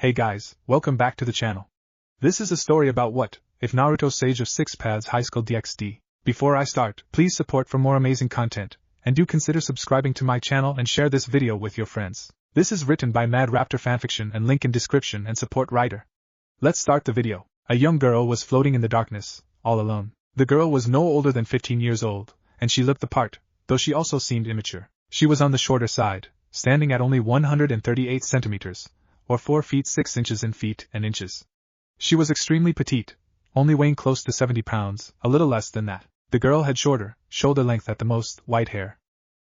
Hey guys, welcome back to the channel. This is a story about what if Naruto Sage of 6 Paths Highschool DxD. Before I start, please support for more amazing content, and do consider subscribing to my channel and share this video with your friends. This is written by Raptor Fanfiction and link in description and support writer. Let's start the video. A young girl was floating in the darkness, all alone. The girl was no older than 15 years old, and she looked the part, though she also seemed immature. She was on the shorter side, standing at only 138 centimeters, or 4 feet 6 inches in feet and inches. She was extremely petite, only weighing close to 70 pounds, a little less than that. The girl had shorter, shoulder length at the most, white hair.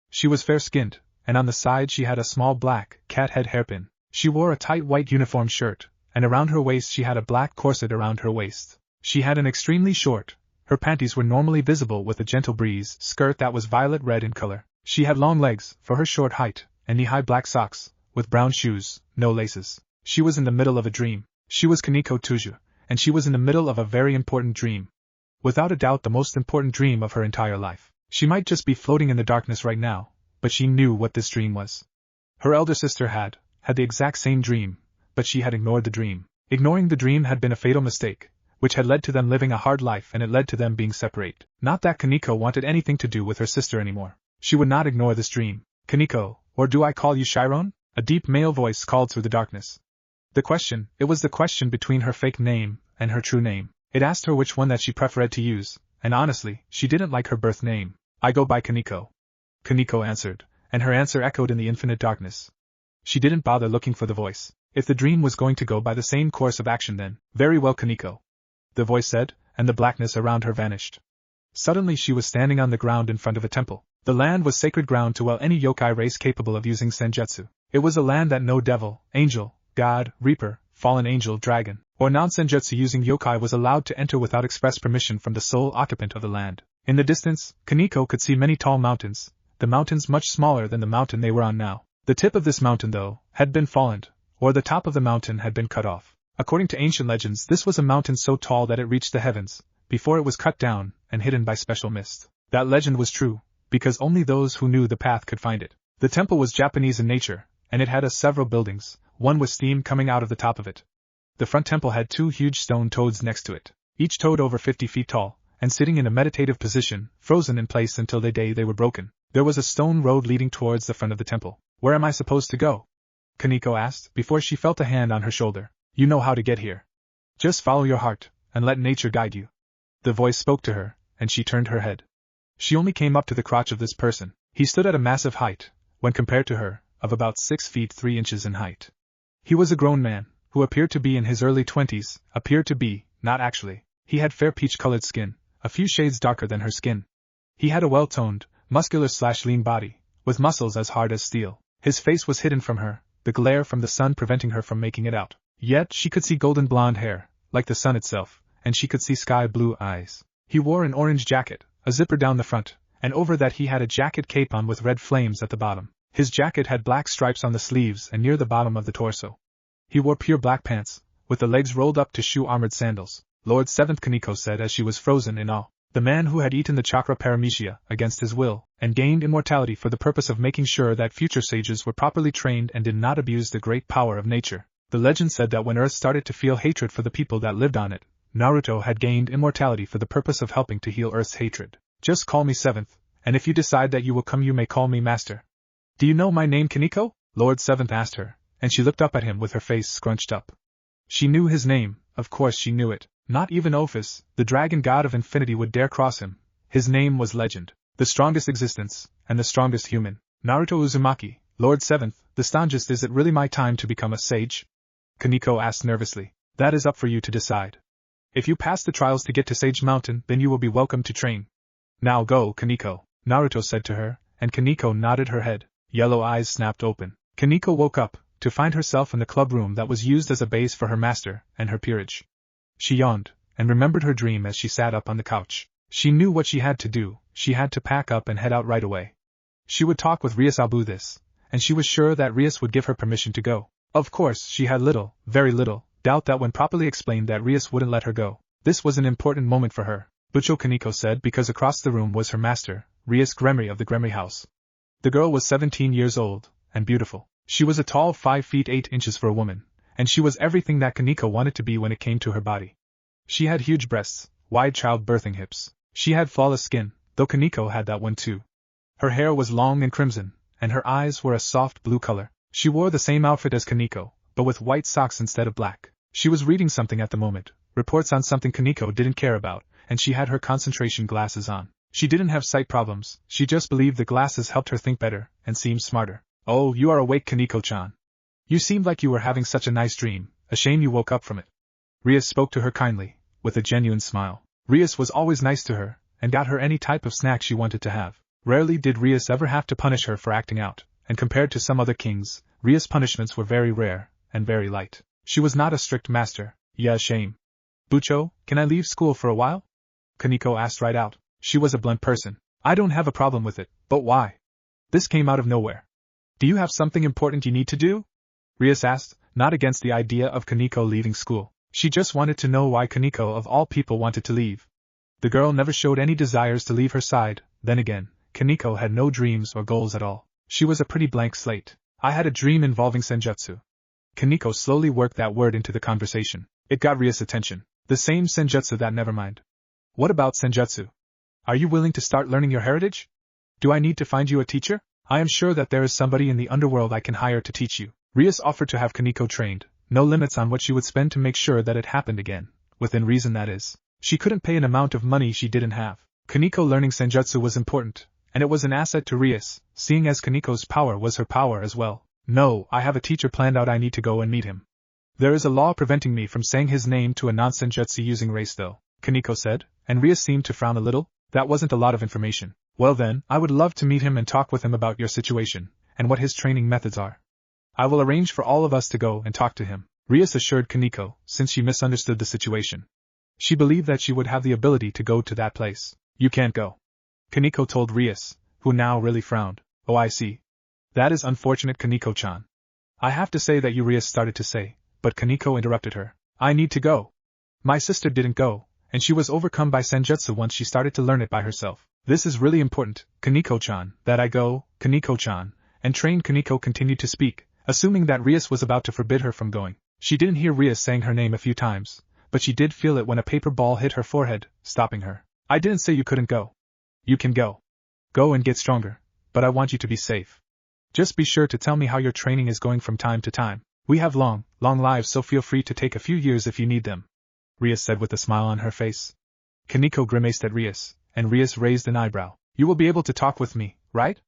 She was fair-skinned, and on the side she had a small black, cat head hairpin. She wore a tight white uniform shirt, and around her waist she had a black corset around her waist. She had an extremely short, her panties were normally visible with a gentle breeze, skirt that was violet-red in color. She had long legs, for her short height, and knee-high black socks, with brown shoes, no laces. She was in the middle of a dream. She was Kaneko Tuju, and she was in the middle of a very important dream. Without a doubt the most important dream of her entire life. She might just be floating in the darkness right now, but she knew what this dream was. Her elder sister had the exact same dream, but she had ignored the dream. Ignoring the dream had been a fatal mistake, which had led to them living a hard life and it led to them being separate. Not that Kaneko wanted anything to do with her sister anymore. She would not ignore this dream. Kaneko, or do I call you Chiron? A deep male voice called through the darkness. It was the question between her fake name and her true name. It asked her which one that she preferred to use, and honestly, she didn't like her birth name. I go by Kaneko. Kaneko answered, and her answer echoed in the infinite darkness. She didn't bother looking for the voice. If the dream was going to go by the same course of action then, very well Kaneko. The voice said, and the blackness around her vanished. Suddenly she was standing on the ground in front of a temple. The land was sacred ground to any yokai race capable of using senjutsu. It was a land that no devil, angel, god, reaper, fallen angel, dragon, or non-senjutsu using yokai was allowed to enter without express permission from the sole occupant of the land. In the distance, Kaneko could see many tall mountains, the mountains much smaller than the mountain they were on now. The tip of this mountain, though, had been fallen, or the top of the mountain had been cut off. According to ancient legends, this was a mountain so tall that it reached the heavens, before it was cut down and hidden by special mist. That legend was true, because only those who knew the path could find it. The temple was Japanese in nature, and it had several buildings, one with steam coming out of the top of it. The front temple had 2 huge stone toads next to it, each toad over 50 feet tall, and sitting in a meditative position, frozen in place until the day they were broken. There was a stone road leading towards the front of the temple. Where am I supposed to go? Kaneko asked, before she felt a hand on her shoulder. You know how to get here. Just follow your heart, and let nature guide you. The voice spoke to her, and she turned her head. She only came up to the crotch of this person. He stood at a massive height, when compared to her, of about 6 feet 3 inches in height. He was a grown man, who appeared to be in his early 20s, not actually. He had fair peach-colored skin, a few shades darker than her skin. He had a well-toned, muscular/lean body, with muscles as hard as steel. His face was hidden from her, the glare from the sun preventing her from making it out. Yet she could see golden blonde hair, like the sun itself, and she could see sky-blue eyes. He wore an orange jacket, a zipper down the front, and over that he had a jacket cape on with red flames at the bottom. His jacket had black stripes on the sleeves and near the bottom of the torso. He wore pure black pants, with the legs rolled up to shoe-armored sandals. Lord 7th Kaneko said as she was frozen in awe. The man who had eaten the chakra paramecia against his will, and gained immortality for the purpose of making sure that future sages were properly trained and did not abuse the great power of nature. The legend said that when Earth started to feel hatred for the people that lived on it, Naruto had gained immortality for the purpose of helping to heal Earth's hatred. Just call me 7th, and if you decide that you will come you may call me Master. Do you know my name Kaneko? Lord 7th asked her, and she looked up at him with her face scrunched up. She knew his name, of course she knew it. Not even Ophis, the dragon god of infinity, would dare cross him. His name was legend. The strongest existence, and the strongest human. Naruto Uzumaki, Lord 7th, the strongest. Is it really my time to become a sage? Kaneko asked nervously. That is up for you to decide. If you pass the trials to get to Sage Mountain, then you will be welcome to train. Now go, Kaneko, Naruto said to her, and Kaneko nodded her head. Yellow eyes snapped open. Kaneko woke up, to find herself in the club room that was used as a base for her master and her peerage. She yawned, and remembered her dream as she sat up on the couch. She knew what she had to do. She had to pack up and head out right away. She would talk with Rias about this, and she was sure that Rias would give her permission to go. Of course, she had little, very little, doubt that when properly explained that Rias wouldn't let her go. This was an important moment for her. Bucho, Kaneko said, because across the room was her master, Rias Gremory of the Gremory house. The girl was 17 years old, and beautiful. She was a tall 5 feet 8 inches for a woman, and she was everything that Kaneko wanted to be when it came to her body. She had huge breasts, wide childbirthing hips. She had flawless skin, though Kaneko had that one too. Her hair was long and crimson, and her eyes were a soft blue color. She wore the same outfit as Kaneko, but with white socks instead of black. She was reading something at the moment, reports on something Kaneko didn't care about, and she had her concentration glasses on. She didn't have sight problems, she just believed the glasses helped her think better, and seem smarter. "Oh, you are awake, Kaneko-chan. You seemed like you were having such a nice dream, a shame you woke up from it." Rias spoke to her kindly, with a genuine smile. Rias was always nice to her, and got her any type of snack she wanted to have. Rarely did Rias ever have to punish her for acting out, and compared to some other kings, Rias' punishments were very rare, and very light. She was not a strict master. Yeah, shame. "Bucho, can I leave school for a while?" Kaneko asked right out. She was a blunt person. "I don't have a problem with it, but why?" This came out of nowhere. "Do you have something important you need to do?" Rias asked, not against the idea of Kaneko leaving school. She just wanted to know why Kaneko of all people wanted to leave. The girl never showed any desires to leave her side. Then again, Kaneko had no dreams or goals at all. She was a pretty blank slate. "I had a dream involving senjutsu." Kaneko slowly worked that word into the conversation. It got Rias' attention. "The same senjutsu that never mind. What about senjutsu? Are you willing to start learning your heritage? Do I need to find you a teacher? I am sure that there is somebody in the underworld I can hire to teach you." Rias offered to have Kaneko trained, no limits on what she would spend to make sure that it happened again, within reason that is. She couldn't pay an amount of money she didn't have. Kaneko learning senjutsu was important, and it was an asset to Rias, seeing as Kaneko's power was her power as well. "No, I have a teacher planned out. I need to go and meet him. There is a law preventing me from saying his name to a non-senjutsu using race though," Kaneko said, and Rias seemed to frown a little. "That wasn't a lot of information." "Well then, I would love to meet him and talk with him about your situation, and what his training methods are. I will arrange for all of us to go and talk to him," Rias assured Kaneko, since she misunderstood the situation. She believed that she would have the ability to go to that place. "You can't go," Kaneko told Rias, who now really frowned. "Oh, I see. That is unfortunate, Kaneko-chan. I have to say that," Rias started to say, but Kaneko interrupted her. "I need to go. My sister didn't go, and she was overcome by senjutsu once she started to learn it by herself. This is really important, Kaneko-chan, that I go, Kaneko-chan," and trained Kaneko continued to speak, assuming that Rias was about to forbid her from going. She didn't hear Rias saying her name a few times, but she did feel it when a paper ball hit her forehead, stopping her. "I didn't say you couldn't go. You can go. Go and get stronger, but I want you to be safe. Just be sure to tell me how your training is going from time to time. We have long lives, so feel free to take a few years if you need them," Rias said with a smile on her face. Kaneko grimaced at Rias, and Rias raised an eyebrow. "You will be able to talk with me, right?"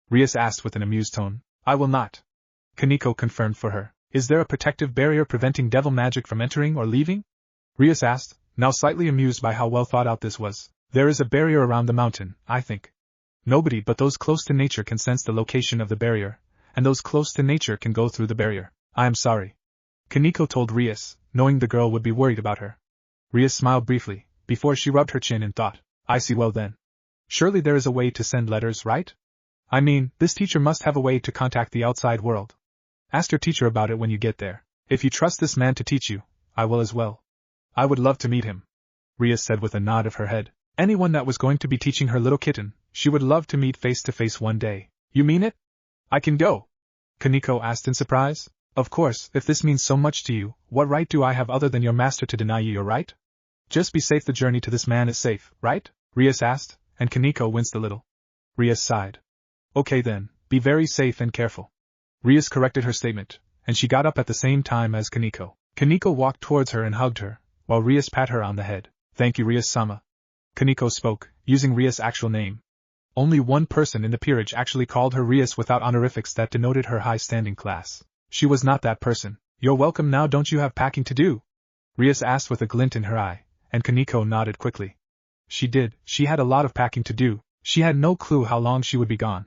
Rias asked with an amused tone. "I will not," Kaneko confirmed for her. "Is there a protective barrier preventing devil magic from entering or leaving?" Rias asked, now slightly amused by how well thought out this was. "There is a barrier around the mountain, I think. Nobody but those close to nature can sense the location of the barrier, and those close to nature can go through the barrier." "I am sorry," Kaneko told Rias, knowing the girl would be worried about her. Rias smiled briefly, before she rubbed her chin and thought. "I see. Well then. Surely there is a way to send letters, right? I mean, this teacher must have a way to contact the outside world. Ask your teacher about it when you get there. If you trust this man to teach you, I will as well." "I would love to meet him," Rias said with a nod of her head. Anyone that was going to be teaching her little kitten, she would love to meet face to face one day. "You mean it? I can go?" Kaneko asked in surprise. "Of course, if this means so much to you, what right do I have other than your master to deny you your right? Just be safe. The journey to this man is safe, right?" Rias asked, and Kaneko winced a little. Rias sighed. "Okay then, be very safe and careful." Rias corrected her statement, and she got up at the same time as Kaneko. Kaneko walked towards her and hugged her, while Rias pat her on the head. "Thank you, Rias-sama." Kaneko spoke, using Rias' actual name. Only one person in the peerage actually called her Rias without honorifics that denoted her high-standing class. She was not that person. "You're welcome now. Don't you have packing to do?" Rias asked with a glint in her eye, and Kaneko nodded quickly. She did. She had a lot of packing to do. She had no clue how long she would be gone.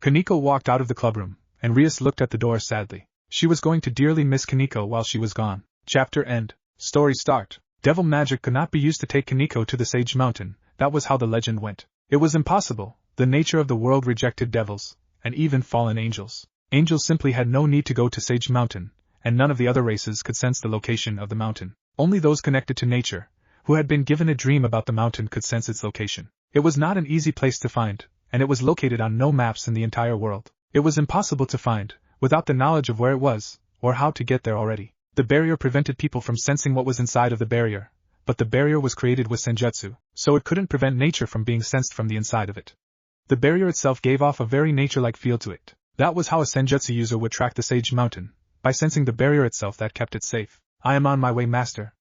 Kaneko walked out of the clubroom, and Rias looked at the door sadly. She was going to dearly miss Kaneko while she was gone. Chapter end. Story start. Devil magic could not be used to take Kaneko to the Sage Mountain. That was how the legend went. It was impossible. The nature of the world rejected devils, and even fallen angels. Angels simply had no need to go to Sage Mountain, and none of the other races could sense the location of the mountain. Only those connected to nature, who had been given a dream about the mountain, could sense its location. It was not an easy place to find, and it was located on no maps in the entire world. It was impossible to find, without the knowledge of where it was, or how to get there already. The barrier prevented people from sensing what was inside of the barrier, but the barrier was created with senjutsu, so it couldn't prevent nature from being sensed from the inside of it. The barrier itself gave off a very nature-like feel to it. That was how a senjutsu user would track the Sage Mountain, by sensing the barrier itself that kept it safe. I am on my way, master,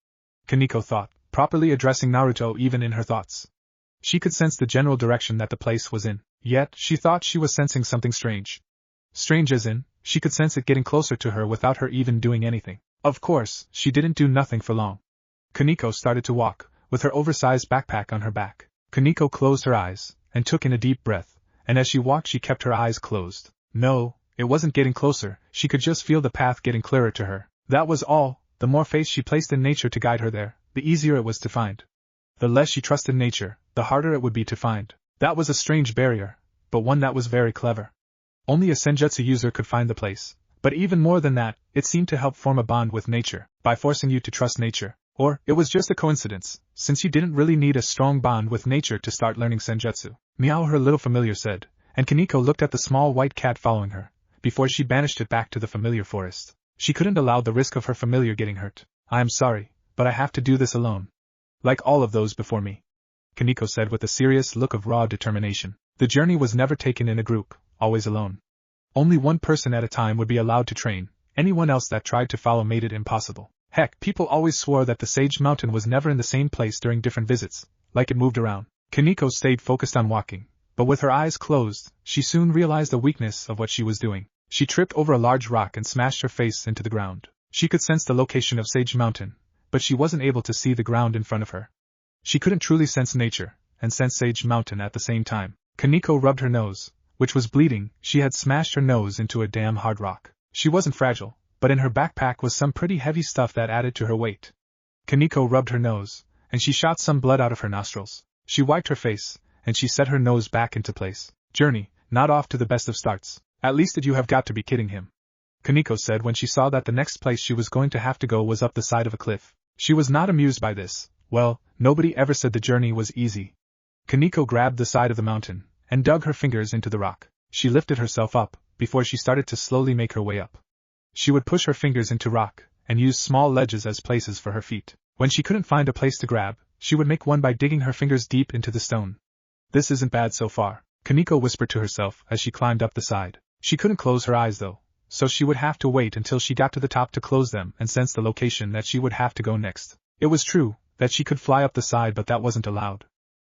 Kaneko thought, properly addressing Naruto even in her thoughts. She could sense the general direction that the place was in, yet she thought she was sensing something strange. Strange as in, she could sense it getting closer to her without her even doing anything. Of course, she didn't do nothing for long. Kaneko started to walk, with her oversized backpack on her back. Kaneko closed her eyes, and took in a deep breath, and as she walked she kept her eyes closed. No, it wasn't getting closer, she could just feel the path getting clearer to her. That was all. The more faith she placed in nature to guide her there, the easier it was to find. The less she trusted nature, the harder it would be to find. That was a strange barrier, but one that was very clever. Only a senjutsu user could find the place, but even more than that, it seemed to help form a bond with nature, by forcing you to trust nature. Or, it was just a coincidence, since you didn't really need a strong bond with nature to start learning senjutsu. Meow, her little familiar said, and Kaneko looked at the small white cat following her, before she banished it back to the familiar forest. She couldn't allow the risk of her familiar getting hurt. I am sorry, but I have to do this alone. Like all of those before me, Kaneko said with a serious look of raw determination. The journey was never taken in a group, always alone. Only one person at a time would be allowed to train, anyone else that tried to follow made it impossible. Heck, people always swore that the Sage Mountain was never in the same place during different visits, like it moved around. Kaneko stayed focused on walking, but with her eyes closed, she soon realized the weakness of what she was doing. She tripped over a large rock and smashed her face into the ground. She could sense the location of Sage Mountain, but she wasn't able to see the ground in front of her. She couldn't truly sense nature, and sense Sage Mountain at the same time. Kaneko rubbed her nose, which was bleeding. She had smashed her nose into a damn hard rock. She wasn't fragile, but in her backpack was some pretty heavy stuff that added to her weight. Kaneko rubbed her nose, and she shot some blood out of her nostrils. She wiped her face, and she set her nose back into place. Journey, not off to the best of starts. At least you have got to be kidding him, Kaneko said when she saw that the next place she was going to have to go was up the side of a cliff. She was not amused by this. Well, nobody ever said the journey was easy. Kaneko grabbed the side of the mountain, and dug her fingers into the rock. She lifted herself up, before she started to slowly make her way up. She would push her fingers into rock, and use small ledges as places for her feet. When she couldn't find a place to grab, she would make one by digging her fingers deep into the stone. This isn't bad so far, Kaneko whispered to herself as she climbed up the side. She couldn't close her eyes though, so she would have to wait until she got to the top to close them and sense the location that she would have to go next. It was true that she could fly up the side, but that wasn't allowed.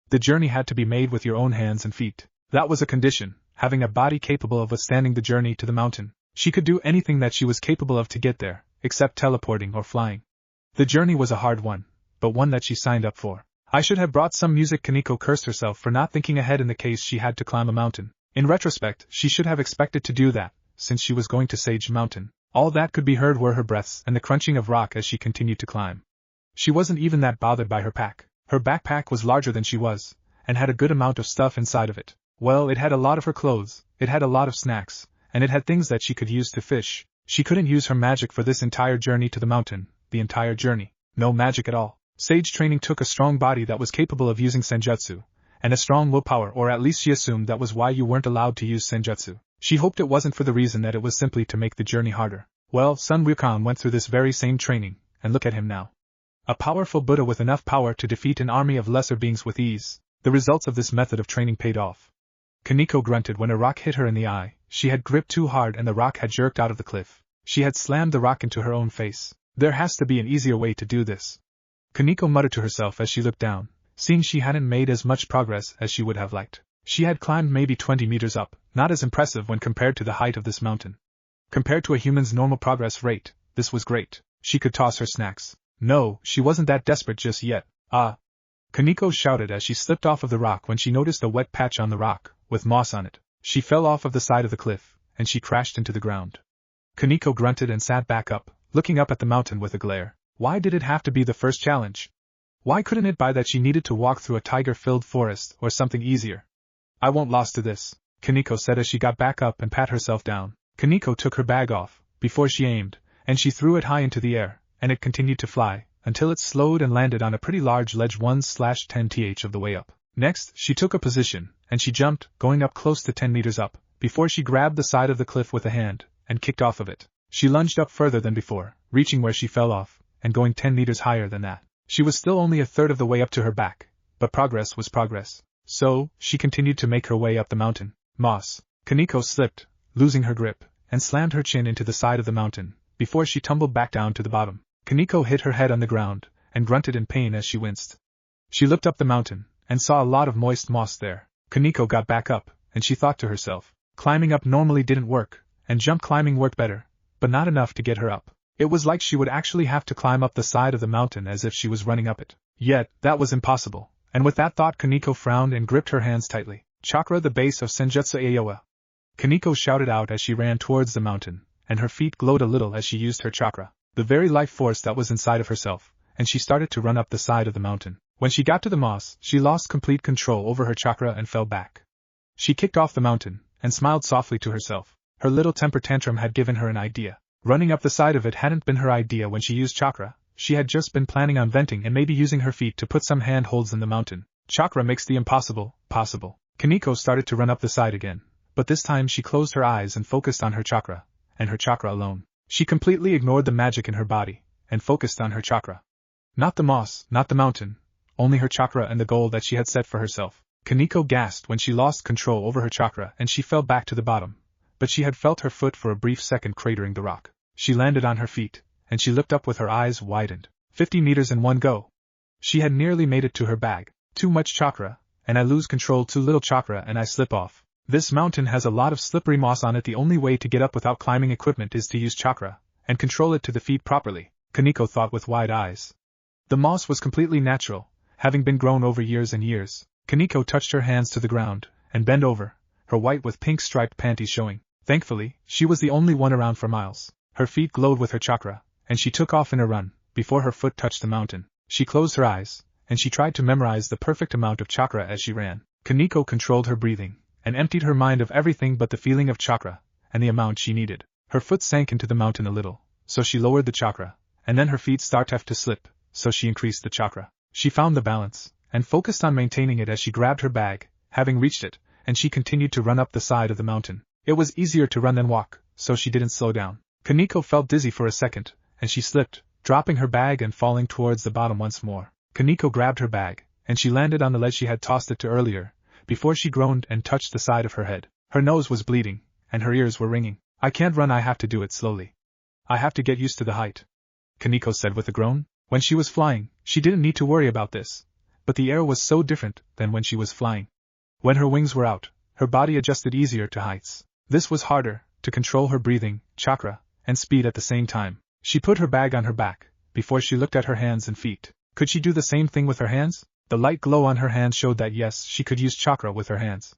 The journey had to be made with your own hands and feet. That was a condition, having a body capable of withstanding the journey to the mountain. She could do anything that she was capable of to get there, except teleporting or flying. The journey was a hard one, but one that she signed up for. I should have brought some music. Kaneko cursed herself for not thinking ahead in the case she had to climb a mountain. In retrospect, she should have expected to do that, since she was going to Sage Mountain. All that could be heard were her breaths and the crunching of rock as she continued to climb. She wasn't even that bothered by her pack. Her backpack was larger than she was, and had a good amount of stuff inside of it. Well, it had a lot of her clothes, it had a lot of snacks, and it had things that she could use to fish. She couldn't use her magic for this entire journey to the mountain, the entire journey. No magic at all. Sage training took a strong body that was capable of using senjutsu, and a strong willpower, or at least she assumed that was why you weren't allowed to use senjutsu. She hoped it wasn't for the reason that it was simply to make the journey harder. Well, Sun Wukong went through this very same training, and look at him now. A powerful Buddha with enough power to defeat an army of lesser beings with ease. The results of this method of training paid off. Kaneko grunted when a rock hit her in the eye. She had gripped too hard and the rock had jerked out of the cliff. She had slammed the rock into her own face. There has to be an easier way to do this, Kaneko muttered to herself as she looked down, seeing she hadn't made as much progress as she would have liked. She had climbed maybe 20 meters up, not as impressive when compared to the height of this mountain. Compared to a human's normal progress rate, this was great. She could toss her snacks. No, she wasn't that desperate just yet. Ah! Kaneko shouted as she slipped off of the rock when she noticed a wet patch on the rock, with moss on it. She fell off of the side of the cliff, and she crashed into the ground. Kaneko grunted and sat back up, looking up at the mountain with a glare. Why did it have to be the first challenge? Why couldn't it be that she needed to walk through a tiger-filled forest or something easier? I won't lose to this, Kaneko said as she got back up and pat herself down. Kaneko took her bag off, before she aimed, and she threw it high into the air, and it continued to fly, until it slowed and landed on a pretty large ledge 1/10th of the way up. Next, she took a position, and she jumped, going up close to 10 meters up, before she grabbed the side of the cliff with a hand, and kicked off of it. She lunged up further than before, reaching where she fell off, and going 10 meters higher than that. She was still only a third of the way up to her back, but progress was progress. So, she continued to make her way up the mountain. Moss. Kaneko slipped, losing her grip, and slammed her chin into the side of the mountain, before she tumbled back down to the bottom. Kaneko hit her head on the ground, and grunted in pain as she winced. She looked up the mountain, and saw a lot of moist moss there. Kaneko got back up, and she thought to herself, climbing up normally didn't work, and jump climbing worked better, but not enough to get her up. It was like she would actually have to climb up the side of the mountain as if she was running up it. Yet, that was impossible, and with that thought Kaneko frowned and gripped her hands tightly. Chakra, the base of Senjutsu Aoya. Kaneko shouted out as she ran towards the mountain, and her feet glowed a little as she used her chakra, the very life force that was inside of herself, and she started to run up the side of the mountain. When she got to the moss, she lost complete control over her chakra and fell back. She kicked off the mountain, and smiled softly to herself. Her little temper tantrum had given her an idea. Running up the side of it hadn't been her idea when she used chakra. She had just been planning on venting and maybe using her feet to put some handholds in the mountain. Chakra makes the impossible possible. Kaneko started to run up the side again, but this time she closed her eyes and focused on her chakra, and her chakra alone. She completely ignored the magic in her body, and focused on her chakra. Not the moss, not the mountain, only her chakra and the goal that she had set for herself. Kaneko gasped when she lost control over her chakra and she fell back to the bottom, but she had felt her foot for a brief second cratering the rock. She landed on her feet, and she looked up with her eyes widened. 50 meters in one go. She had nearly made it to her bag. Too much chakra, and I lose control. Too little chakra and I slip off. This mountain has a lot of slippery moss on it. The only way to get up without climbing equipment is to use chakra, and control it to the feet properly, Kaneko thought with wide eyes. The moss was completely natural, having been grown over years and years. Kaneko touched her hands to the ground, and bent over, her white with pink striped panties showing. Thankfully, she was the only one around for miles. Her feet glowed with her chakra, and she took off in a run, before her foot touched the mountain. She closed her eyes, and she tried to memorize the perfect amount of chakra as she ran. Kaneko controlled her breathing, and emptied her mind of everything but the feeling of chakra, and the amount she needed. Her foot sank into the mountain a little, so she lowered the chakra, and then her feet started to slip, so she increased the chakra. She found the balance, and focused on maintaining it as she grabbed her bag, having reached it, and she continued to run up the side of the mountain. It was easier to run than walk, so she didn't slow down. Kaneko felt dizzy for a second, and she slipped, dropping her bag and falling towards the bottom once more. Kaneko grabbed her bag, and she landed on the ledge she had tossed it to earlier, before she groaned and touched the side of her head. Her nose was bleeding, and her ears were ringing. I can't run, I have to do it slowly. I have to get used to the height, Kaneko said with a groan. When she was flying, she didn't need to worry about this, but the air was so different than when she was flying. When her wings were out, her body adjusted easier to heights. This was harder, to control her breathing, chakra, and speed at the same time. She put her bag on her back, before she looked at her hands and feet. Could she do the same thing with her hands? The light glow on her hands showed that yes, she could use chakra with her hands.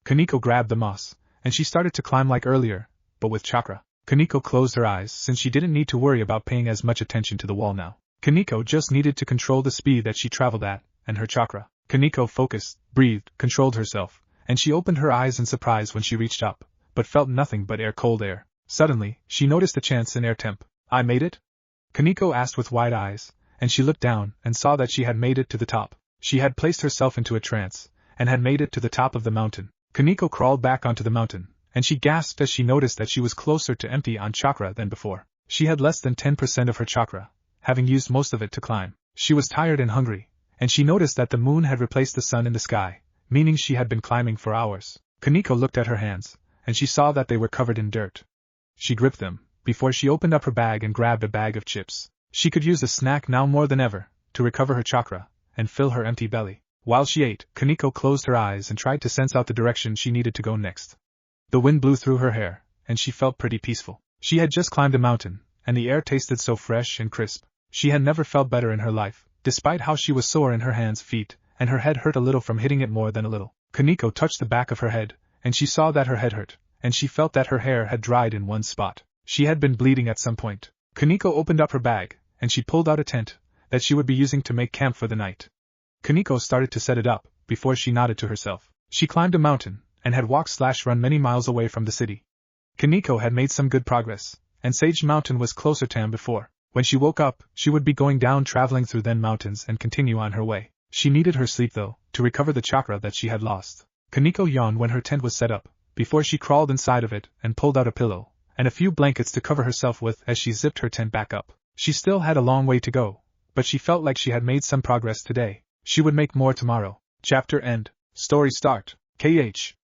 Kaneko grabbed the moss, and she started to climb like earlier, but with chakra. Kaneko closed her eyes since she didn't need to worry about paying as much attention to the wall now. Kaneko just needed to control the speed that she traveled at, and her chakra. Kaneko focused, breathed, controlled herself, and she opened her eyes in surprise when she reached up, but felt nothing but air, cold air. Suddenly, she noticed a change in air temp. I made it? Kaneko asked with wide eyes, and she looked down and saw that she had made it to the top. She had placed herself into a trance, and had made it to the top of the mountain. Kaneko crawled back onto the mountain, and she gasped as she noticed that she was closer to empty on chakra than before. She had less than 10% of her chakra, having used most of it to climb. She was tired and hungry, and she noticed that the moon had replaced the sun in the sky, meaning she had been climbing for hours. Kaneko looked at her hands, and she saw that they were covered in dirt. She gripped them, before she opened up her bag and grabbed a bag of chips. She could use a snack now more than ever, to recover her chakra, and fill her empty belly. While she ate, Kaneko closed her eyes and tried to sense out the direction she needed to go next. The wind blew through her hair, and she felt pretty peaceful. She had just climbed a mountain, and the air tasted so fresh and crisp. She had never felt better in her life, despite how she was sore in her hands, feet, and her head hurt a little from hitting it more than a little. Kaneko touched the back of her head, and she saw that her head hurt, and she felt that her hair had dried in one spot. She had been bleeding at some point. Kaneko opened up her bag, and she pulled out a tent that she would be using to make camp for the night. Kaneko started to set it up, before she nodded to herself. She climbed a mountain, and had walked/run many miles away from the city. Kaneko had made some good progress, and Sage Mountain was closer to him before. When she woke up, she would be going down traveling through then mountains and continue on her way. She needed her sleep though, to recover the chakra that she had lost. Kaneko yawned when her tent was set up, before she crawled inside of it and pulled out a pillow, and a few blankets to cover herself with as she zipped her tent back up. She still had a long way to go, but she felt like she had made some progress today. She would make more tomorrow. Chapter end. Story start. KH.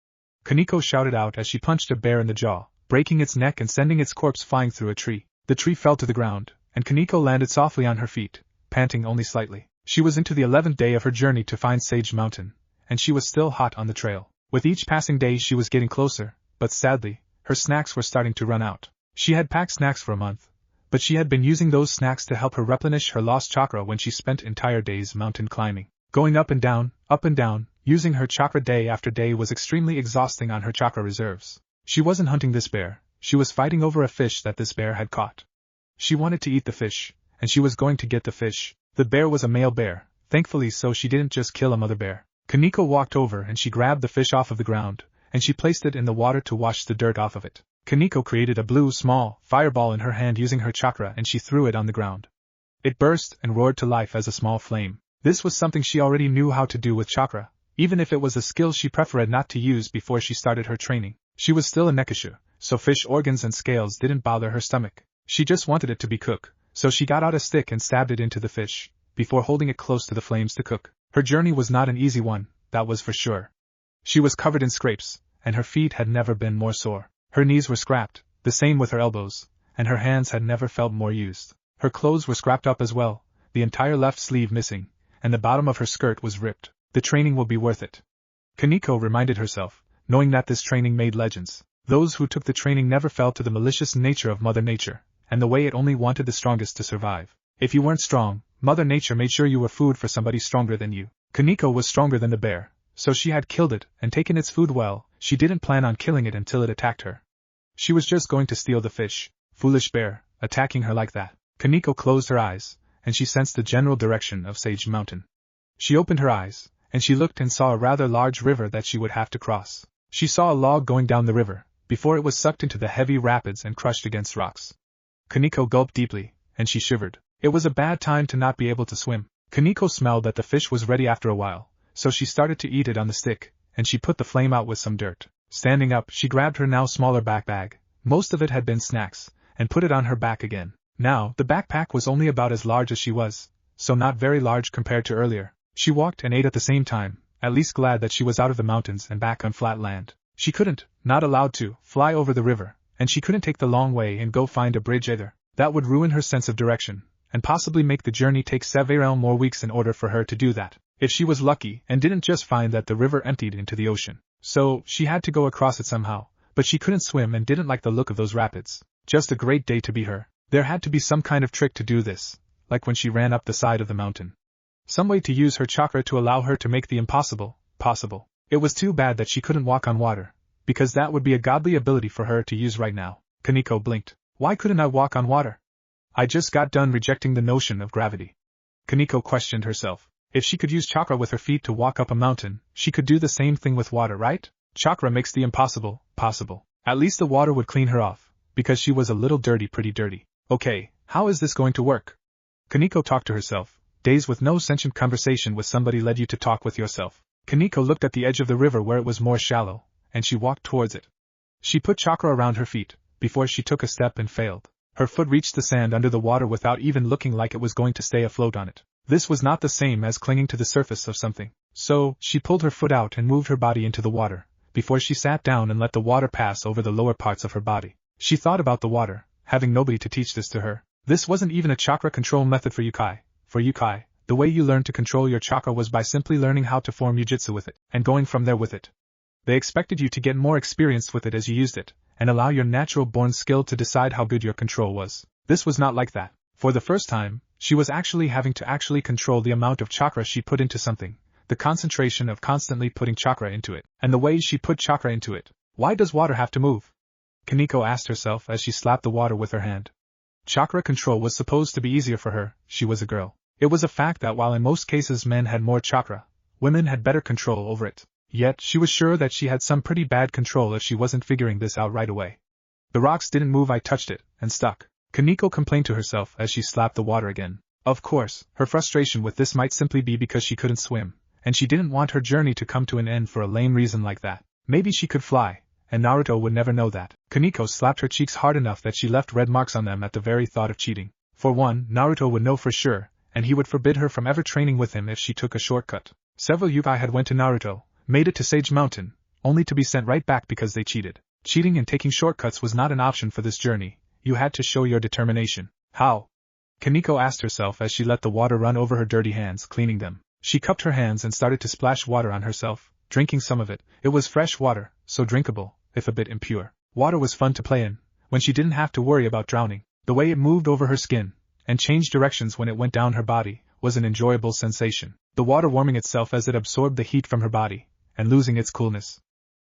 Kaneko shouted out as she punched a bear in the jaw, breaking its neck and sending its corpse flying through a tree. The tree fell to the ground, and Kaneko landed softly on her feet, panting only slightly. She was into the 11th day of her journey to find Sage Mountain, and she was still hot on the trail. With each passing day she was getting closer, but sadly, her snacks were starting to run out. She had packed snacks for a month, but she had been using those snacks to help her replenish her lost chakra when she spent entire days mountain climbing. Going up and down, using her chakra day after day was extremely exhausting on her chakra reserves. She wasn't hunting this bear, she was fighting over a fish that this bear had caught. She wanted to eat the fish, and she was going to get the fish. The bear was a male bear, thankfully, so she didn't just kill a mother bear. Kaneko walked over and she grabbed the fish off of the ground, and she placed it in the water to wash the dirt off of it. Kaneko created a blue small fireball in her hand using her chakra and she threw it on the ground. It burst and roared to life as a small flame. This was something she already knew how to do with chakra, even if it was a skill she preferred not to use before she started her training. She was still a nekishu, so fish organs and scales didn't bother her stomach. She just wanted it to be cooked, so she got out a stick and stabbed it into the fish, before holding it close to the flames to cook. Her journey was not an easy one, that was for sure. She was covered in scrapes, and her feet had never been more sore. Her knees were scrapped, the same with her elbows, and her hands had never felt more used. Her clothes were scrapped up as well, the entire left sleeve missing, and the bottom of her skirt was ripped. The training will be worth it. Kaneko reminded herself, knowing that this training made legends. Those who took the training never fell to the malicious nature of Mother Nature, and the way it only wanted the strongest to survive. If you weren't strong, Mother Nature made sure you were food for somebody stronger than you. Kaneko was stronger than the bear, so she had killed it and taken its food well. She didn't plan on killing it until it attacked her. She was just going to steal the fish. Foolish bear, attacking her like that. Kaneko closed her eyes, and she sensed the general direction of Sage Mountain. She opened her eyes, and she looked and saw a rather large river that she would have to cross. She saw a log going down the river, before it was sucked into the heavy rapids and crushed against rocks. Kaneko gulped deeply, and she shivered. It was a bad time to not be able to swim. Kaneko smelled that the fish was ready after a while, so she started to eat it on the stick, and she put the flame out with some dirt. Standing up, she grabbed her now smaller backpack, most of it had been snacks, and put it on her back again. Now, the backpack was only about as large as she was, so not very large compared to earlier. She walked and ate at the same time, at least glad that she was out of the mountains and back on flat land. She couldn't, not allowed to, fly over the river, and she couldn't take the long way and go find a bridge either. That would ruin her sense of direction, and possibly make the journey take several more weeks in order for her to do that, if she was lucky and didn't just find that the river emptied into the ocean. So, she had to go across it somehow, but she couldn't swim and didn't like the look of those rapids. Just a great day to be her. There had to be some kind of trick to do this, like when she ran up the side of the mountain. Some way to use her chakra to allow her to make the impossible possible. It was too bad that she couldn't walk on water, because that would be a godly ability for her to use right now. Kaneko blinked. Why couldn't I walk on water? I just got done rejecting the notion of gravity. Kaneko questioned herself. If she could use chakra with her feet to walk up a mountain, she could do the same thing with water, right? Chakra makes the impossible possible. At least the water would clean her off, because she was a little dirty, pretty dirty. Okay, how is this going to work? Kaneko talked to herself. Days with no sentient conversation with somebody led you to talk with yourself. Kaneko looked at the edge of the river where it was more shallow, and she walked towards it. She put chakra around her feet, before she took a step and failed. Her foot reached the sand under the water without even looking like it was going to stay afloat on it. This was not the same as clinging to the surface of something. So, she pulled her foot out and moved her body into the water, before she sat down and let the water pass over the lower parts of her body. She thought about the water, having nobody to teach this to her. This wasn't even a chakra control method for Yukai. For Yukai, the way you learned to control your chakra was by simply learning how to form Jujutsu with it, and going from there with it. They expected you to get more experienced with it as you used it, and allow your natural-born skill to decide how good your control was. This was not like that. For the first time, she was actually having to control the amount of chakra she put into something, the concentration of constantly putting chakra into it, and the way she put chakra into it. Why does water have to move? Kaneko asked herself as she slapped the water with her hand. Chakra control was supposed to be easier for her. She was a girl. It was a fact that while in most cases men had more chakra, women had better control over it. Yet, she was sure that she had some pretty bad control if she wasn't figuring this out right away. The rocks didn't move, I touched it, and stuck. Kaneko complained to herself as she slapped the water again. Of course, her frustration with this might simply be because she couldn't swim, and she didn't want her journey to come to an end for a lame reason like that. Maybe she could fly, and Naruto would never know that. Kaneko slapped her cheeks hard enough that she left red marks on them at the very thought of cheating. For one, Naruto would know for sure, and he would forbid her from ever training with him if she took a shortcut. Several Yukai had went to Naruto, made it to Sage Mountain, only to be sent right back because they cheated. Cheating and taking shortcuts was not an option for this journey. You had to show your determination. How? Kaneko asked herself as she let the water run over her dirty hands, cleaning them. She cupped her hands and started to splash water on herself, drinking some of it. It was fresh water, so drinkable, if a bit impure. Water was fun to play in, when she didn't have to worry about drowning. The way it moved over her skin, and changed directions when it went down her body, was an enjoyable sensation. The water warming itself as it absorbed the heat from her body, and losing its coolness.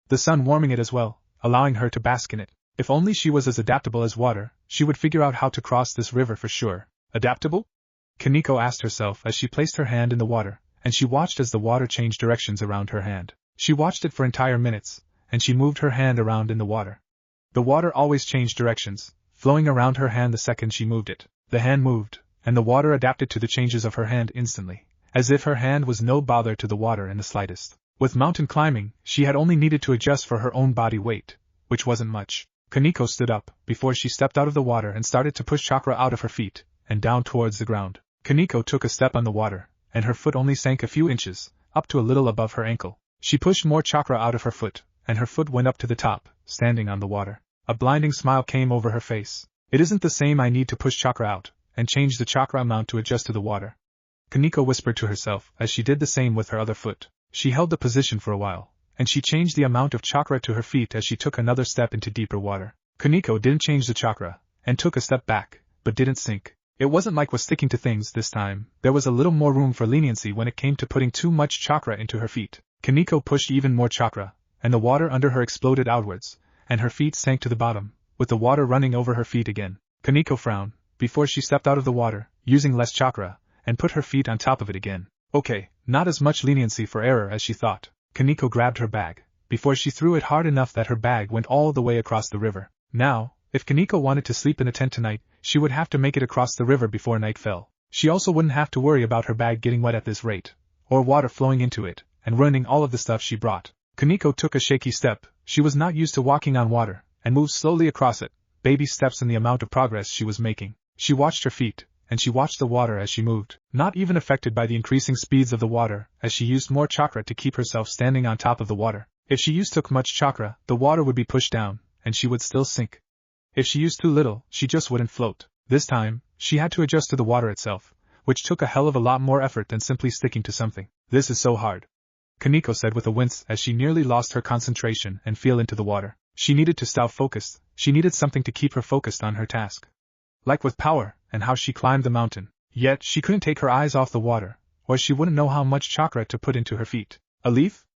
The sun warming it as well, allowing her to bask in it. If only she was as adaptable as water, she would figure out how to cross this river for sure. Adaptable? Kaneko asked herself as she placed her hand in the water, and she watched as the water changed directions around her hand. She watched it for entire minutes, and she moved her hand around in the water. The water always changed directions, flowing around her hand the second she moved it. The hand moved, and the water adapted to the changes of her hand instantly, as if her hand was no bother to the water in the slightest. With mountain climbing, she had only needed to adjust for her own body weight, which wasn't much. Kaneko stood up, before she stepped out of the water and started to push chakra out of her feet, and down towards the ground. Kaneko took a step on the water, and her foot only sank a few inches, up to a little above her ankle. She pushed more chakra out of her foot, and her foot went up to the top, standing on the water. A blinding smile came over her face. It isn't the same. I need to push chakra out, and change the chakra amount to adjust to the water. Kaneko whispered to herself as she did the same with her other foot. She held the position for a while, and she changed the amount of chakra to her feet as she took another step into deeper water. Kaneko didn't change the chakra, and took a step back, but didn't sink. It wasn't like was sticking to things this time. There was a little more room for leniency when it came to putting too much chakra into her feet. Kaneko pushed even more chakra, and the water under her exploded outwards, and her feet sank to the bottom, with the water running over her feet again. Kaneko frowned, before she stepped out of the water, using less chakra, and put her feet on top of it again. Okay, not as much leniency for error as she thought. Kaneko grabbed her bag, before she threw it hard enough that her bag went all the way across the river. Now, if Kaneko wanted to sleep in a tent tonight, she would have to make it across the river before night fell. She also wouldn't have to worry about her bag getting wet at this rate, or water flowing into it, and ruining all of the stuff she brought. Kaneko took a shaky step. She was not used to walking on water, and moved slowly across it, baby steps in the amount of progress she was making. She watched her feet, and she watched the water as she moved, not even affected by the increasing speeds of the water, as she used more chakra to keep herself standing on top of the water. If she used too much chakra, the water would be pushed down, and she would still sink. If she used too little, she just wouldn't float. This time, she had to adjust to the water itself, which took a hell of a lot more effort than simply sticking to something. This is so hard, Kaneko said with a wince as she nearly lost her concentration and fell into the water. She needed to stay focused. She needed something to keep her focused on her task. Like with power, and how she climbed the mountain. Yet, she couldn't take her eyes off the water, or she wouldn't know how much chakra to put into her feet. A leaf?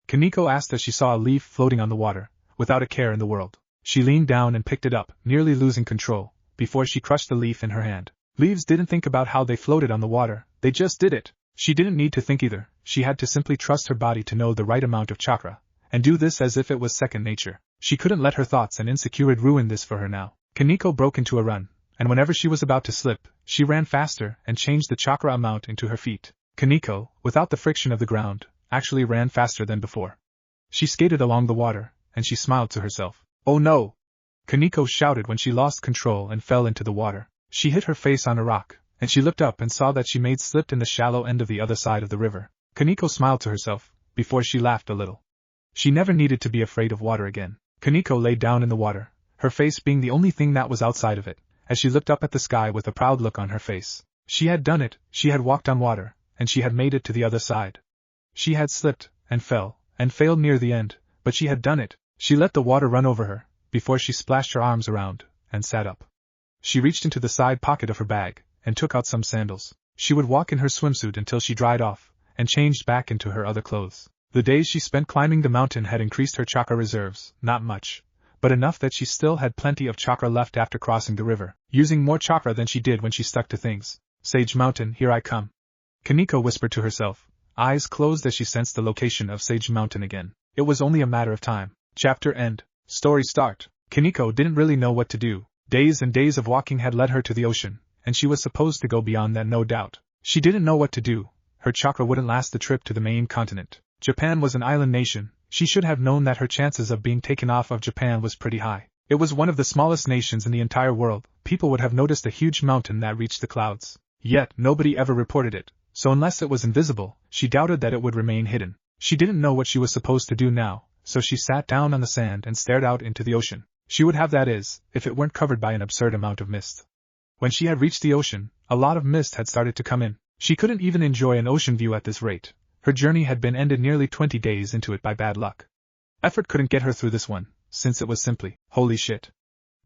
Kaneko asked as she saw a leaf floating on the water, without a care in the world. She leaned down and picked it up, nearly losing control, before she crushed the leaf in her hand. Leaves didn't think about how they floated on the water, they just did it. She didn't need to think either. She had to simply trust her body to know the right amount of chakra, and do this as if it was second nature. She couldn't let her thoughts and insecurity ruin this for her now. Kaneko broke into a run, and whenever she was about to slip, she ran faster and changed the chakra amount into her feet. Kaneko, without the friction of the ground, actually ran faster than before. She skated along the water, and she smiled to herself. Oh no! Kaneko shouted when she lost control and fell into the water. She hit her face on a rock, and she looked up and saw that she made slipped in the shallow end of the other side of the river. Kaneko smiled to herself, before she laughed a little. She never needed to be afraid of water again. Kaneko lay down in the water, her face being the only thing that was outside of it, as she looked up at the sky with a proud look on her face. She had done it, she had walked on water, and she had made it to the other side. She had slipped, and fell, and failed near the end, but she had done it. She let the water run over her, before she splashed her arms around, and sat up. She reached into the side pocket of her bag, and took out some sandals. She would walk in her swimsuit until she dried off, and changed back into her other clothes. The days she spent climbing the mountain had increased her chakra reserves, not much, but enough that she still had plenty of chakra left after crossing the river, using more chakra than she did when she stuck to things. Sage Mountain, here I come. Kaneko whispered to herself, eyes closed as she sensed the location of Sage Mountain again. It was only a matter of time. Chapter end. Story start. Kaneko didn't really know what to do. Days and days of walking had led her to the ocean, and she was supposed to go beyond that, no doubt. She didn't know what to do. Her chakra wouldn't last the trip to the main continent. Japan was an island nation. She should have known that her chances of being taken off of Japan was pretty high. It was one of the smallest nations in the entire world. People would have noticed a huge mountain that reached the clouds. Yet, nobody ever reported it, so unless it was invisible, she doubted that it would remain hidden. She didn't know what she was supposed to do now, so she sat down on the sand and stared out into the ocean. She would have, that is, if it weren't covered by an absurd amount of mist. When she had reached the ocean, a lot of mist had started to come in. She couldn't even enjoy an ocean view at this rate. Her journey had been ended nearly 20 days into it by bad luck. Effort couldn't get her through this one, since it was simply, holy shit.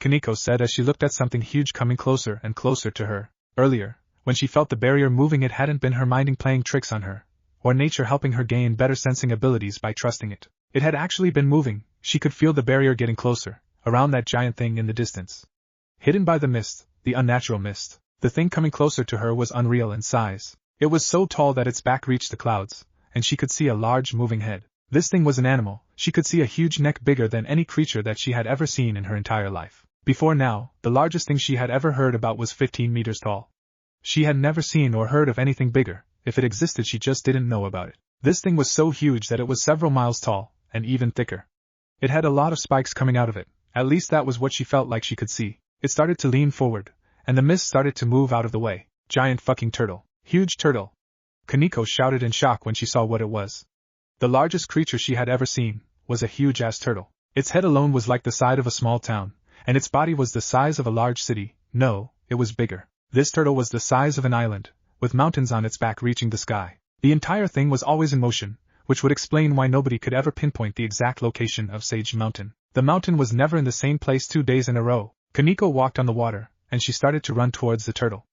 Kaneko said as she looked at something huge coming closer and closer to her. Earlier, when she felt the barrier moving, it hadn't been her mind playing tricks on her, or nature helping her gain better sensing abilities by trusting it. It had actually been moving. She could feel the barrier getting closer, around that giant thing in the distance. Hidden by the mist, the unnatural mist, the thing coming closer to her was unreal in size. It was so tall that its back reached the clouds, and she could see a large moving head. This thing was an animal. She could see a huge neck bigger than any creature that she had ever seen in her entire life. Before now, the largest thing she had ever heard about was 15 meters tall. She had never seen or heard of anything bigger. If it existed, she just didn't know about it. This thing was so huge that it was several miles tall, and even thicker. It had a lot of spikes coming out of it. At least that was what she felt like she could see. It started to lean forward, and the mist started to move out of the way. Giant fucking turtle. Huge turtle. Kaneko shouted in shock when she saw what it was. The largest creature she had ever seen was a huge-ass turtle. Its head alone was like the side of a small town, and its body was the size of a large city. No, it was bigger. This turtle was the size of an island, with mountains on its back reaching the sky. The entire thing was always in motion, which would explain why nobody could ever pinpoint the exact location of Sage Mountain. The mountain was never in the same place 2 days in a row. Kaneko walked on the water, and she started to run towards the turtle.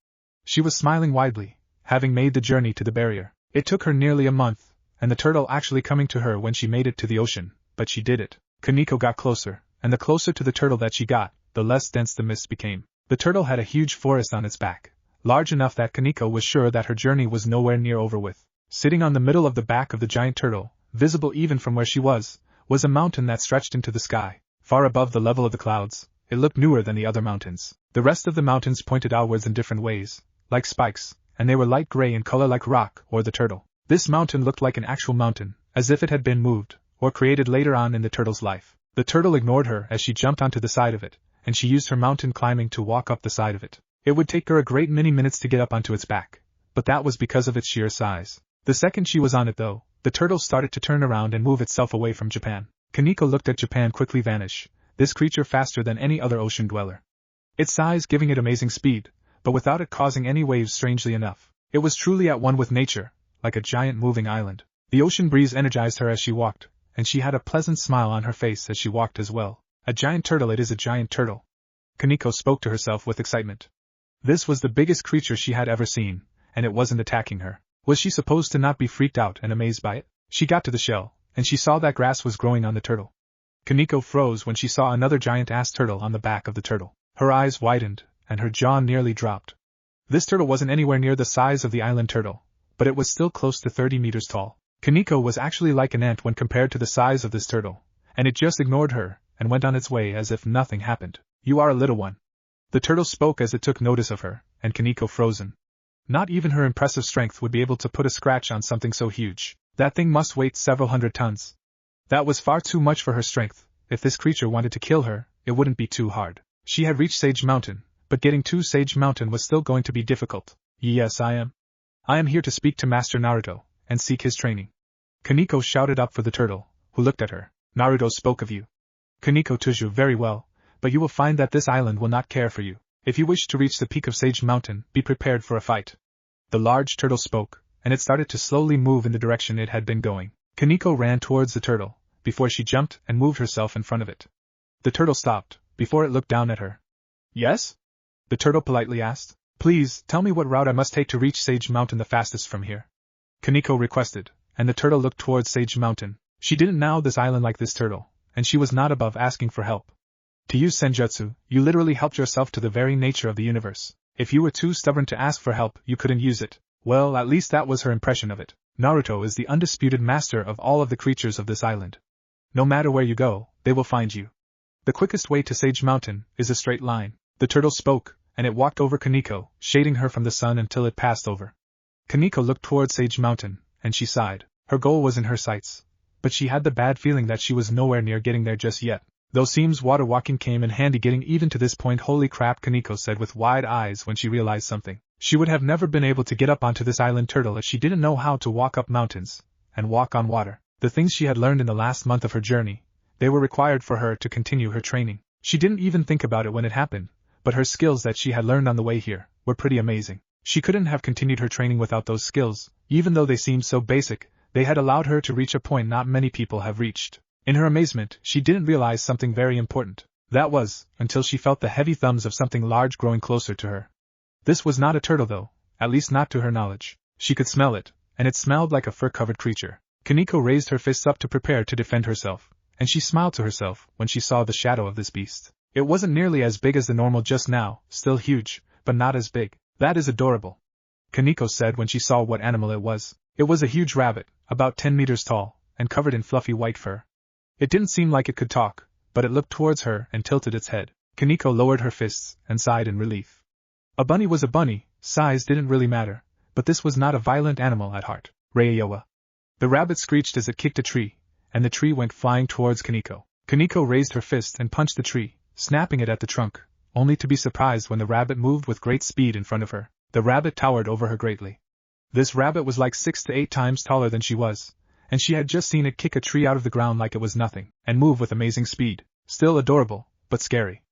She was smiling widely, having made the journey to the barrier. It took her nearly a month, and the turtle actually coming to her when she made it to the ocean, but she did it. Kaneko got closer, and the closer to the turtle that she got, the less dense the mist became. The turtle had a huge forest on its back, large enough that Kaneko was sure that her journey was nowhere near over with. Sitting on the middle of the back of the giant turtle, visible even from where she was a mountain that stretched into the sky, far above the level of the clouds. It looked newer than the other mountains. The rest of the mountains pointed outwards in different ways, like spikes, and they were light gray in color like rock or the turtle. This mountain looked like an actual mountain, as if it had been moved, or created later on in the turtle's life. The turtle ignored her as she jumped onto the side of it, and she used her mountain climbing to walk up the side of it. It would take her a great many minutes to get up onto its back, but that was because of its sheer size. The second she was on it though, the turtle started to turn around and move itself away from Japan. Kaneko looked at Japan quickly vanish, this creature faster than any other ocean dweller. Its size giving it amazing speed, but without it causing any waves strangely enough. It was truly at one with nature, like a giant moving island. The ocean breeze energized her as she walked, and she had a pleasant smile on her face as she walked as well. A giant turtle, it is a giant turtle. Kaneko spoke to herself with excitement. This was the biggest creature she had ever seen, and it wasn't attacking her. Was she supposed to not be freaked out and amazed by it? She got to the shell, and she saw that grass was growing on the turtle. Kaneko froze when she saw another giant-ass turtle on the back of the turtle. Her eyes widened, and her jaw nearly dropped. This turtle wasn't anywhere near the size of the island turtle, but it was still close to 30 meters tall. Kaneko was actually like an ant when compared to the size of this turtle, and it just ignored her, and went on its way as if nothing happened. You are a little one. The turtle spoke as it took notice of her, and Kaneko frozen. Not even her impressive strength would be able to put a scratch on something so huge. That thing must weigh several hundred tons. That was far too much for her strength. If this creature wanted to kill her, it wouldn't be too hard. She had reached Sage Mountain, but getting to Sage Mountain was still going to be difficult. Yes, I am here to speak to Master Naruto, and seek his training. Kaneko shouted up for the turtle, who looked at her. Naruto spoke of you. Kaneko tells you very well, but you will find that this island will not care for you. If you wish to reach the peak of Sage Mountain, be prepared for a fight. The large turtle spoke, and it started to slowly move in the direction it had been going. Kaneko ran towards the turtle, before she jumped and moved herself in front of it. The turtle stopped, before it looked down at her. Yes? The turtle politely asked. Please, tell me what route I must take to reach Sage Mountain the fastest from here. Kaneko requested, and the turtle looked towards Sage Mountain. She didn't know this island like this turtle, and she was not above asking for help. To use senjutsu, you literally helped yourself to the very nature of the universe. If you were too stubborn to ask for help, you couldn't use it. Well, at least that was her impression of it. Naruto is the undisputed master of all of the creatures of this island. No matter where you go, they will find you. The quickest way to Sage Mountain is a straight line. The turtle spoke, and it walked over Kaneko, shading her from the sun until it passed over. Kaneko looked towards Sage Mountain, and she sighed. Her goal was in her sights, but she had the bad feeling that she was nowhere near getting there just yet. Though seems water walking came in handy getting even to this point. Holy crap, Kaneko said with wide eyes when she realized something. She would have never been able to get up onto this island turtle if she didn't know how to walk up mountains and walk on water. The things she had learned in the last month of her journey, they were required for her to continue her training. She didn't even think about it when it happened, but her skills that she had learned on the way here were pretty amazing. She couldn't have continued her training without those skills, even though they seemed so basic. They had allowed her to reach a point not many people have reached. In her amazement, she didn't realize something very important. That was, until she felt the heavy thumbs of something large growing closer to her. This was not a turtle though, at least not to her knowledge. She could smell it, and it smelled like a fur-covered creature. Kaneko raised her fists up to prepare to defend herself, and she smiled to herself when she saw the shadow of this beast. It wasn't nearly as big as the normal just now, still huge, but not as big. That is adorable, Kaneko said when she saw what animal it was. It was a huge rabbit, about 10 meters tall, and covered in fluffy white fur. It didn't seem like it could talk, but it looked towards her and tilted its head. Kaneko lowered her fists and sighed in relief. A bunny was a bunny, size didn't really matter, but this was not a violent animal at heart. Reiyowa. The rabbit screeched as it kicked a tree, and the tree went flying towards Kaneko. Kaneko raised her fist and punched the tree, snapping it at the trunk, only to be surprised when the rabbit moved with great speed in front of her. The rabbit towered over her greatly. This rabbit was like 6 to 8 times taller than she was, and she had just seen it kick a tree out of the ground like it was nothing, and move with amazing speed. Still adorable, but scary,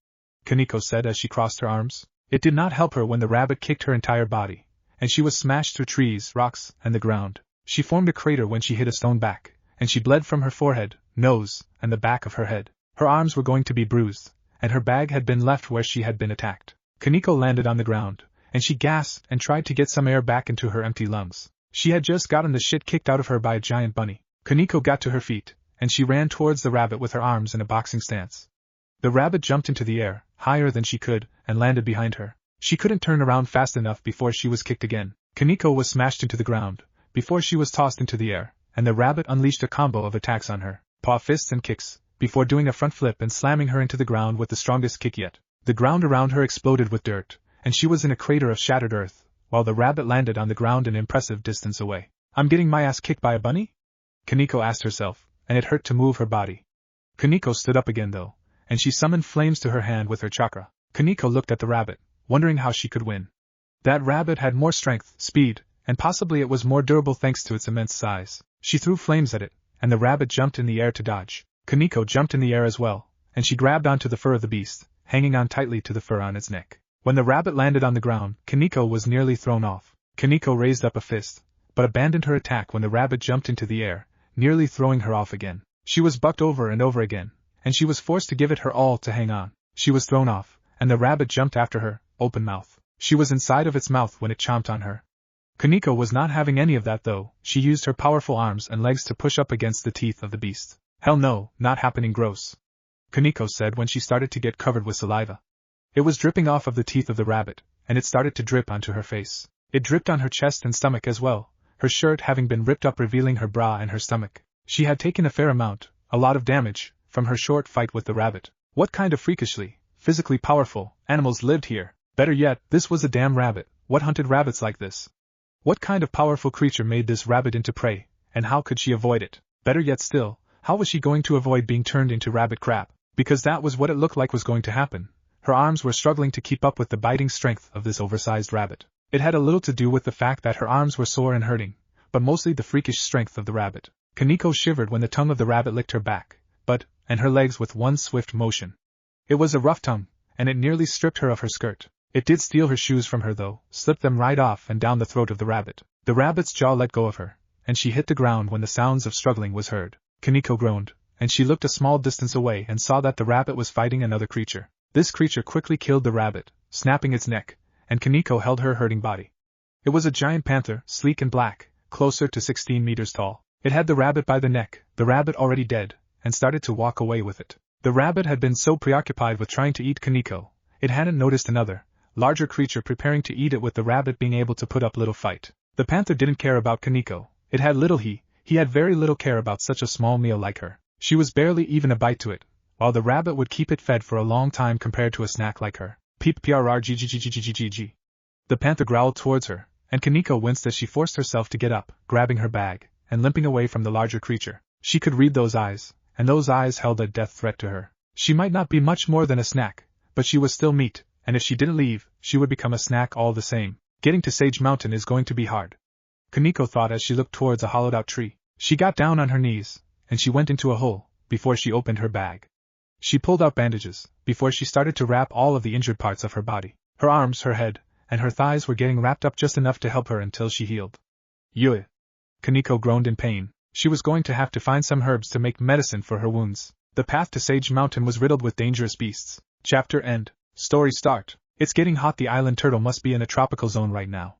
Kaneko said as she crossed her arms. It did not help her when the rabbit kicked her entire body, and she was smashed through trees, rocks, and the ground. She formed a crater when she hit a stone back, and she bled from her forehead, nose, and the back of her head. Her arms were going to be bruised, and her bag had been left where she had been attacked. Kaneko landed on the ground, and she gasped and tried to get some air back into her empty lungs. She had just gotten the shit kicked out of her by a giant bunny. Kaneko got to her feet, and she ran towards the rabbit with her arms in a boxing stance. The rabbit jumped into the air, higher than she could, and landed behind her. She couldn't turn around fast enough before she was kicked again. Kaneko was smashed into the ground, before she was tossed into the air, and the rabbit unleashed a combo of attacks on her, paw fists and kicks, before doing a front flip and slamming her into the ground with the strongest kick yet. The ground around her exploded with dirt, and she was in a crater of shattered earth, while the rabbit landed on the ground an impressive distance away. I'm getting my ass kicked by a bunny? Kaneko asked herself, and it hurt to move her body. Kaneko stood up again though, and she summoned flames to her hand with her chakra. Kaneko looked at the rabbit, wondering how she could win. That rabbit had more strength, speed, and possibly it was more durable thanks to its immense size. She threw flames at it, and the rabbit jumped in the air to dodge. Kaneko jumped in the air as well, and she grabbed onto the fur of the beast, hanging on tightly to the fur on its neck. When the rabbit landed on the ground, Kaneko was nearly thrown off. Kaneko raised up a fist, but abandoned her attack when the rabbit jumped into the air, nearly throwing her off again. She was bucked over and over again, and she was forced to give it her all to hang on. She was thrown off, and the rabbit jumped after her, open mouth. She was inside of its mouth when it chomped on her. Kaneko was not having any of that though. She used her powerful arms and legs to push up against the teeth of the beast. Hell no, not happening. Gross, Kaneko said when she started to get covered with saliva. It was dripping off of the teeth of the rabbit, and it started to drip onto her face. It dripped on her chest and stomach as well, her shirt having been ripped up revealing her bra and her stomach. She had taken a fair amount, a lot of damage, from her short fight with the rabbit. What kind of freakishly, physically powerful animals lived here? Better yet, this was a damn rabbit. What hunted rabbits like this? What kind of powerful creature made this rabbit into prey, and how could she avoid it? Better yet still, how was she going to avoid being turned into rabbit crap? Because that was what it looked like was going to happen. Her arms were struggling to keep up with the biting strength of this oversized rabbit. It had a little to do with the fact that her arms were sore and hurting, but mostly the freakish strength of the rabbit. Kaneko shivered when the tongue of the rabbit licked her back, and her legs with one swift motion. It was a rough tongue, and it nearly stripped her of her skirt. It did steal her shoes from her though, slipped them right off and down the throat of the rabbit. The rabbit's jaw let go of her, and she hit the ground when the sounds of struggling was heard. Kaneko groaned, and she looked a small distance away and saw that the rabbit was fighting another creature. This creature quickly killed the rabbit, snapping its neck, and Kaneko held her hurting body. It was a giant panther, sleek and black, closer to 16 meters tall. It had the rabbit by the neck, the rabbit already dead, and started to walk away with it. The rabbit had been so preoccupied with trying to eat Kaneko, it hadn't noticed another, larger creature preparing to eat it with the rabbit being able to put up little fight. The panther didn't care about Kaneko. It had little he had very little care about such a small meal like her. She was barely even a bite to it, while the rabbit would keep it fed for a long time compared to a snack like her. Peep prrggggggggg. The panther growled towards her, and Kaneko winced as she forced herself to get up, grabbing her bag, and limping away from the larger creature. She could read those eyes, and those eyes held a death threat to her. She might not be much more than a snack, but she was still meat, and if she didn't leave, she would become a snack all the same. Getting to Sage Mountain is going to be hard, Kaneko thought as she looked towards a hollowed-out tree. She got down on her knees, and she went into a hole, before she opened her bag. She pulled out bandages, before she started to wrap all of the injured parts of her body. Her arms, her head, and her thighs were getting wrapped up just enough to help her until she healed. Yui! Kaneko groaned in pain. She was going to have to find some herbs to make medicine for her wounds. The path to Sage Mountain was riddled with dangerous beasts. Chapter end. Story start. It's getting hot. The island turtle must be in a tropical zone right now,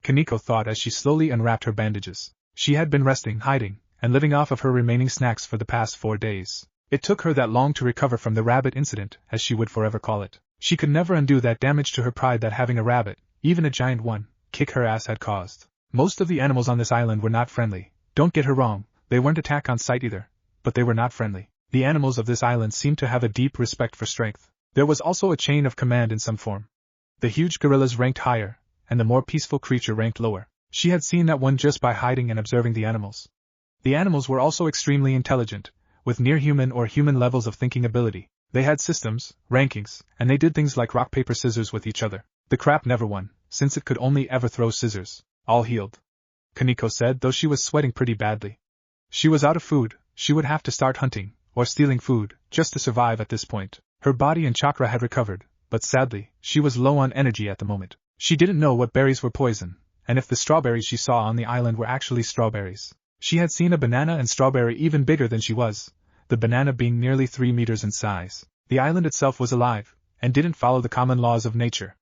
Kaneko thought as she slowly unwrapped her bandages. She had been resting, hiding, and living off of her remaining snacks for the past 4 days. It took her that long to recover from the rabbit incident, as she would forever call it. She could never undo that damage to her pride that having a rabbit, even a giant one, kick her ass had caused. Most of the animals on this island were not friendly. Don't get her wrong, they weren't attack on sight either, but they were not friendly. The animals of this island seemed to have a deep respect for strength. There was also a chain of command in some form. The huge gorillas ranked higher, and the more peaceful creature ranked lower. She had seen that one just by hiding and observing the animals. The animals were also extremely intelligent, with near-human or human levels of thinking ability. They had systems, rankings, and they did things like rock paper scissors with each other. The crap never won, since it could only ever throw scissors. All healed, Kaneko said, though she was sweating pretty badly. She was out of food. She would have to start hunting, or stealing food, just to survive at this point. Her body and chakra had recovered, but sadly, she was low on energy at the moment. She didn't know what berries were poison, and if the strawberries she saw on the island were actually strawberries. She had seen a banana and strawberry even bigger than she was, the banana being nearly 3 meters in size. The island itself was alive, and didn't follow the common laws of nature.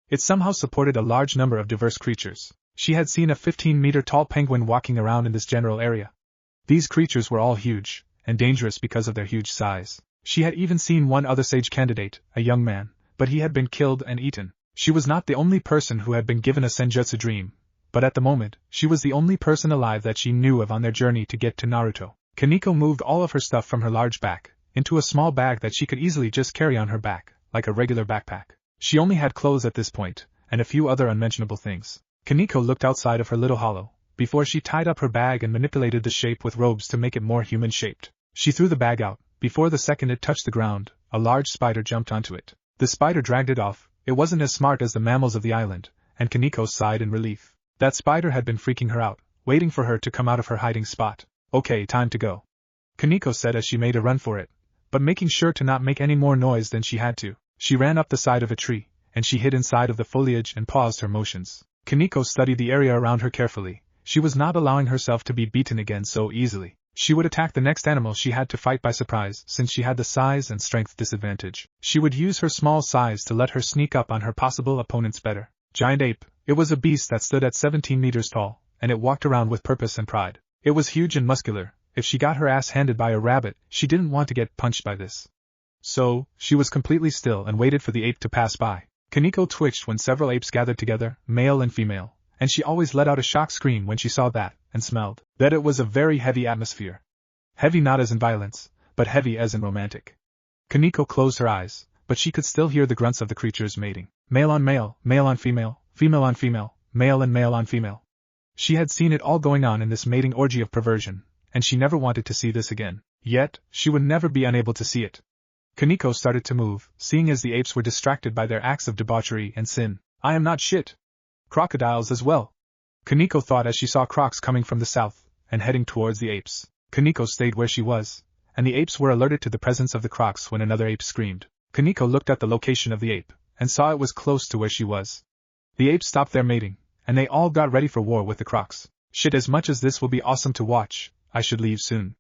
It somehow supported a large number of diverse creatures. She had seen a 15-meter-tall penguin walking around in this general area. These creatures were all huge, and dangerous because of their huge size. She had even seen one other sage candidate, a young man, but he had been killed and eaten. She was not the only person who had been given a senjutsu dream, but at the moment, she was the only person alive that she knew of on their journey to get to Naruto. Kaneko moved all of her stuff from her large bag into a small bag that she could easily just carry on her back, like a regular backpack. She only had clothes at this point, and a few other unmentionable things. Kaneko looked outside of her little hollow, before she tied up her bag and manipulated the shape with robes to make it more human-shaped. She threw the bag out. Before the second it touched the ground, a large spider jumped onto it. The spider dragged it off. It wasn't as smart as the mammals of the island, and Kaneko sighed in relief. That spider had been freaking her out, waiting for her to come out of her hiding spot. Okay, time to go, Kaneko said as she made a run for it, but making sure to not make any more noise than she had to. She ran up the side of a tree, and she hid inside of the foliage and paused her motions. Kaneko studied the area around her carefully. She was not allowing herself to be beaten again so easily. She would attack the next animal she had to fight by surprise, since she had the size and strength disadvantage. She would use her small size to let her sneak up on her possible opponents better. Giant ape. It was a beast that stood at 17 meters tall, and it walked around with purpose and pride. It was huge and muscular. If she got her ass handed by a rabbit, she didn't want to get punched by this. So, she was completely still and waited for the ape to pass by. Kaneko twitched when several apes gathered together, male and female, and she always let out a shocked scream when she saw that, and smelled that it was a very heavy atmosphere. Heavy not as in violence, but heavy as in romantic. Kaneko closed her eyes, but she could still hear the grunts of the creatures mating. Male on male, male on female, female on female, male and male on female. She had seen it all going on in this mating orgy of perversion, and she never wanted to see this again. Yet, she would never be unable to see it. Kaneko started to move, seeing as the apes were distracted by their acts of debauchery and sin. I am not shit. Crocodiles as well, Kaneko thought as she saw crocs coming from the south, and heading towards the apes. Kaneko stayed where she was, and the apes were alerted to the presence of the crocs when another ape screamed. Kaneko looked at the location of the ape, and saw it was close to where she was. The apes stopped their mating, and they all got ready for war with the crocs. Shit, as much as this will be awesome to watch, I should leave soon,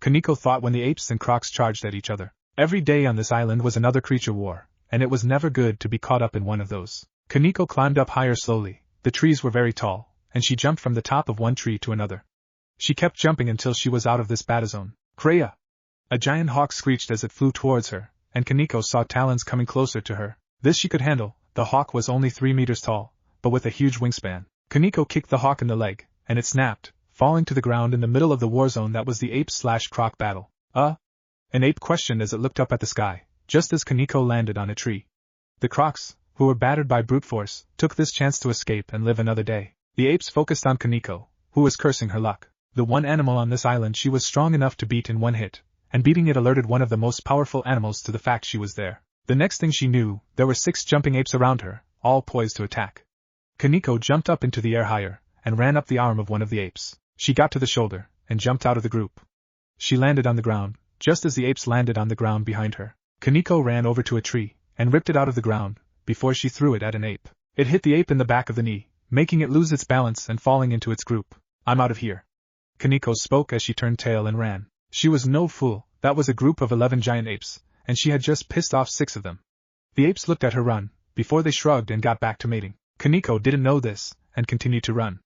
Kaneko thought when the apes and crocs charged at each other. Every day on this island was another creature war, and it was never good to be caught up in one of those. Kaneko climbed up higher slowly. The trees were very tall, and she jumped from the top of one tree to another. She kept jumping until she was out of this battle zone. Kreia! A giant hawk screeched as it flew towards her, and Kaneko saw talons coming closer to her. This she could handle. The hawk was only 3 meters tall, but with a huge wingspan. Kaneko kicked the hawk in the leg, and it snapped, falling to the ground in the middle of the war zone that was the ape/croc battle. An ape questioned as it looked up at the sky, just as Kaneko landed on a tree. The crocs, who were battered by brute force, took this chance to escape and live another day. The apes focused on Kaneko, who was cursing her luck. The one animal on this island she was strong enough to beat in one hit, and beating it alerted one of the most powerful animals to the fact she was there. The next thing she knew, there were 6 jumping apes around her, all poised to attack. Kaneko jumped up into the air higher, and ran up the arm of one of the apes. She got to the shoulder, and jumped out of the group. She landed on the ground, just as the apes landed on the ground behind her. Kaneko ran over to a tree, and ripped it out of the ground, before she threw it at an ape. It hit the ape in the back of the knee, making it lose its balance and falling into its group. "I'm out of here." Kaneko spoke as she turned tail and ran. She was no fool, that was a group of 11 giant apes, and she had just pissed off 6 of them. The apes looked at her run, before they shrugged and got back to mating. Kaneko didn't know this, and continued to run.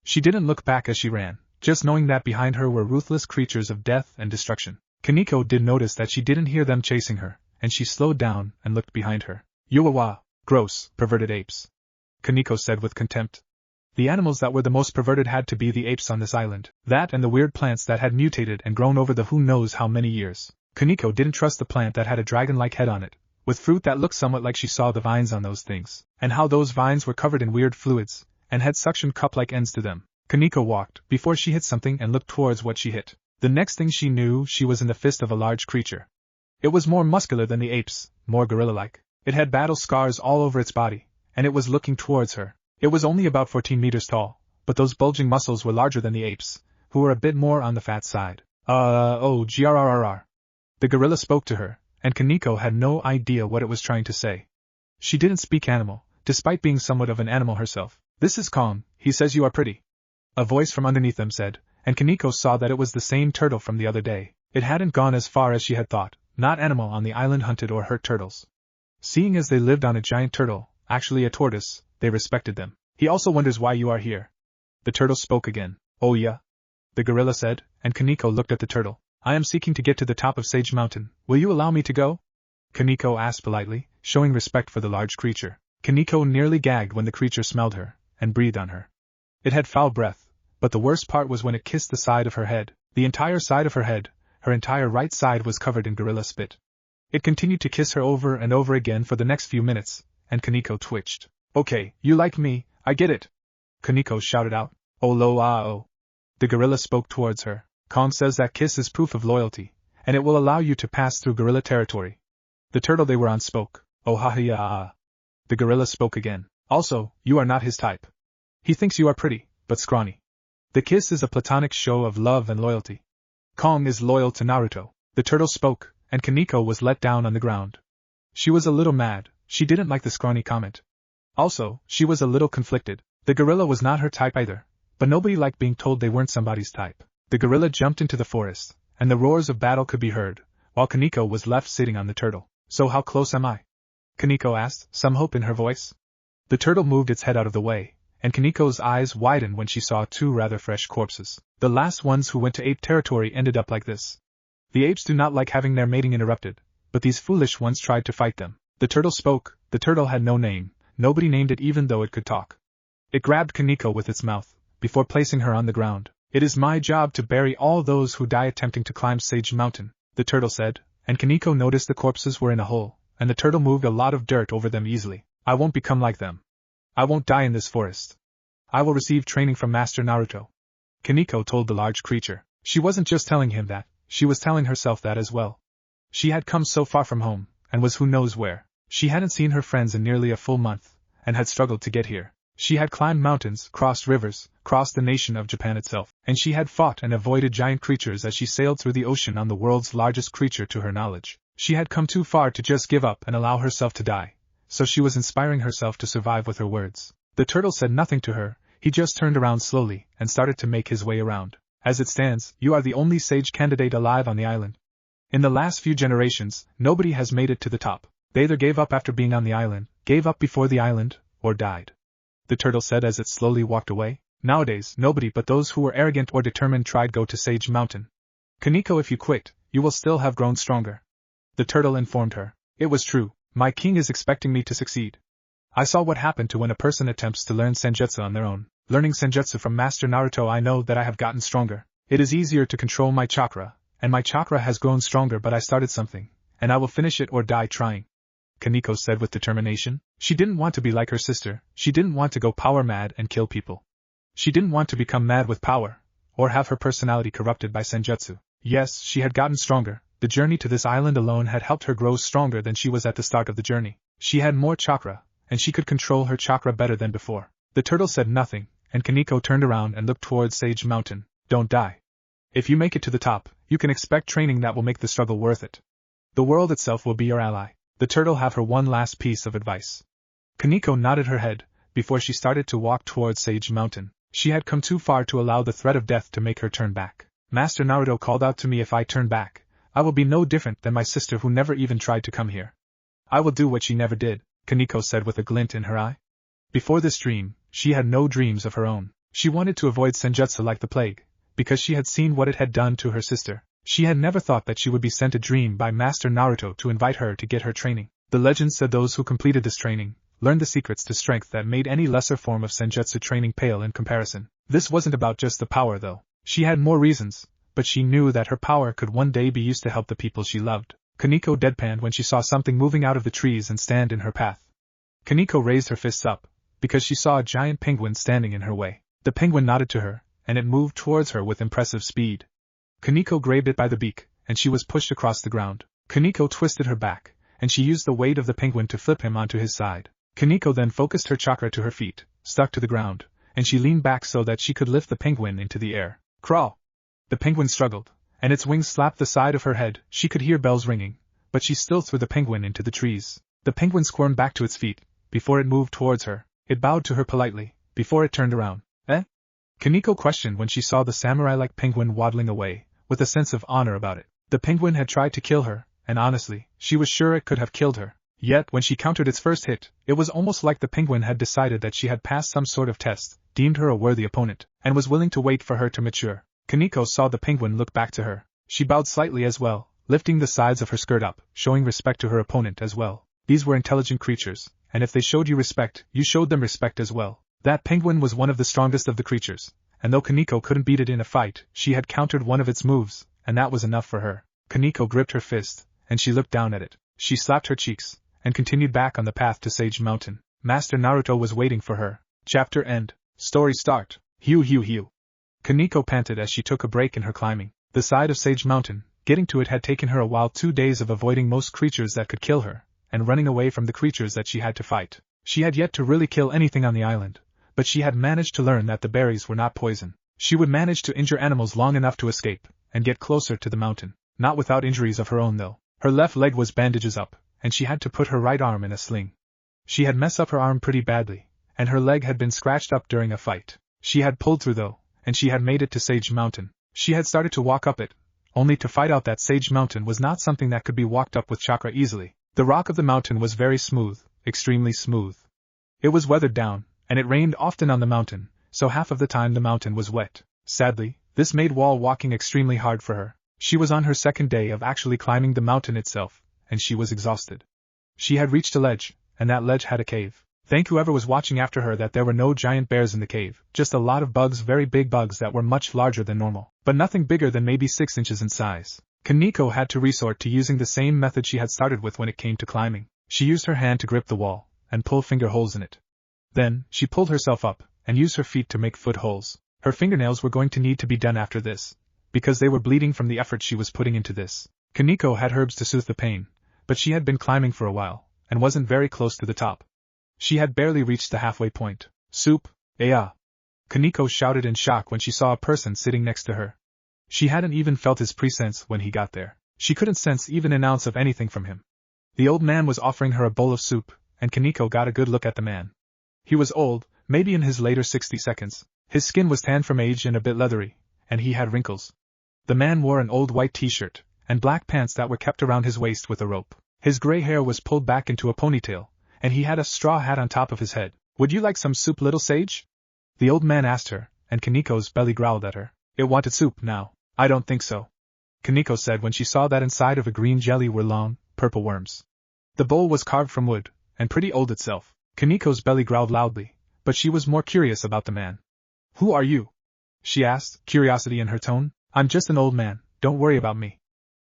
She didn't look back as she ran, just knowing that behind her were ruthless creatures of death and destruction. Kaneko did notice that she didn't hear them chasing her, and she slowed down and looked behind her. "Yuwawa, gross, perverted apes," Kaneko said with contempt. The animals that were the most perverted had to be the apes on this island, that and the weird plants that had mutated and grown over the who knows how many years. Kaneko didn't trust the plant that had a dragon-like head on it, with fruit that looked somewhat like she saw the vines on those things, and how those vines were covered in weird fluids, and had suction cup-like ends to them. Kaneko walked, before she hit something and looked towards what she hit. The next thing she knew, she was in the fist of a large creature. It was more muscular than the apes, more gorilla-like. It had battle scars all over its body, and it was looking towards her. It was only about 14 meters tall, but those bulging muscles were larger than the apes, who were a bit more on the fat side. Grrrr. The gorilla spoke to her, and Kaneko had no idea what it was trying to say. She didn't speak animal, despite being somewhat of an animal herself. "This is Kong, he says you are pretty," a voice from underneath them said, and Kaneko saw that it was the same turtle from the other day. It hadn't gone as far as she had thought. Not animal on the island hunted or hurt turtles. Seeing as they lived on a giant turtle, actually a tortoise, they respected them. "He also wonders why you are here." The turtle spoke again. "Oh yeah?" the gorilla said, and Kaneko looked at the turtle. "I am seeking to get to the top of Sage Mountain. Will you allow me to go?" Kaneko asked politely, showing respect for the large creature. Kaneko nearly gagged when the creature smelled her, and breathed on her. It had foul breath, but the worst part was when it kissed the side of her head. The entire side of her head, her entire right side was covered in gorilla spit. It continued to kiss her over and over again for the next few minutes, and Kaneko twitched. "Okay, you like me, I get it," Kaneko shouted out. "Oh lo ah oh." The gorilla spoke towards her. "Kong says that kiss is proof of loyalty, and it will allow you to pass through gorilla territory." The turtle they were on spoke. "Oh ha ha ah." The gorilla spoke again. "Also, you are not his type. He thinks you are pretty, but scrawny. The kiss is a platonic show of love and loyalty. Kong is loyal to Naruto." The turtle spoke, and Kaneko was let down on the ground. She was a little mad, she didn't like the scrawny comment. Also, she was a little conflicted. The gorilla was not her type either, but nobody liked being told they weren't somebody's type. The gorilla jumped into the forest, and the roars of battle could be heard, while Kaneko was left sitting on the turtle. "So how close am I?" Kaneko asked, some hope in her voice. The turtle moved its head out of the way, and Kaneko's eyes widened when she saw 2 rather fresh corpses. The last ones who went to ape territory ended up like this. The apes do not like having their mating interrupted, but these foolish ones tried to fight them. The turtle spoke. The turtle had no name, nobody named it even though it could talk. It grabbed Kaneko with its mouth, before placing her on the ground. "It is my job to bury all those who die attempting to climb Sage Mountain," the turtle said, and Kaneko noticed the corpses were in a hole, and the turtle moved a lot of dirt over them easily. "I won't become like them. I won't die in this forest. I will receive training from Master Naruto," Kaneko told the large creature. She wasn't just telling him that, she was telling herself that as well. She had come so far from home, and was who knows where. She hadn't seen her friends in nearly a full month, and had struggled to get here. She had climbed mountains, crossed rivers, crossed the nation of Japan itself, and she had fought and avoided giant creatures as she sailed through the ocean on the world's largest creature to her knowledge. She had come too far to just give up and allow herself to die, so she was inspiring herself to survive with her words. The turtle said nothing to her, he just turned around slowly and started to make his way around. "As it stands, you are the only sage candidate alive on the island. In the last few generations, nobody has made it to the top. They either gave up after being on the island, gave up before the island, or died," the turtle said as it slowly walked away. "Nowadays, nobody but those who were arrogant or determined tried go to Sage Mountain. Kaneko, if you quit, you will still have grown stronger," the turtle informed her. It was true, my king is expecting me to succeed. I saw what happened to when a person attempts to learn senjutsu on their own. Learning senjutsu from Master Naruto, I know that I have gotten stronger. It is easier to control my chakra, and my chakra has grown stronger, but I started something, and I will finish it or die trying," Kaneko said with determination. She didn't want to be like her sister, she didn't want to go power mad and kill people. She didn't want to become mad with power, or have her personality corrupted by senjutsu. Yes, she had gotten stronger. The journey to this island alone had helped her grow stronger than she was at the start of the journey. She had more chakra, and she could control her chakra better than before. The turtle said nothing, and Kaneko turned around and looked towards Sage Mountain. Don't die. If you make it to the top, you can expect training that will make the struggle worth it. The world itself will be your ally. The turtle have her one last piece of advice. Kaneko nodded her head, before she started to walk towards Sage Mountain. She had come too far to allow the threat of death to make her turn back. Master Naruto called out to me, if I turn back, I will be no different than my sister who never even tried to come here. I will do what she never did, Kaneko said with a glint in her eye. Before this dream, she had no dreams of her own. She wanted to avoid senjutsu like the plague, because she had seen what it had done to her sister. She had never thought that she would be sent a dream by Master Naruto to invite her to get her training. The legend said those who completed this training learned the secrets to strength that made any lesser form of senjutsu training pale in comparison. This wasn't about just the power though. She had more reasons, but she knew that her power could one day be used to help the people she loved. Kaneko deadpanned when she saw something moving out of the trees and stand in her path. Kaneko raised her fists up, because she saw a giant penguin standing in her way. The penguin nodded to her, and it moved towards her with impressive speed. Kaneko grabbed it by the beak, and she was pushed across the ground. Kaneko twisted her back, and she used the weight of the penguin to flip him onto his side. Kaneko then focused her chakra to her feet, stuck to the ground, and she leaned back so that she could lift the penguin into the air. Crawl! The penguin struggled, and its wings slapped the side of her head. She could hear bells ringing, but she still threw the penguin into the trees. The penguin squirmed back to its feet, before it moved towards her. It bowed to her politely, before it turned around. Eh? Kaneko questioned when she saw the samurai-like penguin waddling away, with a sense of honor about it. The penguin had tried to kill her, and honestly, she was sure it could have killed her. Yet, when she countered its first hit, it was almost like the penguin had decided that she had passed some sort of test, deemed her a worthy opponent, and was willing to wait for her to mature. Kaneko saw the penguin look back to her. She bowed slightly as well, lifting the sides of her skirt up, showing respect to her opponent as well. These were intelligent creatures, and if they showed you respect, you showed them respect as well. That penguin was one of the strongest of the creatures, and though Kaneko couldn't beat it in a fight, she had countered one of its moves, and that was enough for her. Kaneko gripped her fist, and she looked down at it. She slapped her cheeks, and continued back on the path to Sage Mountain. Master Naruto was waiting for her. Chapter end. Story start. Hew hew hew. Kaneko panted as she took a break in her climbing. The side of Sage Mountain, getting to it had taken her a while, 2 days of avoiding most creatures that could kill her, and running away from the creatures that she had to fight. She had yet to really kill anything on the island, but she had managed to learn that the berries were not poison. She would manage to injure animals long enough to escape, and get closer to the mountain. Not without injuries of her own though. Her left leg was bandages up, and she had to put her right arm in a sling. She had messed up her arm pretty badly, and her leg had been scratched up during a fight. She had pulled through though, and she had made it to Sage Mountain. She had started to walk up it, only to find out that Sage Mountain was not something that could be walked up with chakra easily. The rock of the mountain was very smooth, extremely smooth. It was weathered down, and it rained often on the mountain, so half of the time the mountain was wet. Sadly, this made wall walking extremely hard for her. She was on her second day of actually climbing the mountain itself, and she was exhausted. She had reached a ledge, and that ledge had a cave. Thank whoever was watching after her that there were no giant bears in the cave, just a lot of bugs, very big bugs that were much larger than normal, but nothing bigger than maybe 6 inches in size. Kaneko had to resort to using the same method she had started with when it came to climbing. She used her hand to grip the wall, and pull finger holes in it. Then, she pulled herself up, and used her feet to make footholds. Her fingernails were going to need to be done after this, because they were bleeding from the effort she was putting into this. Kaneko had herbs to soothe the pain, but she had been climbing for a while, and wasn't very close to the top. She had barely reached the halfway point. Soup, ah! Kaneko shouted in shock when she saw a person sitting next to her. She hadn't even felt his presence when he got there. She couldn't sense even an ounce of anything from him. The old man was offering her a bowl of soup, and Kaneko got a good look at the man. He was old, maybe in his later 60 seconds. His skin was tan from age and a bit leathery, and he had wrinkles. The man wore an old white t-shirt, and black pants that were kept around his waist with a rope. His gray hair was pulled back into a ponytail, and he had a straw hat on top of his head. "Would you like some soup, little sage?" The old man asked her, and Kaneko's belly growled at her. It wanted soup now. "I don't think so," Kaneko said when she saw that inside of a green jelly were long, purple worms. The bowl was carved from wood, and pretty old itself. Kaneko's belly growled loudly, but she was more curious about the man. "Who are you?" she asked, curiosity in her tone. "I'm just an old man, don't worry about me.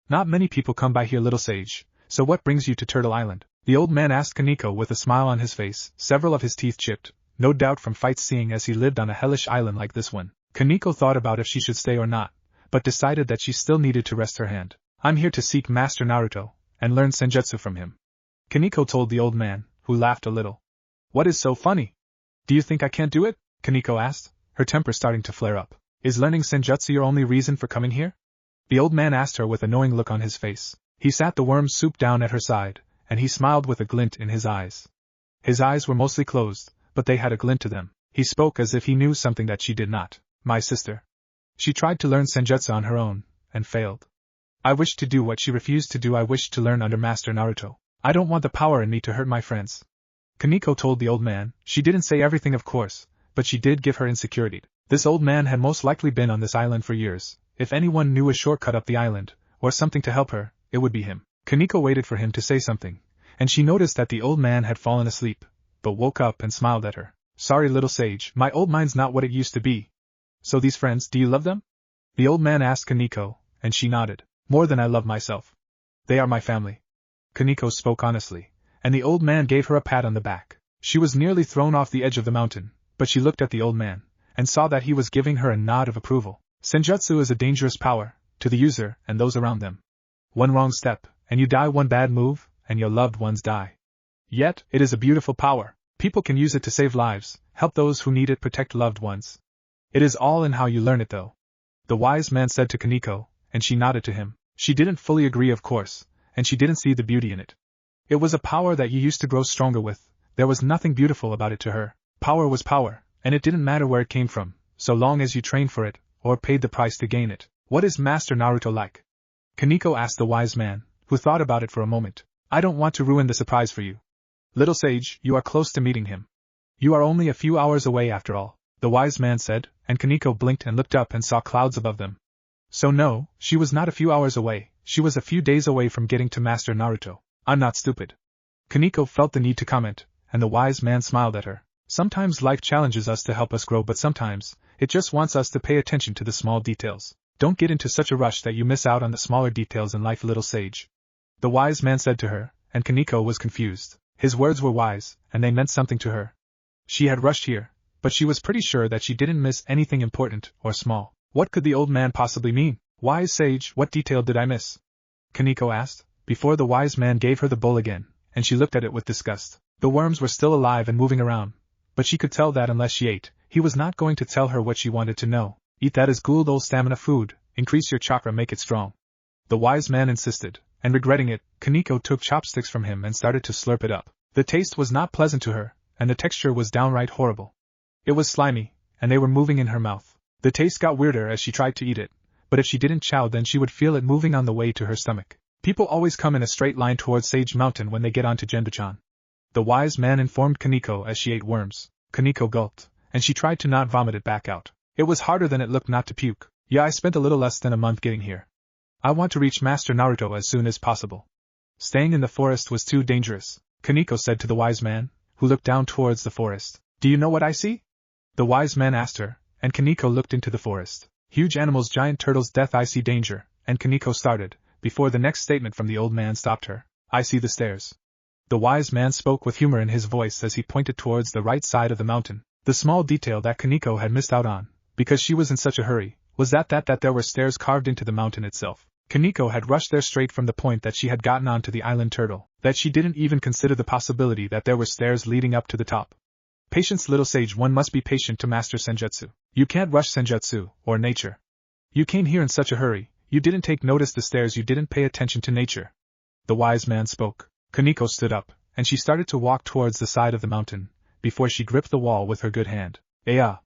Not many people come by here, little sage, so what brings you to Turtle Island?" The old man asked Kaneko with a smile on his face, several of his teeth chipped, no doubt from fights, seeing as he lived on a hellish island like this one. Kaneko thought about if she should stay or not, but decided that she still needed to rest her hand. I'm here to seek Master Naruto, and learn senjutsu from him. Kaneko told the old man, who laughed a little. What is so funny? Do you think I can't do it? Kaneko asked, her temper starting to flare up. Is learning senjutsu your only reason for coming here? The old man asked her with a knowing look on his face. He sat the worm soup down at her side, and he smiled with a glint in his eyes. His eyes were mostly closed, but they had a glint to them. He spoke as if he knew something that she did not. My sister. She tried to learn senjutsu on her own, and failed. I wished to do what she refused to do. I wished to learn under Master Naruto. I don't want the power in me to hurt my friends. Kaneko told the old man. She didn't say everything, of course, but she did give her insecurity. This old man had most likely been on this island for years. If anyone knew a shortcut up the island, or something to help her, it would be him. Kaneko waited for him to say something, and she noticed that the old man had fallen asleep, but woke up and smiled at her. Sorry, little sage, my old mind's not what it used to be. So these friends, do you love them? The old man asked Kaneko, and she nodded. More than I love myself. They are my family. Kaneko spoke honestly, and the old man gave her a pat on the back. She was nearly thrown off the edge of the mountain, but she looked at the old man, and saw that he was giving her a nod of approval. Senjutsu is a dangerous power, to the user and those around them. One wrong step, and you die. One bad move, and your loved ones die. Yet, it is a beautiful power. People can use it to save lives, help those who need it, protect loved ones. It is all in how you learn it, though. The wise man said to Kaneko, and she nodded to him. She didn't fully agree, of course, and she didn't see the beauty in it. It was a power that you used to grow stronger with. There was nothing beautiful about it to her. Power was power, and it didn't matter where it came from, so long as you trained for it, or paid the price to gain it. What is Master Naruto like? Kaneko asked the wise man, who thought about it for a moment. I don't want to ruin the surprise for you. Little sage, you are close to meeting him. You are only a few hours away after all, the wise man said, and Kaneko blinked and looked up and saw clouds above them. So no, she was not a few hours away, she was a few days away from getting to Master Naruto. I'm not stupid. Kaneko felt the need to comment, and the wise man smiled at her. Sometimes life challenges us to help us grow, but sometimes, it just wants us to pay attention to the small details. Don't get into such a rush that you miss out on the smaller details in life, little sage. The wise man said to her, and Kaneko was confused. His words were wise, and they meant something to her. She had rushed here, but she was pretty sure that she didn't miss anything important or small. What could the old man possibly mean? Wise sage, what detail did I miss? Kaneko asked, before the wise man gave her the bowl again, and she looked at it with disgust. The worms were still alive and moving around, but she could tell that unless she ate, he was not going to tell her what she wanted to know. Eat that is good old stamina food, increase your chakra, make it strong. The wise man insisted, and regretting it, Kaneko took chopsticks from him and started to slurp it up. The taste was not pleasant to her, and the texture was downright horrible. It was slimy, and they were moving in her mouth. The taste got weirder as she tried to eat it, but if she didn't chow then she would feel it moving on the way to her stomach. People always come in a straight line towards Sage Mountain when they get onto Genbachan. The wise man informed Kaneko as she ate worms. Kaneko gulped, and she tried to not vomit it back out. It was harder than it looked not to puke. Yeah, I spent a little less than a month getting here. I want to reach Master Naruto as soon as possible. Staying in the forest was too dangerous, Kaneko said to the wise man, who looked down towards the forest. Do you know what I see? The wise man asked her, and Kaneko looked into the forest. Huge animals, giant turtles, death. I see danger, and Kaneko started, before the next statement from the old man stopped her. I see the stairs. The wise man spoke with humor in his voice as he pointed towards the right side of the mountain. The small detail that Kaneko had missed out on, because she was in such a hurry, was that there were stairs carved into the mountain itself. Kaneko had rushed there straight from the point that she had gotten onto the island turtle, that she didn't even consider the possibility that there were stairs leading up to the top. Patience, little sage, one must be patient to master senjutsu. You can't rush senjutsu, or nature. You came here in such a hurry, you didn't take notice the stairs, you didn't pay attention to nature. The wise man spoke. Kaneko stood up, and she started to walk towards the side of the mountain, before she gripped the wall with her good hand. Aya!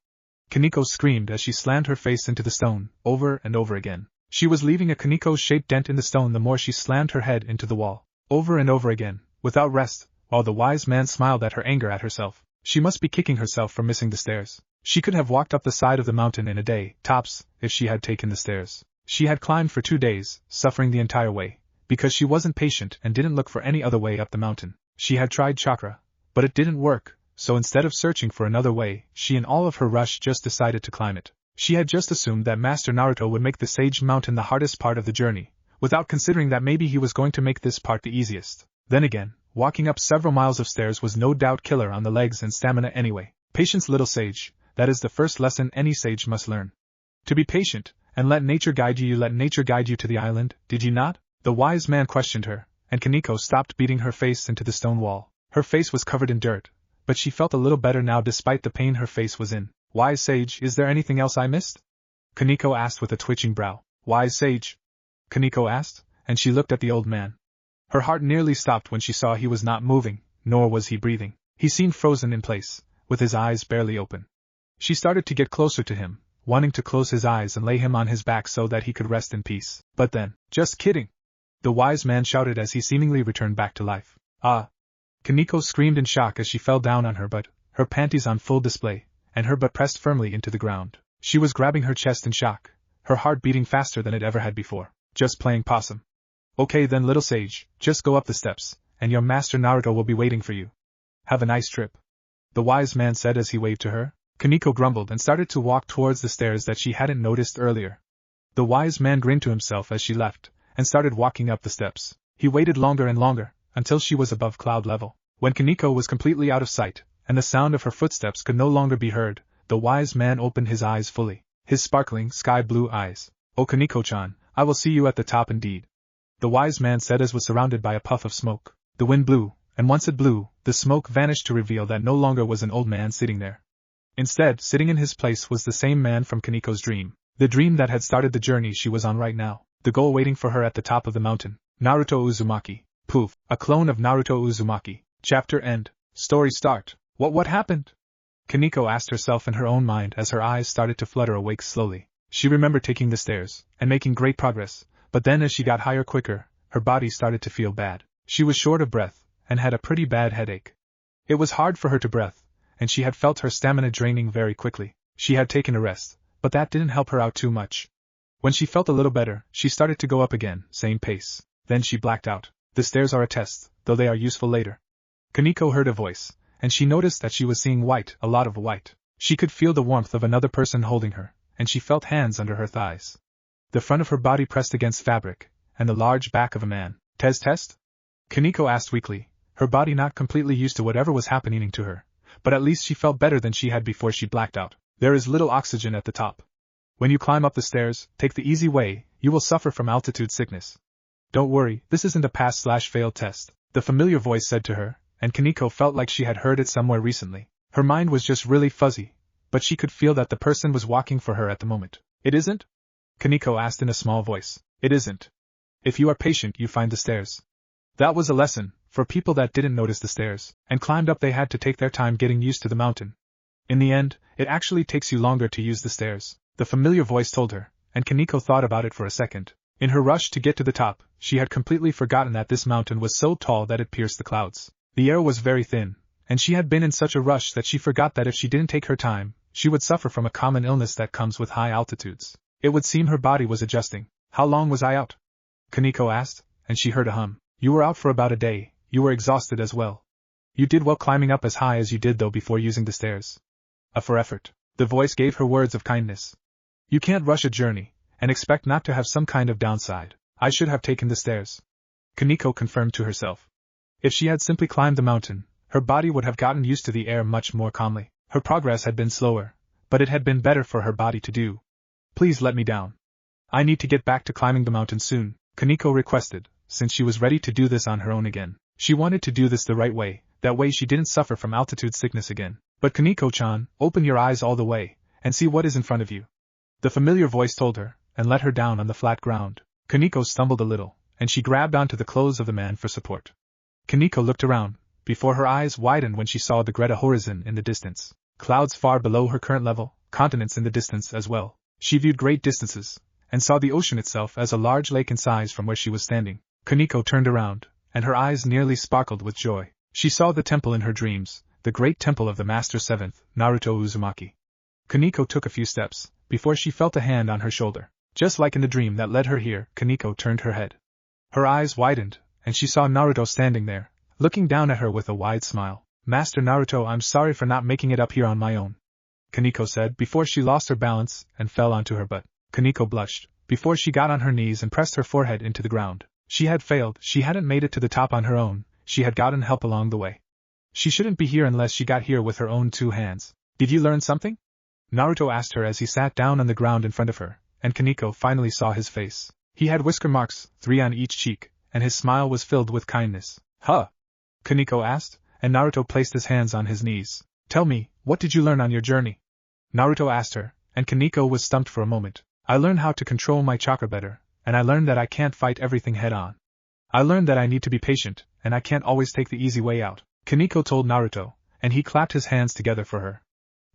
Kaneko screamed as she slammed her face into the stone, over and over again. She was leaving a Kaneko-shaped dent in the stone the more she slammed her head into the wall, over and over again, without rest, while the wise man smiled at her anger at herself. She must be kicking herself for missing the stairs. She could have walked up the side of the mountain in a day, tops, if she had taken the stairs. She had climbed for 2 days, suffering the entire way, because she wasn't patient and didn't look for any other way up the mountain. She had tried chakra, but it didn't work, so instead of searching for another way, she in all of her rush just decided to climb it. She had just assumed that Master Naruto would make the Sage Mountain the hardest part of the journey, without considering that maybe he was going to make this part the easiest. Then again, walking up several miles of stairs was no doubt killer on the legs and stamina anyway. Patience, little sage, that is the first lesson any sage must learn. To be patient, and let nature guide you. You let nature guide you to the island, did you not? The wise man questioned her, and Kaneko stopped beating her face into the stone wall. Her face was covered in dirt, but she felt a little better now despite the pain her face was in. Wise sage, is there anything else I missed? Kaneko asked with a twitching brow. Wise sage? Kaneko asked, and she looked at the old man. Her heart nearly stopped when she saw he was not moving, nor was he breathing. He seemed frozen in place, with his eyes barely open. She started to get closer to him, wanting to close his eyes and lay him on his back so that he could rest in peace. But then, just kidding! The wise man shouted as he seemingly returned back to life. Ah! Kaneko screamed in shock as she fell down on her butt, her panties on full display, and her butt pressed firmly into the ground. She was grabbing her chest in shock, her heart beating faster than it ever had before. Just playing possum. Okay then, little sage, just go up the steps, and your master Naruto will be waiting for you. Have a nice trip. The wise man said as he waved to her. Kaneko grumbled and started to walk towards the stairs that she hadn't noticed earlier. The wise man grinned to himself as she left, and started walking up the steps. He waited longer and longer, until she was above cloud level. When Kaneko was completely out of sight, and the sound of her footsteps could no longer be heard, the wise man opened his eyes fully, his sparkling, sky-blue eyes. Oh Kaneko-chan, I will see you at the top indeed. The wise man said as was surrounded by a puff of smoke. The wind blew, and once it blew, the smoke vanished to reveal that no longer was an old man sitting there. Instead, sitting in his place was the same man from Kaneko's dream. The dream that had started the journey she was on right now. The goal waiting for her at the top of the mountain. Naruto Uzumaki. Poof. A clone of Naruto Uzumaki. Chapter end. Story start. What happened? Kaneko asked herself in her own mind as her eyes started to flutter awake slowly. She remembered taking the stairs, and making great progress, but then as she got higher quicker, her body started to feel bad. She was short of breath, and had a pretty bad headache. It was hard for her to breathe, and she had felt her stamina draining very quickly. She had taken a rest, but that didn't help her out too much. When she felt a little better, she started to go up again, same pace. Then she blacked out. The stairs are a test, though they are useful later. Kaneko heard a voice, and she noticed that she was seeing white, a lot of white. She could feel the warmth of another person holding her, and she felt hands under her thighs. The front of her body pressed against fabric, and the large back of a man. Test? Kaneko asked weakly, her body not completely used to whatever was happening to her, but at least she felt better than she had before she blacked out. There is little oxygen at the top. When you climb up the stairs, take the easy way, you will suffer from altitude sickness. Don't worry, this isn't a pass/fail test, the familiar voice said to her, and Kaneko felt like she had heard it somewhere recently. Her mind was just really fuzzy, but she could feel that the person was walking for her at the moment. It isn't? Kaneko asked in a small voice. It isn't. If you are patient, you find the stairs. That was a lesson, for people that didn't notice the stairs, and climbed up they had to take their time getting used to the mountain. In the end, it actually takes you longer to use the stairs, the familiar voice told her, and Kaneko thought about it for a second. In her rush to get to the top, she had completely forgotten that this mountain was so tall that it pierced the clouds. The air was very thin, and she had been in such a rush that she forgot that if she didn't take her time, she would suffer from a common illness that comes with high altitudes. It would seem her body was adjusting. How long was I out? Kaneko asked, and she heard a hum. You were out for about a day, you were exhausted as well. You did well climbing up as high as you did though before using the stairs. For effort. The voice gave her words of kindness. You can't rush a journey, and expect not to have some kind of downside. I should have taken the stairs. Kaneko confirmed to herself. If she had simply climbed the mountain, her body would have gotten used to the air much more calmly. Her progress had been slower, but it had been better for her body to do. Please let me down. I need to get back to climbing the mountain soon, Kaneko requested, since she was ready to do this on her own again. She wanted to do this the right way, that way she didn't suffer from altitude sickness again. But Kaneko-chan, open your eyes all the way, and see what is in front of you. The familiar voice told her, and let her down on the flat ground. Kaneko stumbled a little, and she grabbed onto the clothes of the man for support. Kaneko looked around, before her eyes widened when she saw the Greta horizon in the distance. Clouds far below her current level, continents in the distance as well. She viewed great distances, and saw the ocean itself as a large lake in size from where she was standing. Kaneko turned around, and her eyes nearly sparkled with joy. She saw the temple in her dreams, the great temple of the Master 7th, Naruto Uzumaki. Kaneko took a few steps, before she felt a hand on her shoulder. Just like in the dream that led her here, Kaneko turned her head. Her eyes widened, and she saw Naruto standing there, looking down at her with a wide smile. Master Naruto, I'm sorry for not making it up here on my own, Kaneko said before she lost her balance and fell onto her butt. Kaneko blushed, before she got on her knees and pressed her forehead into the ground. She had failed, she hadn't made it to the top on her own, she had gotten help along the way. She shouldn't be here unless she got here with her own two hands. Did you learn something? Naruto asked her as he sat down on the ground in front of her, and Kaneko finally saw his face. He had whisker marks, 3 on each cheek, and his smile was filled with kindness. Huh? Kaneko asked, and Naruto placed his hands on his knees. Tell me, what did you learn on your journey? Naruto asked her, and Kaneko was stumped for a moment. I learned how to control my chakra better, and I learned that I can't fight everything head on. I learned that I need to be patient, and I can't always take the easy way out, Kaneko told Naruto, and he clapped his hands together for her.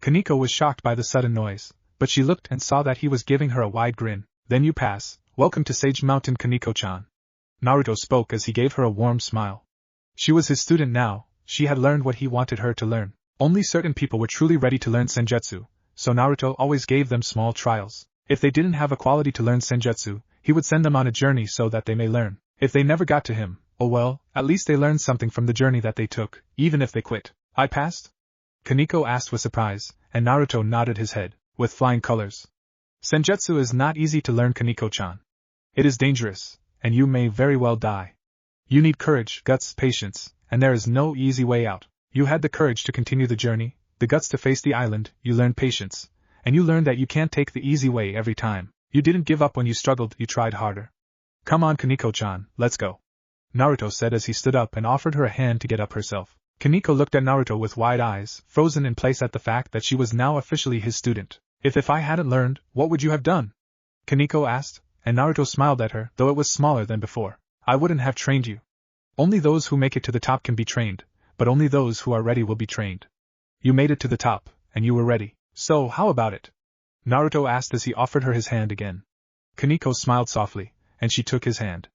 Kaneko was shocked by the sudden noise, but she looked and saw that he was giving her a wide grin. Then you pass. Welcome to Sage Mountain, Kaneko-chan. Naruto spoke as he gave her a warm smile. She was his student now, she had learned what he wanted her to learn. Only certain people were truly ready to learn senjutsu, so Naruto always gave them small trials. If they didn't have a quality to learn senjutsu, he would send them on a journey so that they may learn. If they never got to him, oh well, at least they learned something from the journey that they took, even if they quit. I passed? Kaneko asked with surprise, and Naruto nodded his head, with flying colors. Senjutsu is not easy to learn, Kaneko-chan. It is dangerous, and you may very well die. You need courage, guts, patience, and there is no easy way out. You had the courage to continue the journey, the guts to face the island, you learned patience, and you learned that you can't take the easy way every time. You didn't give up when you struggled, you tried harder. Come on, Kaneko-chan, let's go. Naruto said as he stood up and offered her a hand to get up herself. Kaneko looked at Naruto with wide eyes, frozen in place at the fact that she was now officially his student. If I hadn't learned, what would you have done? Kaneko asked, and Naruto smiled at her, though it was smaller than before. I wouldn't have trained you. Only those who make it to the top can be trained, but only those who are ready will be trained. You made it to the top, and you were ready. So, how about it? Naruto asked as he offered her his hand again. Kaneko smiled softly, and she took his hand.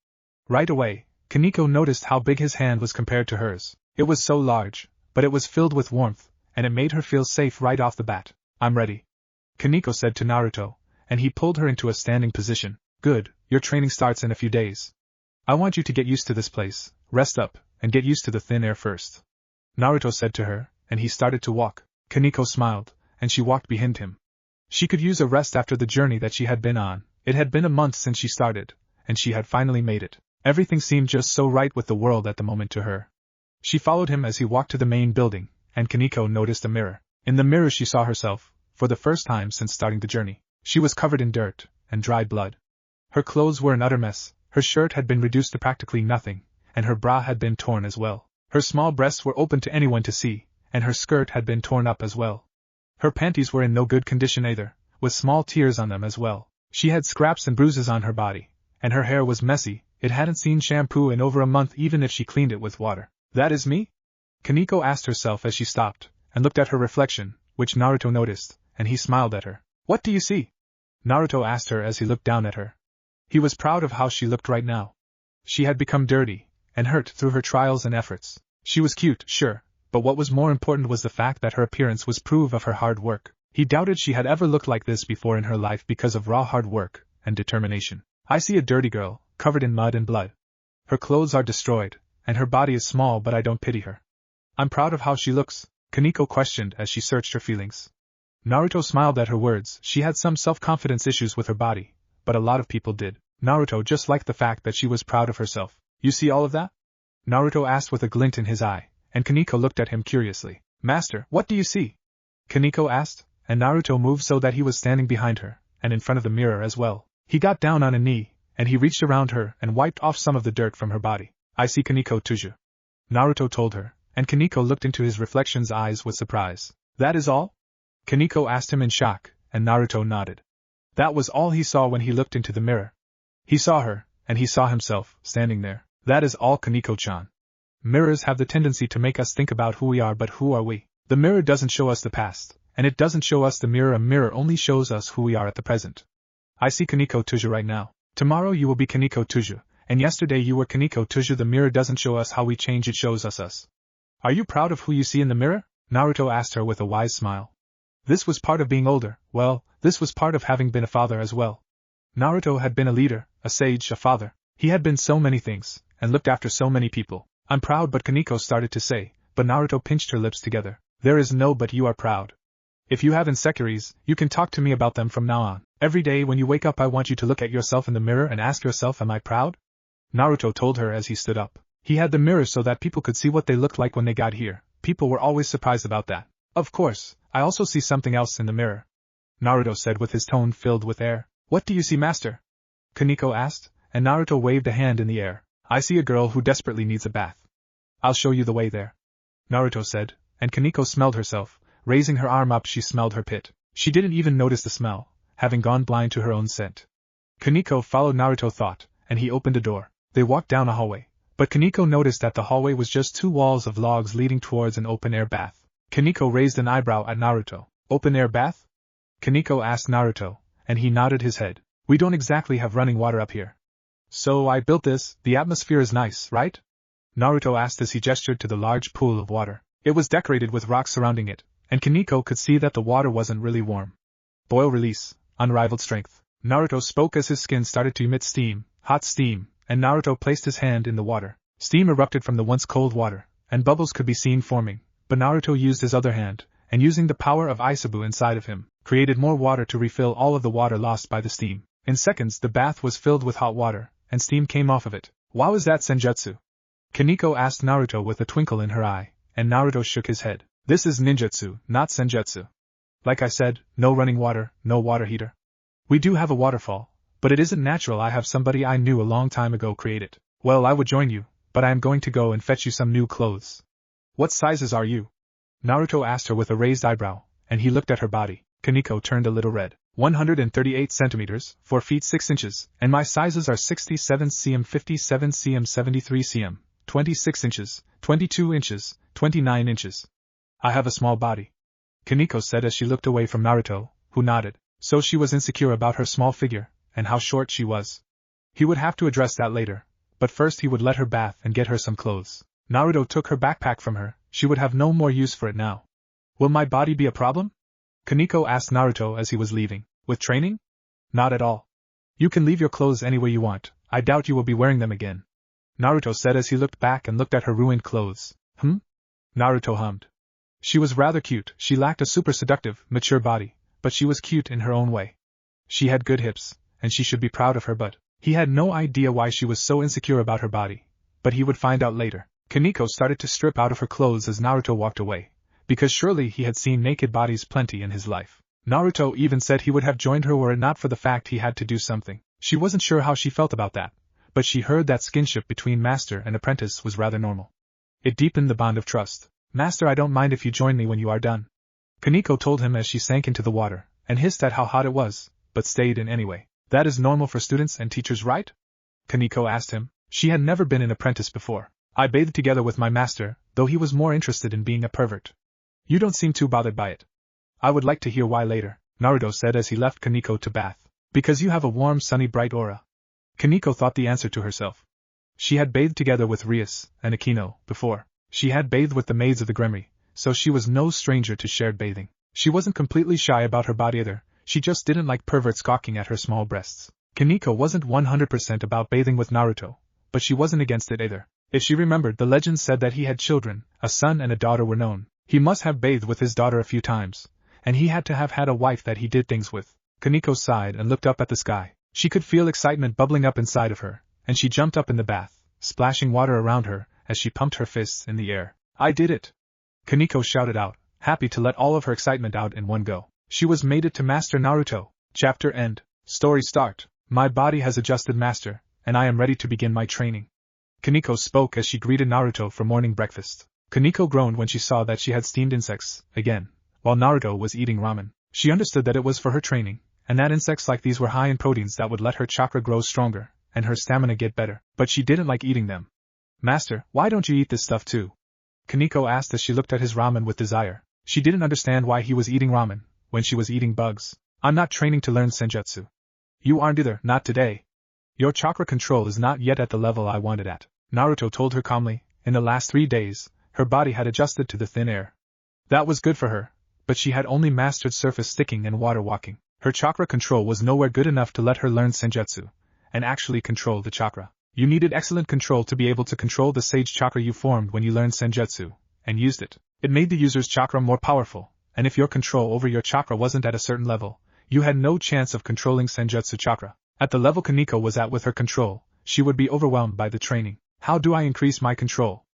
Right away, Kaneko noticed how big his hand was compared to hers. It was so large, but it was filled with warmth, and it made her feel safe right off the bat. I'm ready, Kaneko said to Naruto, and he pulled her into a standing position. Good, your training starts in a few days. I want you to get used to this place, rest up, and get used to the thin air first. Naruto said to her, and he started to walk. Kaneko smiled, and she walked behind him. She could use a rest after the journey that she had been on. It had been a month since she started, and she had finally made it. Everything seemed just so right with the world at the moment to her. She followed him as he walked to the main building, and Kaneko noticed a mirror. In the mirror she saw herself, for the first time since starting the journey. She was covered in dirt and dried blood. Her clothes were an utter mess, her shirt had been reduced to practically nothing, and her bra had been torn as well. Her small breasts were open to anyone to see, and her skirt had been torn up as well. Her panties were in no good condition either, with small tears on them as well. She had scraps and bruises on her body, and her hair was messy, it hadn't seen shampoo in over a month even if she cleaned it with water. That is me? Kaneko asked herself as she stopped, and looked at her reflection, which Naruto noticed, and he smiled at her. What do you see? Naruto asked her as he looked down at her. He was proud of how she looked right now. She had become dirty, and hurt through her trials and efforts. She was cute, sure, but what was more important was the fact that her appearance was proof of her hard work. He doubted she had ever looked like this before in her life because of raw hard work and determination. I see a dirty girl, covered in mud and blood. Her clothes are destroyed, and her body is small, but I don't pity her. I'm proud of how she looks, Kaneko questioned as she searched her feelings. Naruto smiled at her words. She had some self-confidence issues with her body, but a lot of people did. Naruto just liked the fact that she was proud of herself. You see all of that? Naruto asked with a glint in his eye, and Kaneko looked at him curiously. Master, what do you see? Kaneko asked, and Naruto moved so that he was standing behind her, and in front of the mirror as well. He got down on a knee, and he reached around her and wiped off some of the dirt from her body. I see Kaneko Tuju, Naruto told her, and Kaneko looked into his reflection's eyes with surprise. That is all? Kaneko asked him in shock, and Naruto nodded. That was all he saw when he looked into the mirror. He saw her, and he saw himself, standing there. That is all, Kaneko-chan. Mirrors have the tendency to make us think about who we are, but who are we? The mirror doesn't show us the past, and it doesn't show us the mirror. A mirror only shows us who we are at the present. I see Kaneko Tuju right now. Tomorrow you will be Kaneko Tuju, and yesterday you were Kaneko Tuju. The mirror doesn't show us how we change, it shows us. Are you proud of who you see in the mirror? Naruto asked her with a wise smile. This was part of being older, well, this was part of having been a father as well. Naruto had been a leader, a sage, a father. He had been so many things, and looked after so many people. I'm proud, but Kaneko started to say, but Naruto pinched her lips together. There is no but, you are proud. If you have insecurities, you can talk to me about them from now on. Every day when you wake up I want you to look at yourself in the mirror and ask yourself, am I proud? Naruto told her as he stood up. He had the mirror so that people could see what they looked like when they got here. People were always surprised about that. Of course, I also see something else in the mirror. Naruto said with his tone filled with air. What do you see, master? Kaneko asked, and Naruto waved a hand in the air. I see a girl who desperately needs a bath. I'll show you the way there, Naruto said, and Kaneko smelled herself. Raising her arm up, she smelled her pit. She didn't even notice the smell, having gone blind to her own scent. Kaneko followed Naruto thought, and he opened a door. They walked down a hallway, but Kaneko noticed that the hallway was just 2 walls of logs leading towards an open-air bath. Kaneko raised an eyebrow at Naruto. Open-air bath? Kaneko asked Naruto, and he nodded his head. We don't exactly have running water up here. So I built this. The atmosphere is nice, right? Naruto asked as he gestured to the large pool of water. It was decorated with rocks surrounding it, and Kaneko could see that the water wasn't really warm. Boil release, unrivaled strength. Naruto spoke as his skin started to emit steam, hot steam, and Naruto placed his hand in the water. Steam erupted from the once cold water, and bubbles could be seen forming, but Naruto used his other hand, and using the power of Isabu inside of him, created more water to refill all of the water lost by the steam. In seconds the bath was filled with hot water, and steam came off of it. Wow, is that senjutsu? Kaneko asked Naruto with a twinkle in her eye, and Naruto shook his head. This is ninjutsu, not senjutsu. Like I said, no running water, no water heater. We do have a waterfall, but it isn't natural. I have somebody I knew a long time ago create it. Well, I would join you, but I am going to go and fetch you some new clothes. What sizes are you? Naruto asked her with a raised eyebrow, and he looked at her body. Kaneko turned a little red. 138 centimeters, 4 feet 6 inches, and my sizes are 67 cm, 57 cm, 73 cm, 26 inches, 22 inches, 29 inches. I have a small body, Kaneko said as she looked away from Naruto, who nodded. So she was insecure about her small figure, and how short she was. He would have to address that later, but first he would let her bath and get her some clothes. Naruto took her backpack from her. She would have no more use for it now. Will my body be a problem? Kaneko asked Naruto as he was leaving. With training? Not at all. You can leave your clothes any way you want. I doubt you will be wearing them again, Naruto said as he looked back and looked at her ruined clothes. Naruto hummed. She was rather cute. She lacked a super seductive, mature body, but she was cute in her own way. She had good hips, and she should be proud of her, but he had no idea why she was so insecure about her body. But he would find out later. Kaneko started to strip out of her clothes as Naruto walked away, because surely he had seen naked bodies plenty in his life. Naruto even said he would have joined her were it not for the fact he had to do something. She wasn't sure how she felt about that, but she heard that skinship between master and apprentice was rather normal. It deepened the bond of trust. Master, I don't mind if you join me when you are done, Kaneko told him as she sank into the water, and hissed at how hot it was, but stayed in anyway. That is normal for students and teachers, right? Kaneko asked him. She had never been an apprentice before. I bathed together with my master, though he was more interested in being a pervert. You don't seem too bothered by it. I would like to hear why later, Naruto said as he left Kaneko to bath. Because you have a warm, sunny, bright aura. Kaneko thought the answer to herself. She had bathed together with Rias and Akino before. She had bathed with the maids of the gremmery, so she was no stranger to shared bathing. She wasn't completely shy about her body either, she just didn't like perverts gawking at her small breasts. Kaneko wasn't 100% about bathing with Naruto, but she wasn't against it either. If she remembered, the legend said that he had children, a son and a daughter were known. He must have bathed with his daughter a few times, and he had to have had a wife that he did things with. Kaneko sighed and looked up at the sky. She could feel excitement bubbling up inside of her, and she jumped up in the bath, splashing water around her as she pumped her fists in the air. I did it! Kaneko shouted out, happy to let all of her excitement out in one go. She was made it to Master Naruto. Chapter end. Story start. My body has adjusted, Master, and I am ready to begin my training. Kaneko spoke as she greeted Naruto for morning breakfast. Kaneko groaned when she saw that she had steamed insects, again, while Naruto was eating ramen. She understood that it was for her training, and that insects like these were high in proteins that would let her chakra grow stronger, and her stamina get better, but she didn't like eating them. Master, why don't you eat this stuff too? Kaneko asked as she looked at his ramen with desire. She didn't understand why he was eating ramen, when she was eating bugs. I'm not training to learn senjutsu. You aren't either, not today. Your chakra control is not yet at the level I want it at, Naruto told her calmly. In the last 3 days, her body had adjusted to the thin air. That was good for her, but she had only mastered surface sticking and water walking. Her chakra control was nowhere good enough to let her learn senjutsu, and actually control the chakra. You needed excellent control to be able to control the sage chakra you formed when you learned senjutsu, and used it. It made the user's chakra more powerful, and if your control over your chakra wasn't at a certain level, you had no chance of controlling senjutsu chakra. At the level Kaneko was at with her control, she would be overwhelmed by the training. How do I increase my control?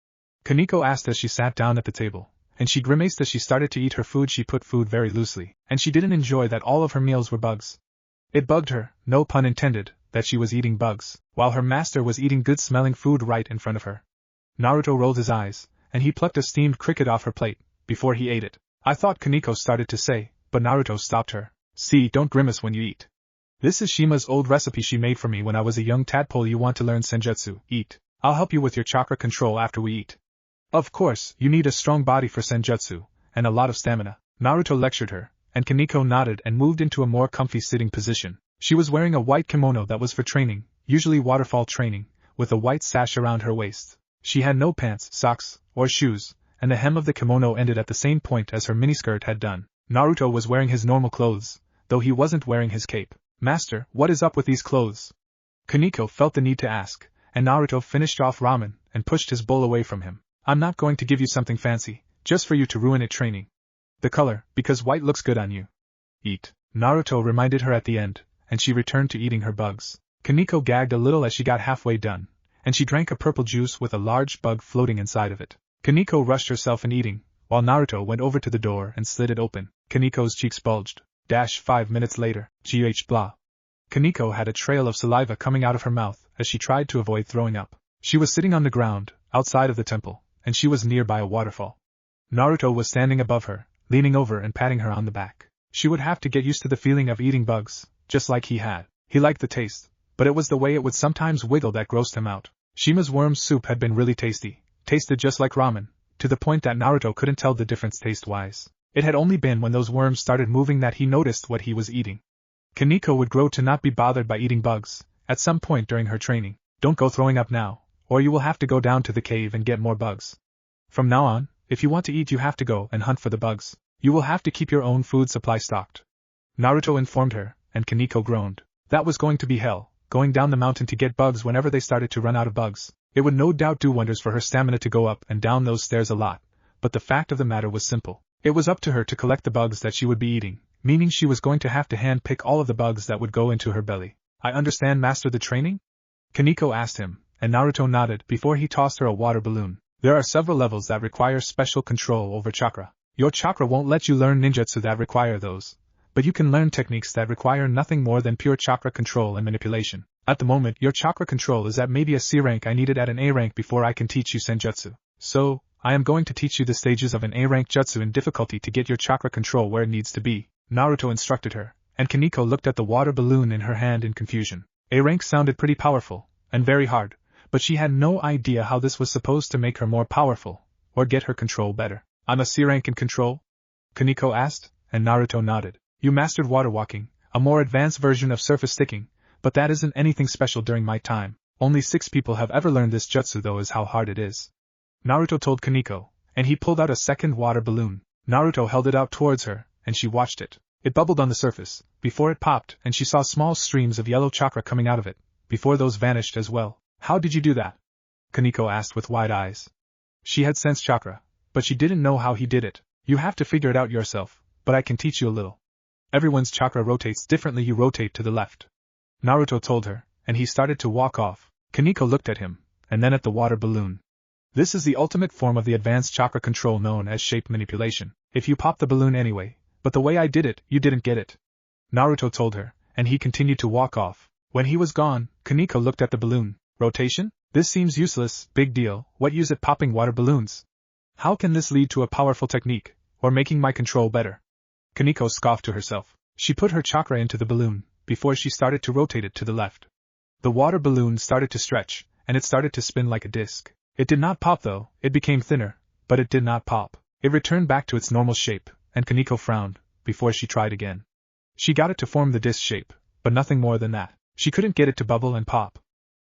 Kaneko asked as she sat down at the table, and she grimaced as she started to eat her food. She put food very loosely, and she didn't enjoy that all of her meals were bugs. It bugged her, no pun intended, that she was eating bugs, while her master was eating good-smelling food right in front of her. Naruto rolled his eyes, and he plucked a steamed cricket off her plate, before he ate it. I thought Kaneko started to say, but Naruto stopped her. See, don't grimace when you eat. This is Shima's old recipe she made for me when I was a young tadpole. You want to learn senjutsu, eat. I'll help you with your chakra control after we eat. Of course, you need a strong body for senjutsu, and a lot of stamina. Naruto lectured her, and Kaneko nodded and moved into a more comfy sitting position. She was wearing a white kimono that was for training, usually waterfall training, with a white sash around her waist. She had no pants, socks, or shoes, and the hem of the kimono ended at the same point as her miniskirt had done. Naruto was wearing his normal clothes, though he wasn't wearing his cape. Master, what is up with these clothes? Kaneko felt the need to ask, and Naruto finished off ramen and pushed his bowl away from him. I'm not going to give you something fancy, just for you to ruin it training. The color, because white looks good on you. Eat. Naruto reminded her at the end, and she returned to eating her bugs. Kaneko gagged a little as she got halfway done, and she drank a purple juice with a large bug floating inside of it. Kaneko rushed herself in eating, while Naruto went over to the door and slid it open. Kaneko's cheeks bulged. 5 minutes later, blah. Kaneko had a trail of saliva coming out of her mouth as she tried to avoid throwing up. She was sitting on the ground, outside of the temple, and she was nearby a waterfall. Naruto was standing above her, leaning over and patting her on the back. She would have to get used to the feeling of eating bugs, just like he had. He liked the taste, but it was the way it would sometimes wiggle that grossed him out. Shima's worm soup had been really tasty, tasted just like ramen, to the point that Naruto couldn't tell the difference taste-wise. It had only been when those worms started moving that he noticed what he was eating. Kaneko would grow to not be bothered by eating bugs, at some point during her training. Don't go throwing up now, or you will have to go down to the cave and get more bugs. From now on, if you want to eat you have to go and hunt for the bugs. You will have to keep your own food supply stocked. Naruto informed her, and Kaneko groaned. That was going to be hell, going down the mountain to get bugs whenever they started to run out of bugs. It would no doubt do wonders for her stamina to go up and down those stairs a lot, but the fact of the matter was simple. It was up to her to collect the bugs that she would be eating, meaning she was going to have to hand-pick all of the bugs that would go into her belly. I understand, master, the training? Kaneko asked him, and Naruto nodded before he tossed her a water balloon. There are several levels that require special control over chakra. Your chakra won't let you learn ninjutsu that require those, but you can learn techniques that require nothing more than pure chakra control and manipulation. At the moment, your chakra control is at maybe a C rank. I need it at an A rank before I can teach you senjutsu. So, I am going to teach you the stages of an A rank jutsu in difficulty to get your chakra control where it needs to be, Naruto instructed her, and Kaneko looked at the water balloon in her hand in confusion. A rank sounded pretty powerful, and very hard, but she had no idea how this was supposed to make her more powerful, or get her control better. I'm a C rank in control? Kaneko asked, and Naruto nodded. You mastered water walking, a more advanced version of surface sticking, but that isn't anything special during my time. Only 6 people have ever learned this jutsu, though, is how hard it is. Naruto told Kaneko, and he pulled out a second water balloon. Naruto held it out towards her, and she watched it. It bubbled on the surface, before it popped, and she saw small streams of yellow chakra coming out of it, before those vanished as well. How did you do that? Kaneko asked with wide eyes. She had sensed chakra, but she didn't know how he did it. You have to figure it out yourself, but I can teach you a little. Everyone's chakra rotates differently. You rotate to the left. Naruto told her, and he started to walk off. Kaneko looked at him, and then at the water balloon. This is the ultimate form of the advanced chakra control known as shape manipulation. If you pop the balloon anyway, but the way I did it, you didn't get it. Naruto told her, and he continued to walk off. When he was gone, Kaneko looked at the balloon. Rotation? This seems useless. Big deal. What use at popping water balloons? How can this lead to a powerful technique, or making my control better? Kaneko scoffed to herself. She put her chakra into the balloon, before she started to rotate it to the left. The water balloon started to stretch, and it started to spin like a disc. It did not pop though, it became thinner, but it did not pop. It returned back to its normal shape, and Kaneko frowned, before she tried again. She got it to form the disc shape, but nothing more than that. She couldn't get it to bubble and pop.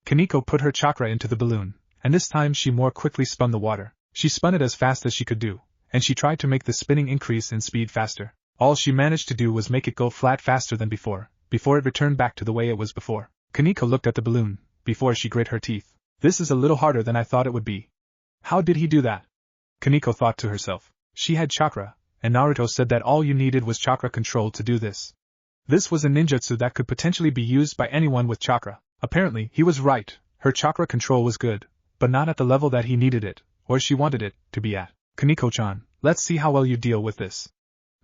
Kaneko put her chakra into the balloon, and this time she more quickly spun the water. She spun it as fast as she could do, and she tried to make the spinning increase in speed faster. All she managed to do was make it go flat faster than before it returned back to the way it was before. Kaneko looked at the balloon, before she grit her teeth. This is a little harder than I thought it would be. How did he do that? Kaneko thought to herself. She had chakra, and Naruto said that all you needed was chakra control to do this. This was a ninjutsu that could potentially be used by anyone with chakra. Apparently, he was right. Her chakra control was good, but not at the level that he needed it, or she wanted it, to be at. Kaneko-chan, Let's see how well you deal with this.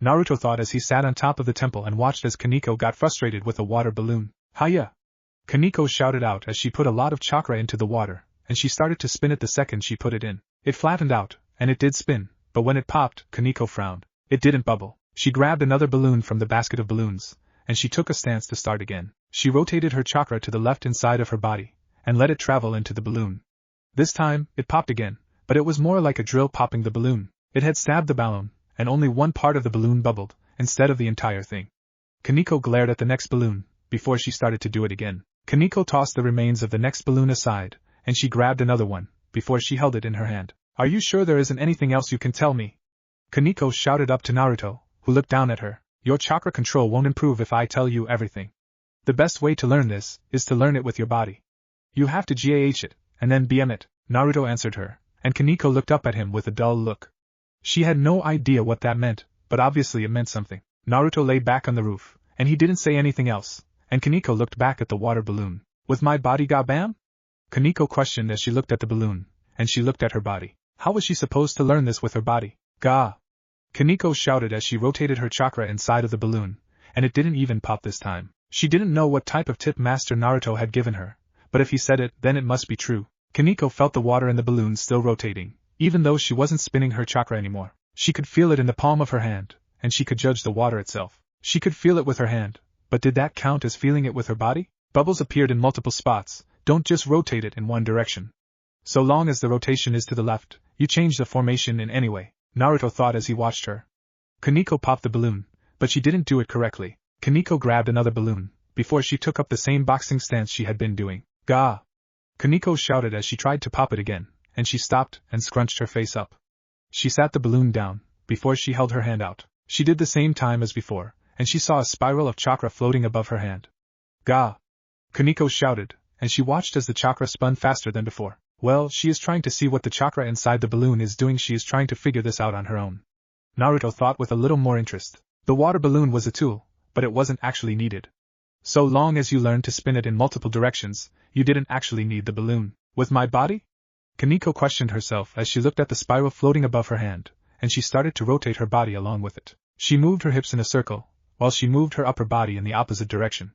Naruto thought as he sat on top of the temple and watched as Kaneko got frustrated with a water balloon. Hiya! Kaneko shouted out as she put a lot of chakra into the water, and she started to spin it the second she put it in. It flattened out, and it did spin, but when it popped, Kaneko frowned. It didn't bubble. She grabbed another balloon from the basket of balloons, and she took a stance to start again. She rotated her chakra to the left inside of her body, and let it travel into the balloon. This time, it popped again, but it was more like a drill popping the balloon. It had stabbed the balloon, and only one part of the balloon bubbled, instead of the entire thing. Kaneko glared at the next balloon, before she started to do it again. Kaneko tossed the remains of the next balloon aside, and she grabbed another one, before she held it in her hand. Are you sure there isn't anything else you can tell me? Kaneko shouted up to Naruto, who looked down at her. Your chakra control won't improve if I tell you everything. The best way to learn this is to learn it with your body. You have to GAH it, and then BM it, Naruto answered her, and Kaneko looked up at him with a dull look. She had no idea what that meant, but obviously it meant something. Naruto lay back on the roof, and he didn't say anything else, and Kaneko looked back at the water balloon. With my body ga bam? Kaneko questioned as she looked at the balloon, and she looked at her body. How was she supposed to learn this with her body? Ga! Kaneko shouted as she rotated her chakra inside of the balloon, and it didn't even pop this time. She didn't know what type of tip Master Naruto had given her, but if he said it, then it must be true. Kaneko felt the water in the balloon still rotating, even though she wasn't spinning her chakra anymore. She could feel it in the palm of her hand, and she could judge the water itself. She could feel it with her hand, but did that count as feeling it with her body? Bubbles appeared in multiple spots, don't just rotate it in one direction. So long as the rotation is to the left, you change the formation in any way, Naruto thought as he watched her. Kaneko popped the balloon, but she didn't do it correctly. Kaneko grabbed another balloon, before she took up the same boxing stance she had been doing. Ga! Kaneko shouted as she tried to pop it again, and she stopped and scrunched her face up. She sat the balloon down, before she held her hand out. She did the same time as before, and she saw a spiral of chakra floating above her hand. Ga! Kaneko shouted, and she watched as the chakra spun faster than before. Well, she is trying to see what the chakra inside the balloon is doing. She is trying to figure this out on her own. Naruto thought with a little more interest. The water balloon was a tool, but it wasn't actually needed. So long as you learned to spin it in multiple directions, you didn't actually need the balloon. With my body? Kaneko questioned herself as she looked at the spiral floating above her hand, and she started to rotate her body along with it. She moved her hips in a circle, while she moved her upper body in the opposite direction.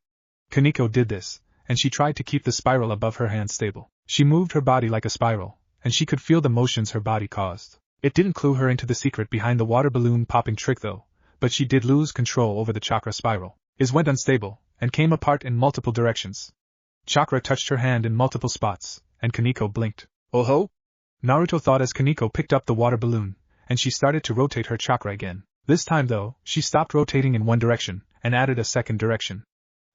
Kaneko did this, and she tried to keep the spiral above her hand stable. She moved her body like a spiral, and she could feel the motions her body caused. It didn't clue her into the secret behind the water balloon popping trick though, but she did lose control over the chakra spiral. It went unstable, and came apart in multiple directions. Chakra touched her hand in multiple spots, and Kaneko blinked. Oh ho! Naruto thought as Kaneko picked up the water balloon, and she started to rotate her chakra again. This time though, she stopped rotating in one direction, and added a second direction.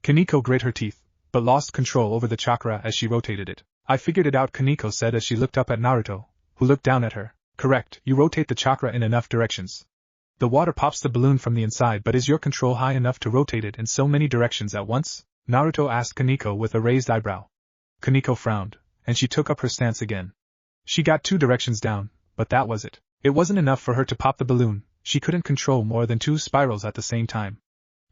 Kaneko grit her teeth, but lost control over the chakra as she rotated it. I figured it out, Kaneko said as she looked up at Naruto, who looked down at her. Correct, you rotate the chakra in enough directions. The water pops the balloon from the inside, but is your control high enough to rotate it in so many directions at once? Naruto asked Kaneko with a raised eyebrow. Kaneko frowned, and she took up her stance again. She got 2 directions down, but that was it. It wasn't enough for her to pop the balloon. She couldn't control more than 2 spirals at the same time.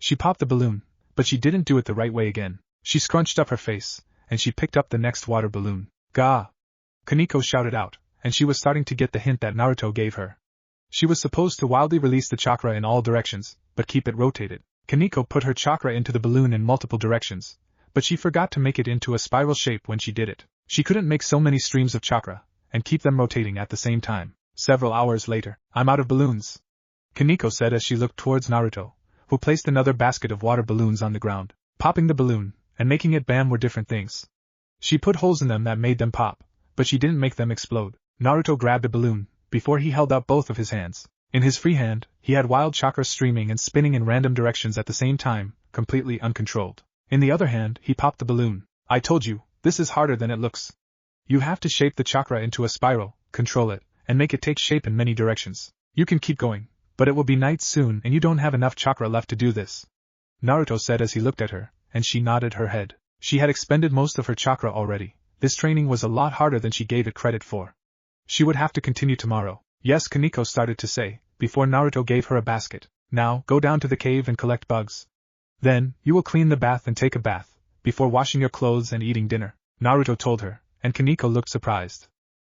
She popped the balloon, but she didn't do it the right way again. She scrunched up her face, and she picked up the next water balloon. Ga! Kaneko shouted out, and she was starting to get the hint that Naruto gave her. She was supposed to wildly release the chakra in all directions, but keep it rotated. Kaneko put her chakra into the balloon in multiple directions, but she forgot to make it into a spiral shape when she did it. She couldn't make so many streams of chakra, and keep them rotating at the same time. Several hours later, I'm out of balloons, Kaneko said as she looked towards Naruto, who placed another basket of water balloons on the ground. Popping the balloon, and making it bam were different things. She put holes in them that made them pop, but she didn't make them explode. Naruto grabbed a balloon, before he held up both of his hands. In his free hand, he had wild chakra streaming and spinning in random directions at the same time, completely uncontrolled. In the other hand, he popped the balloon. I told you, this is harder than it looks. You have to shape the chakra into a spiral, control it, and make it take shape in many directions. You can keep going, but it will be night soon and you don't have enough chakra left to do this, Naruto said as he looked at her, and she nodded her head. She had expended most of her chakra already. This training was a lot harder than she gave it credit for. She would have to continue tomorrow. Yes, Kaneko started to say, before Naruto gave her a basket. Now, go down to the cave and collect bugs. Then, you will clean the bath and take a bath, before washing your clothes and eating dinner, Naruto told her, and Kaneko looked surprised.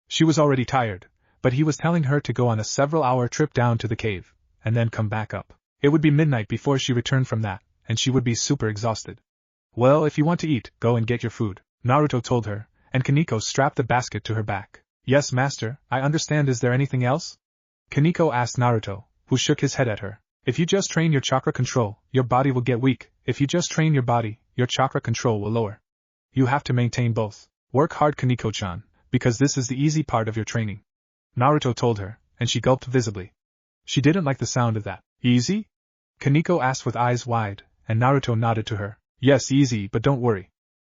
She was already tired, but he was telling her to go on a several-hour trip down to the cave, and then come back up. It would be midnight before she returned from that, and she would be super exhausted. Well, if you want to eat, go and get your food, Naruto told her, and Kaneko strapped the basket to her back. Yes, master, I understand. Is there anything else? Kaneko asked Naruto, who shook his head at her. If you just train your chakra control, your body will get weak. If you just train your body, your chakra control will lower. You have to maintain both. Work hard, Kaneko-chan, because this is the easy part of your training. Naruto told her, and she gulped visibly. She didn't like the sound of that. Easy? Kaneko asked with eyes wide, and Naruto nodded to her. Yes, easy, but don't worry.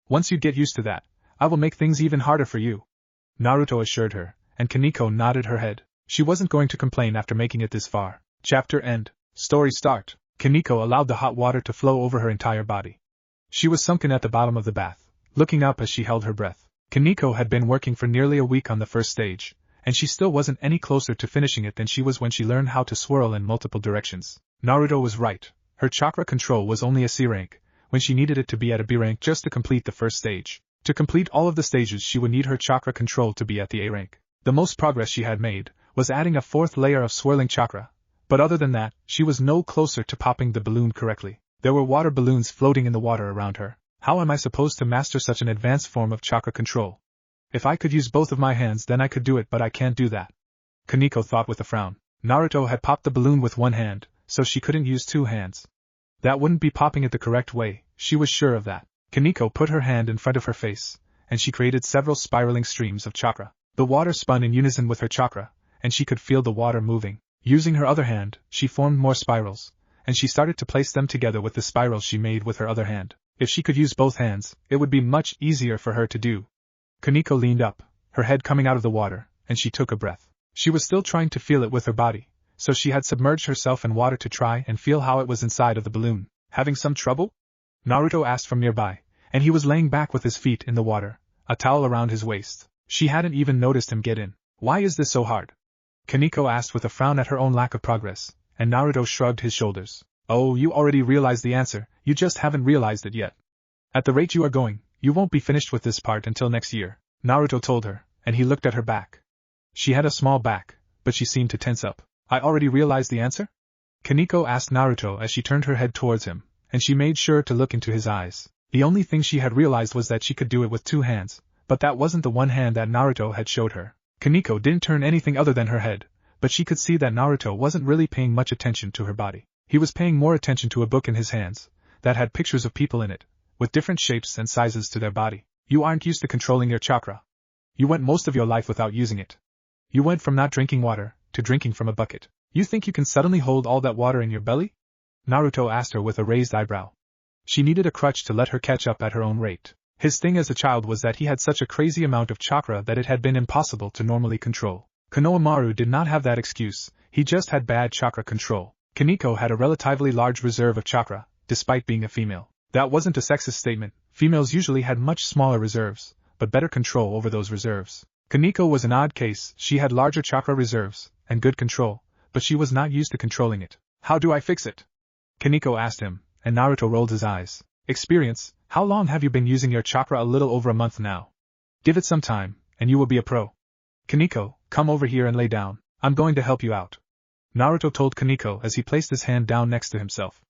Once you get used to that, I will make things even harder for you. Naruto assured her, and Kaneko nodded her head. She wasn't going to complain after making it this far. Chapter end. Story start. Kaneko allowed the hot water to flow over her entire body. She was sunken at the bottom of the bath, looking up as she held her breath. Kaneko had been working for nearly a week on the first stage, and she still wasn't any closer to finishing it than she was when she learned how to swirl in multiple directions. Naruto was right. Her chakra control was only a C rank, when she needed it to be at a B rank just to complete the first stage. To complete all of the stages, she would need her chakra control to be at the A rank. The most progress she had made was adding a fourth layer of swirling chakra, but other than that, she was no closer to popping the balloon correctly. There were water balloons floating in the water around her. How am I supposed to master such an advanced form of chakra control? If I could use both of my hands, then I could do it, but I can't do that. Kaneko thought with a frown. Naruto had popped the balloon with one hand, so she couldn't use two hands. That wouldn't be popping it the correct way, she was sure of that. Kaneko put her hand in front of her face, and she created several spiraling streams of chakra. The water spun in unison with her chakra, and she could feel the water moving. Using her other hand, she formed more spirals, and she started to place them together with the spirals she made with her other hand. If she could use both hands, it would be much easier for her to do. Kaneko leaned up, her head coming out of the water, and she took a breath. She was still trying to feel it with her body, so she had submerged herself in water to try and feel how it was inside of the balloon. Having some trouble? Naruto asked from nearby, and he was laying back with his feet in the water, a towel around his waist. She hadn't even noticed him get in. Why is this so hard? Kaneko asked with a frown at her own lack of progress, and Naruto shrugged his shoulders. Oh, you already realized the answer, you just haven't realized it yet. At the rate you are going, you won't be finished with this part until next year, Naruto told her, and he looked at her back. She had a small back, but she seemed to tense up. I already realized the answer? Kaneko asked Naruto as she turned her head towards him, and she made sure to look into his eyes. The only thing she had realized was that she could do it with two hands, but that wasn't the one hand that Naruto had showed her. Kaneko didn't turn anything other than her head, but she could see that Naruto wasn't really paying much attention to her body. He was paying more attention to a book in his hands, that had pictures of people in it, with different shapes and sizes to their body. You aren't used to controlling your chakra. You went most of your life without using it. You went from not drinking water, to drinking from a bucket. You think you can suddenly hold all that water in your belly? Naruto asked her with a raised eyebrow. She needed a crutch to let her catch up at her own rate. His thing as a child was that he had such a crazy amount of chakra that it had been impossible to normally control. Konohamaru did not have that excuse, he just had bad chakra control. Kaneko had a relatively large reserve of chakra, despite being a female. That wasn't a sexist statement, females usually had much smaller reserves, but better control over those reserves. Kaneko was an odd case, she had larger chakra reserves, and good control, but she was not used to controlling it. How do I fix it? Kaneko asked him, and Naruto rolled his eyes. Experience, how long have you been using your chakra? A little over a month now. Give it some time, and you will be a pro. Kaneko, come over here and lay down, I'm going to help you out. Naruto told Kaneko as he placed his hand down next to himself.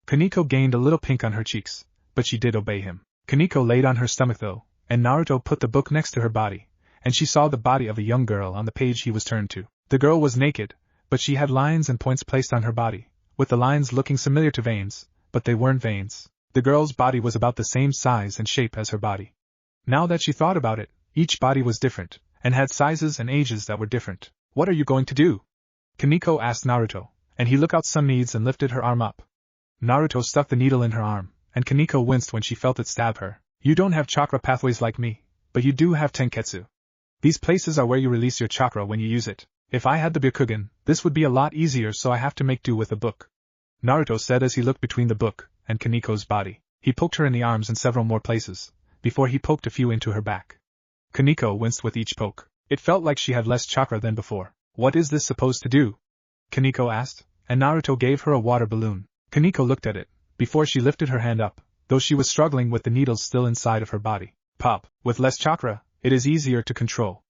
Kaneko gained a little pink on her cheeks, but she did obey him. Kaneko laid on her stomach though, and Naruto put the book next to her body, and she saw the body of a young girl on the page he was turned to. The girl was naked, but she had lines and points placed on her body, with the lines looking similar to veins, but they weren't veins. The girl's body was about the same size and shape as her body. Now that she thought about it, each body was different, and had sizes and ages that were different. What are you going to do? Kaneko asked Naruto, and he looked out some needs and lifted her arm up. Naruto stuck the needle in her arm, and Kaneko winced when she felt it stab her. You don't have chakra pathways like me, but you do have tenketsu. These places are where you release your chakra when you use it. If I had the Byakugan, this would be a lot easier, so I have to make do with a book. Naruto said as he looked between the book and Kaneko's body. He poked her in the arms and several more places, before he poked a few into her back. Kaneko winced with each poke. It felt like she had less chakra than before. What is this supposed to do? Kaneko asked, and Naruto gave her a water balloon. Kaneko looked at it, before she lifted her hand up, though she was struggling with the needles still inside of her body. Pop, with less chakra, it is easier to control.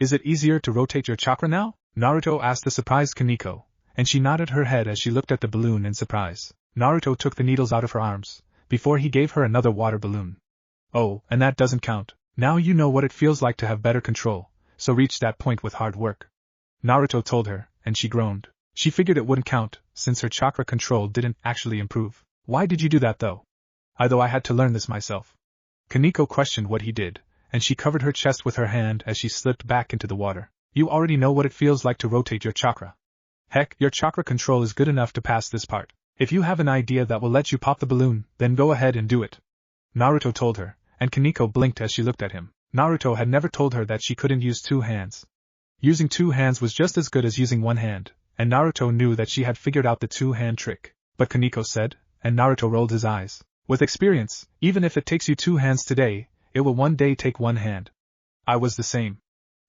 Is it easier to rotate your chakra now? Naruto asked the surprised Kaneko, and she nodded her head as she looked at the balloon in surprise. Naruto took the needles out of her arms, before he gave her another water balloon. Oh, and that doesn't count. Now you know what it feels like to have better control, so reach that point with hard work. Naruto told her, and she groaned. She figured it wouldn't count, since her chakra control didn't actually improve. Why did you do that though? I had to learn this myself. Kaneko questioned what he did, and she covered her chest with her hand as she slipped back into the water. You already know what it feels like to rotate your chakra. Heck, your chakra control is good enough to pass this part. If you have an idea that will let you pop the balloon, then go ahead and do it. Naruto told her, and Kaneko blinked as she looked at him. Naruto had never told her that she couldn't use two hands. Using two hands was just as good as using one hand, and Naruto knew that she had figured out the two-hand trick. But Kaneko said, and Naruto rolled his eyes. With experience, even if it takes you two hands today, it will one day take one hand. I was the same.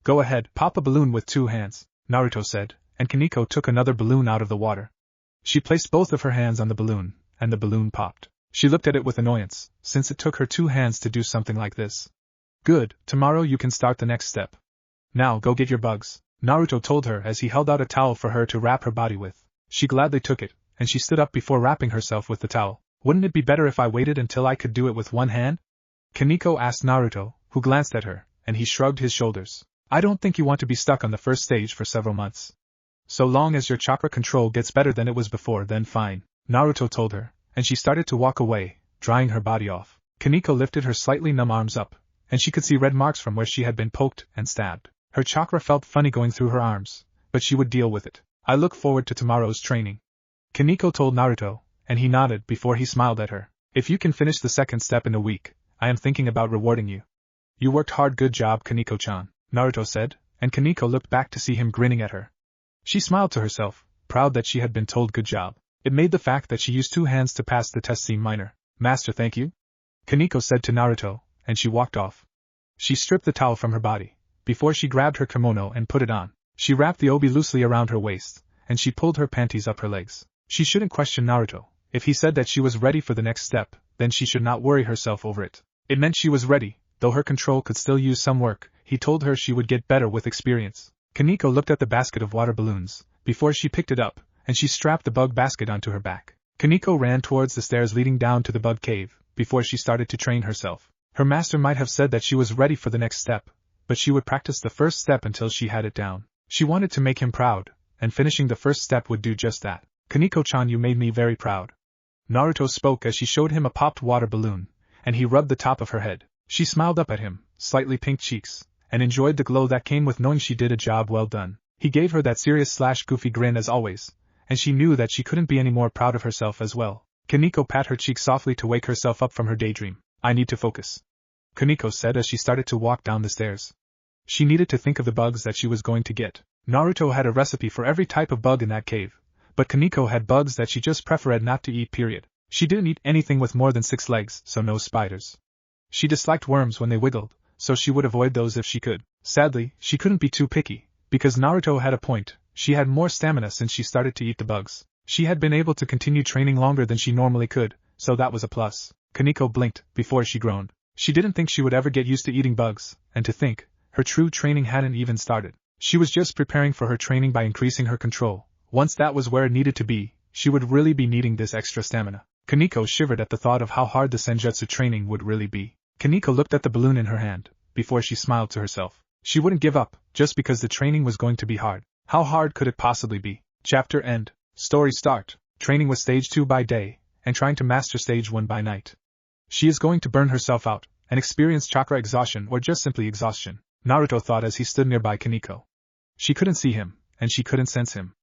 Go ahead, pop a balloon with two hands, Naruto said, and Kaneko took another balloon out of the water. She placed both of her hands on the balloon, and the balloon popped. She looked at it with annoyance, since it took her two hands to do something like this. Good, tomorrow you can start the next step. Now go get your bugs, Naruto told her as he held out a towel for her to wrap her body with. She gladly took it, and she stood up before wrapping herself with the towel. Wouldn't it be better if I waited until I could do it with one hand? Kaneko asked Naruto, who glanced at her, and he shrugged his shoulders. I don't think you want to be stuck on the first stage for several months. So long as your chakra control gets better than it was before, then fine, Naruto told her, and she started to walk away, drying her body off. Kaneko lifted her slightly numb arms up, and she could see red marks from where she had been poked and stabbed. Her chakra felt funny going through her arms, but she would deal with it. I look forward to tomorrow's training, Kaneko told Naruto, and he nodded before he smiled at her. If you can finish the second step in a week, I am thinking about rewarding you. You worked hard, good job Kaneko-chan, Naruto said, and Kaneko looked back to see him grinning at her. She smiled to herself, proud that she had been told good job. It made the fact that she used two hands to pass the test seem minor. Master, thank you, Kaneko said to Naruto, and she walked off. She stripped the towel from her body, before she grabbed her kimono and put it on. She wrapped the obi loosely around her waist, and she pulled her panties up her legs. She shouldn't question Naruto. If he said that she was ready for the next step, then she should not worry herself over it. It meant she was ready, though her control could still use some work. He told her she would get better with experience. Kaneko looked at the basket of water balloons, before she picked it up, and she strapped the bug basket onto her back. Kaneko ran towards the stairs leading down to the bug cave, before she started to train herself. Her master might have said that she was ready for the next step, but she would practice the first step until she had it down. She wanted to make him proud, and finishing the first step would do just that. Kaneko-chan, you made me very proud, Naruto spoke as she showed him a popped water balloon, and he rubbed the top of her head. She smiled up at him, slightly pink cheeks, and enjoyed the glow that came with knowing she did a job well done. He gave her that serious/goofy grin as always, and she knew that she couldn't be any more proud of herself as well. Kaneko pat her cheek softly to wake herself up from her daydream. I need to focus, Kaneko said as she started to walk down the stairs. She needed to think of the bugs that she was going to get. Naruto had a recipe for every type of bug in that cave, but Kaneko had bugs that she just preferred not to eat, period. She didn't eat anything with more than 6 legs, so no spiders. She disliked worms when they wiggled, so she would avoid those if she could. Sadly, she couldn't be too picky, because Naruto had a point. She had more stamina since she started to eat the bugs. She had been able to continue training longer than she normally could, so that was a plus. Kaneko blinked, before she groaned. She didn't think she would ever get used to eating bugs, and to think, her true training hadn't even started. She was just preparing for her training by increasing her control. Once that was where it needed to be, she would really be needing this extra stamina. Kaneko shivered at the thought of how hard the senjutsu training would really be. Kaneko looked at the balloon in her hand, before she smiled to herself. She wouldn't give up, just because the training was going to be hard. How hard could it possibly be? Chapter end. Story start. Training with Stage 2 by day, and trying to master Stage 1 by night. She is going to burn herself out, and experience chakra exhaustion or just simply exhaustion, Naruto thought as he stood nearby Kaneko. She couldn't see him, and she couldn't sense him.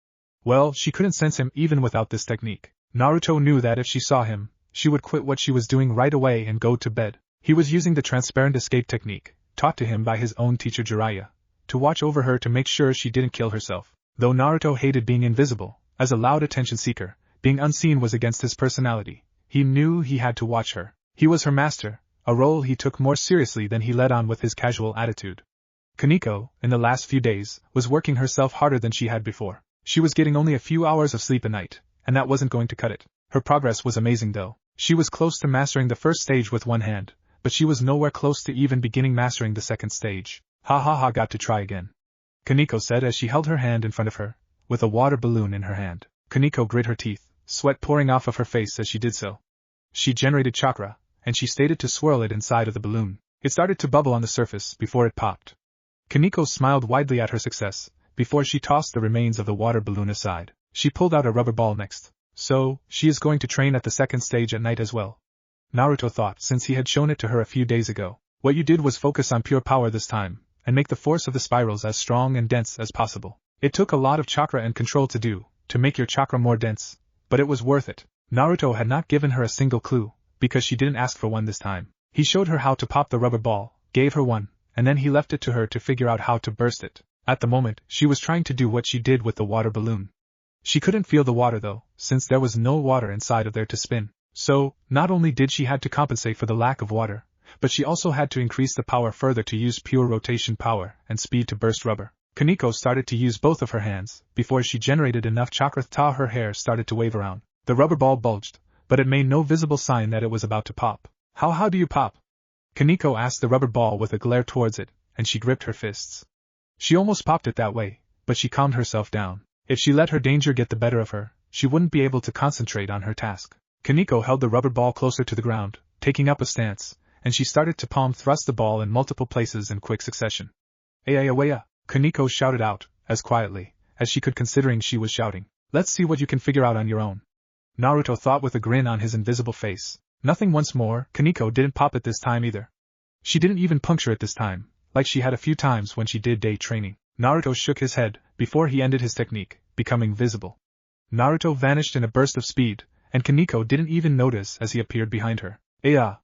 Well, she couldn't sense him even without this technique. Naruto knew that if she saw him, she would quit what she was doing right away and go to bed. He was using the transparent escape technique, taught to him by his own teacher Jiraiya, to watch over her to make sure she didn't kill herself. Though Naruto hated being invisible, as a loud attention seeker, being unseen was against his personality. He knew he had to watch her. He was her master, a role he took more seriously than he let on with his casual attitude. Kaneko, in the last few days, was working herself harder than she had before. She was getting only a few hours of sleep a night, and that wasn't going to cut it. Her progress was amazing though. She was close to mastering the first stage with one hand, but she was nowhere close to even beginning mastering the second stage. Ha ha ha, got to try again. Kaneko said as she held her hand in front of her, with a water balloon in her hand. Kaneko grit her teeth, sweat pouring off of her face as she did so. She generated chakra, and she stated to swirl it inside of the balloon. It started to bubble on the surface before it popped. Kaneko smiled widely at her success, before she tossed the remains of the water balloon aside. She pulled out a rubber ball next. So, she is going to train at the second stage at night as well. Naruto thought, since he had shown it to her a few days ago. What you did was focus on pure power this time, and make the force of the spirals as strong and dense as possible. It took a lot of chakra and control to make your chakra more dense, but it was worth it. Naruto had not given her a single clue, because she didn't ask for one this time. He showed her how to pop the rubber ball, gave her one, and then he left it to her to figure out how to burst it. At the moment, she was trying to do what she did with the water balloon. She couldn't feel the water though, since there was no water inside of there to spin. So, not only did she had to compensate for the lack of water, but she also had to increase the power further to use pure rotation power and speed to burst rubber. Kaneko started to use both of her hands, before she generated enough chakra that her hair started to wave around. The rubber ball bulged, but it made no visible sign that it was about to pop. How do you pop? Kaneko asked the rubber ball with a glare towards it, and she gripped her fists. She almost popped it that way, but she calmed herself down. If she let her danger get the better of her, she wouldn't be able to concentrate on her task. Kaneko held the rubber ball closer to the ground, taking up a stance, and she started to palm thrust the ball in multiple places in quick succession. Ayayawaya, Kaneko shouted out, as quietly as she could considering she was shouting. Let's see what you can figure out on your own. Naruto thought with a grin on his invisible face. Nothing once more, Kaneko didn't pop it this time either. She didn't even puncture it this time, like she had a few times when she did day training. Naruto shook his head, before he ended his technique, becoming visible. Naruto vanished in a burst of speed, and Kaneko didn't even notice as he appeared behind her. Aya!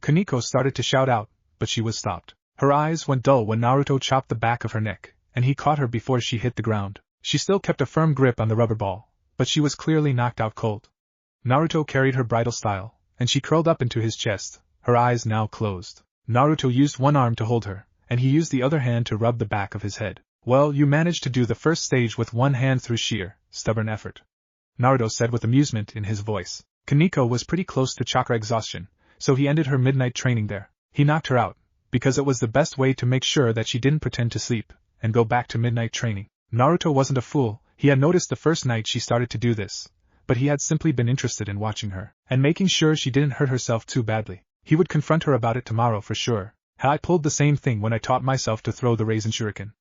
Kaneko started to shout out, but she was stopped. Her eyes went dull when Naruto chopped the back of her neck, and he caught her before she hit the ground. She still kept a firm grip on the rubber ball, but she was clearly knocked out cold. Naruto carried her bridal style, and she curled up into his chest, her eyes now closed. Naruto used one arm to hold her, and he used the other hand to rub the back of his head. Well, you managed to do the first stage with one hand through sheer, stubborn effort. Naruto said with amusement in his voice. Kaneko was pretty close to chakra exhaustion, so he ended her midnight training there. He knocked her out, because it was the best way to make sure that she didn't pretend to sleep, and go back to midnight training. Naruto wasn't a fool, he had noticed the first night she started to do this, but he had simply been interested in watching her, and making sure she didn't hurt herself too badly. He would confront her about it tomorrow for sure. I pulled the same thing when I taught myself to throw the raisin shuriken.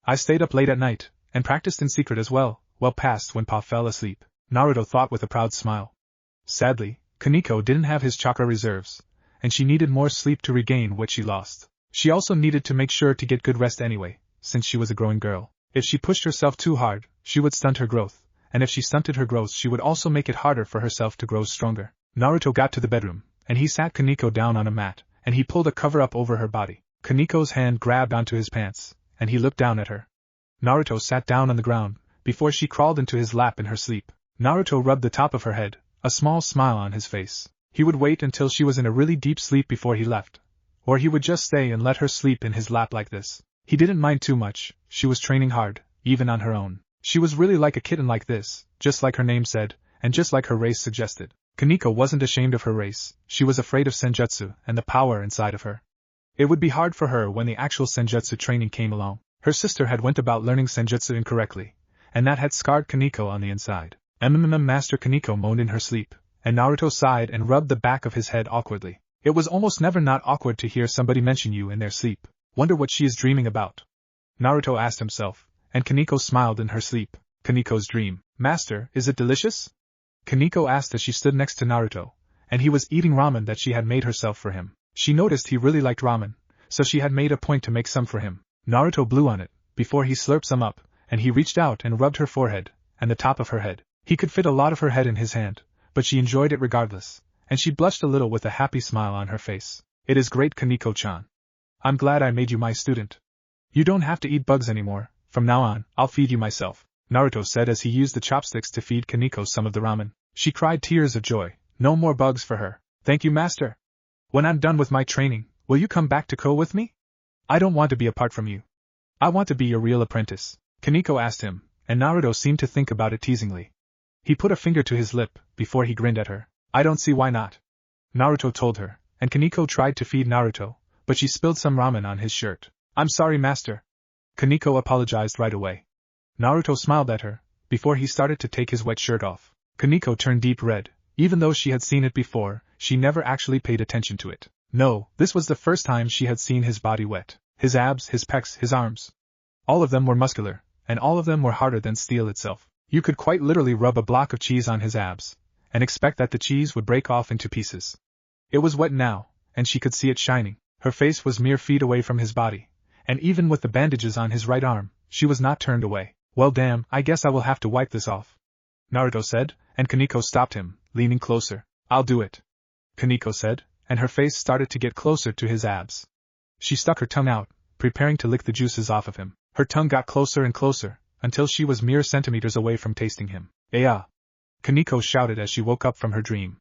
I stayed up late at night, and practiced in secret as well past when Pa fell asleep. Naruto thought with a proud smile. Sadly, Kaneko didn't have his chakra reserves, and she needed more sleep to regain what she lost. She also needed to make sure to get good rest anyway, since she was a growing girl. If she pushed herself too hard, she would stunt her growth, and if she stunted her growth she would also make it harder for herself to grow stronger. Naruto got to the bedroom, and he sat Kaneko down on a mat, and he pulled a cover up over her body. Kaneko's hand grabbed onto his pants, and he looked down at her. Naruto sat down on the ground, before she crawled into his lap in her sleep. Naruto rubbed the top of her head, a small smile on his face. He would wait until she was in a really deep sleep before he left, or he would just stay and let her sleep in his lap like this. He didn't mind too much, she was training hard, even on her own. She was really like a kitten like this, just like her name said, and just like her race suggested. Kaneko wasn't ashamed of her race, she was afraid of senjutsu and the power inside of her. It would be hard for her when the actual senjutsu training came along. Her sister had went about learning senjutsu incorrectly, and that had scarred Kaneko on the inside. Master Kaneko moaned in her sleep, and Naruto sighed and rubbed the back of his head awkwardly. It was almost never not awkward to hear somebody mention you in their sleep. Wonder what she is dreaming about? Naruto asked himself, and Kaneko smiled in her sleep. Kaneko's dream. Master, is it delicious? Kaneko asked as she stood next to Naruto, and he was eating ramen that she had made herself for him. She noticed he really liked ramen, so she had made a point to make some for him. Naruto blew on it, before he slurped some up, and he reached out and rubbed her forehead, and the top of her head. He could fit a lot of her head in his hand, but she enjoyed it regardless, and she blushed a little with a happy smile on her face. It is great, Kaneko-chan. I'm glad I made you my student. You don't have to eat bugs anymore, from now on, I'll feed you myself, Naruto said as he used the chopsticks to feed Kaneko some of the ramen. She cried tears of joy. No more bugs for her. Thank you, master. When I'm done with my training, will you come back to Ko with me? I don't want to be apart from you. I want to be your real apprentice, Kaneko asked him, and Naruto seemed to think about it teasingly. He put a finger to his lip, before he grinned at her. I don't see why not. Naruto told her, and Kaneko tried to feed Naruto, but she spilled some ramen on his shirt. I'm sorry, master. Kaneko apologized right away. Naruto smiled at her, before he started to take his wet shirt off. Kaneko turned deep red. Even though she had seen it before, she never actually paid attention to it. No, this was the first time she had seen his body wet. His abs, his pecs, his arms. All of them were muscular, and all of them were harder than steel itself. You could quite literally rub a block of cheese on his abs, and expect that the cheese would break off into pieces. It was wet now, and she could see it shining. Her face was mere feet away from his body, and even with the bandages on his right arm, she was not turned away. Well damn, I guess I will have to wipe this off, Naruto said, and Kaneko stopped him, leaning closer. I'll do it, Kaneko said, and her face started to get closer to his abs. She stuck her tongue out, preparing to lick the juices off of him. Her tongue got closer and closer, until she was mere centimeters away from tasting him. Aya! Kaneko shouted as she woke up from her dream.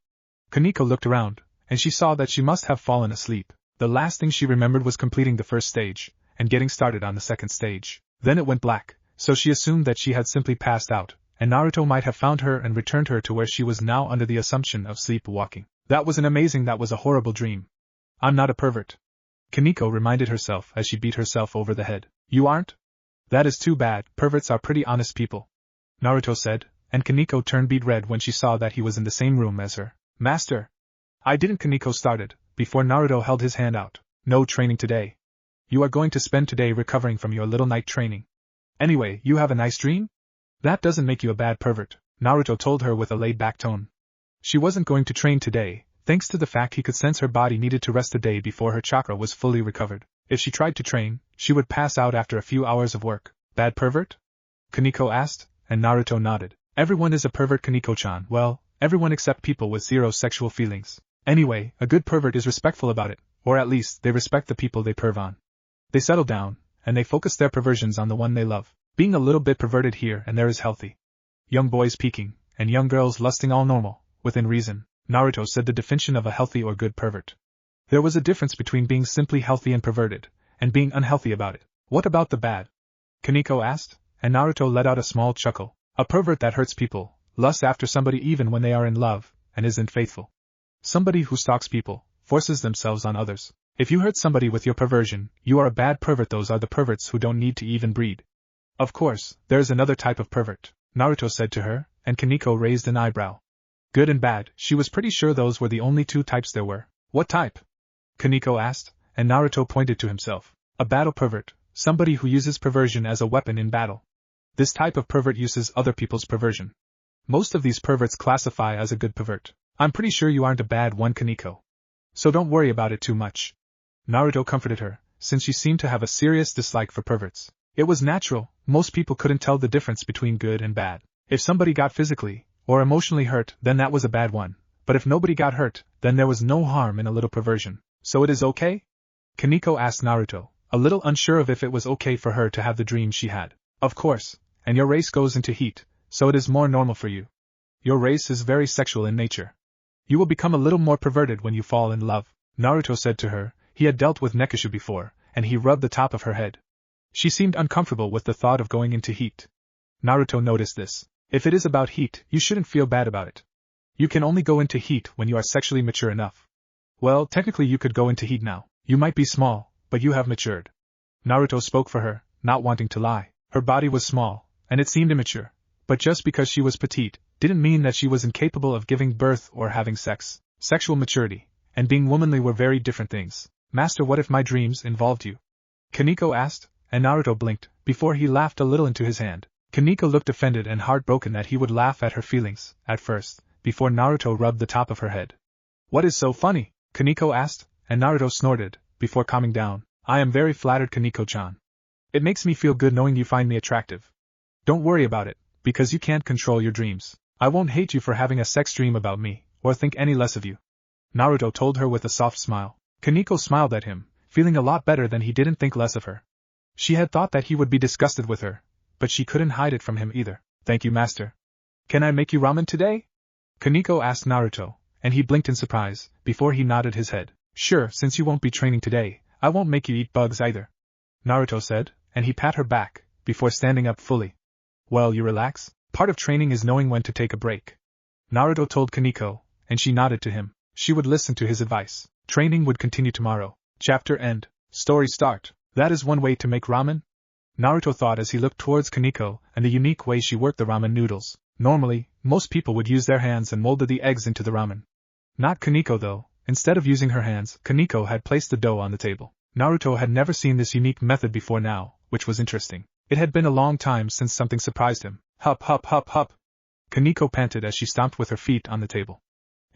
Kaneko looked around, and she saw that she must have fallen asleep. The last thing she remembered was completing the first stage, and getting started on the second stage. Then it went black, so she assumed that she had simply passed out, and Naruto might have found her and returned her to where she was now under the assumption of sleepwalking. That was a horrible dream. I'm not a pervert, Kaneko reminded herself as she beat herself over the head. You aren't? That is too bad, perverts are pretty honest people, Naruto said, and Kaneko turned beet red when she saw that he was in the same room as her. Master! I didn't. Kaneko started, before Naruto held his hand out. No training today. You are going to spend today recovering from your little night training. Anyway, you have a nice dream? That doesn't make you a bad pervert, Naruto told her with a laid-back tone. She wasn't going to train today, thanks to the fact he could sense her body needed to rest a day before her chakra was fully recovered. If she tried to train, she would pass out after a few hours of work. Bad pervert? Kaneko asked, and Naruto nodded. Everyone is a pervert, Kaneko-chan. Well, everyone except people with zero sexual feelings. Anyway, a good pervert is respectful about it, or at least they respect the people they perv on. They settle down, and they focus their perversions on the one they love. Being a little bit perverted here and there is healthy. Young boys peeking, and young girls lusting, all normal, within reason, Naruto said the definition of a healthy or good pervert. There was a difference between being simply healthy and perverted, and being unhealthy about it. What about the bad? Kaneko asked, and Naruto let out a small chuckle. A pervert that hurts people, lusts after somebody even when they are in love, and isn't faithful. Somebody who stalks people, forces themselves on others. If you hurt somebody with your perversion, you are a bad pervert. Those are the perverts who don't need to even breed. Of course, there's another type of pervert, Naruto said to her, and Kaneko raised an eyebrow. Good and bad, she was pretty sure those were the only two types there were. What type? Kaneko asked, and Naruto pointed to himself. A battle pervert, somebody who uses perversion as a weapon in battle. This type of pervert uses other people's perversion. Most of these perverts classify as a good pervert. I'm pretty sure you aren't a bad one, Kaneko. So don't worry about it too much. Naruto comforted her, since she seemed to have a serious dislike for perverts. It was natural, most people couldn't tell the difference between good and bad. If somebody got physically or emotionally hurt, then that was a bad one. But if nobody got hurt, then there was no harm in a little perversion. So it is okay? Kaneko asked Naruto, a little unsure of if it was okay for her to have the dream she had. Of course, and your race goes into heat, so it is more normal for you. Your race is very sexual in nature. You will become a little more perverted when you fall in love, Naruto said to her. He had dealt with Nekishu before, and he rubbed the top of her head. She seemed uncomfortable with the thought of going into heat. Naruto noticed this. If it is about heat, you shouldn't feel bad about it. You can only go into heat when you are sexually mature enough. Well, technically you could go into heat now. You might be small, but you have matured. Naruto spoke for her, not wanting to lie. Her body was small, and it seemed immature. But just because she was petite, didn't mean that she was incapable of giving birth or having sex. Sexual maturity and being womanly were very different things. Master, what if my dreams involved you? Kaneko asked, and Naruto blinked, before he laughed a little into his hand. Kaneko looked offended and heartbroken that he would laugh at her feelings, at first, before Naruto rubbed the top of her head. What is so funny? Kaneko asked, and Naruto snorted, before calming down. I am very flattered, Kaneko-chan. It makes me feel good knowing you find me attractive. Don't worry about it, because you can't control your dreams. I won't hate you for having a sex dream about me, or think any less of you. Naruto told her with a soft smile. Kaneko smiled at him, feeling a lot better than he didn't think less of her. She had thought that he would be disgusted with her, but she couldn't hide it from him either. Thank you, master. Can I make you ramen today? Kaneko asked Naruto, and he blinked in surprise, before he nodded his head. Sure, since you won't be training today, I won't make you eat bugs either, Naruto said, and he pat her back, before standing up fully. Well, you relax? Part of training is knowing when to take a break. Naruto told Kaneko, and she nodded to him. She would listen to his advice. Training would continue tomorrow. Chapter end. Story start. That is one way to make ramen? Naruto thought as he looked towards Kaneko and the unique way she worked the ramen noodles. Normally, most people would use their hands and molded the eggs into the ramen. Not Kaneko though. Instead of using her hands, Kaneko had placed the dough on the table. Naruto had never seen this unique method before now, which was interesting. It had been a long time since something surprised him. Hup hup hup hup. Kaneko panted as she stomped with her feet on the table.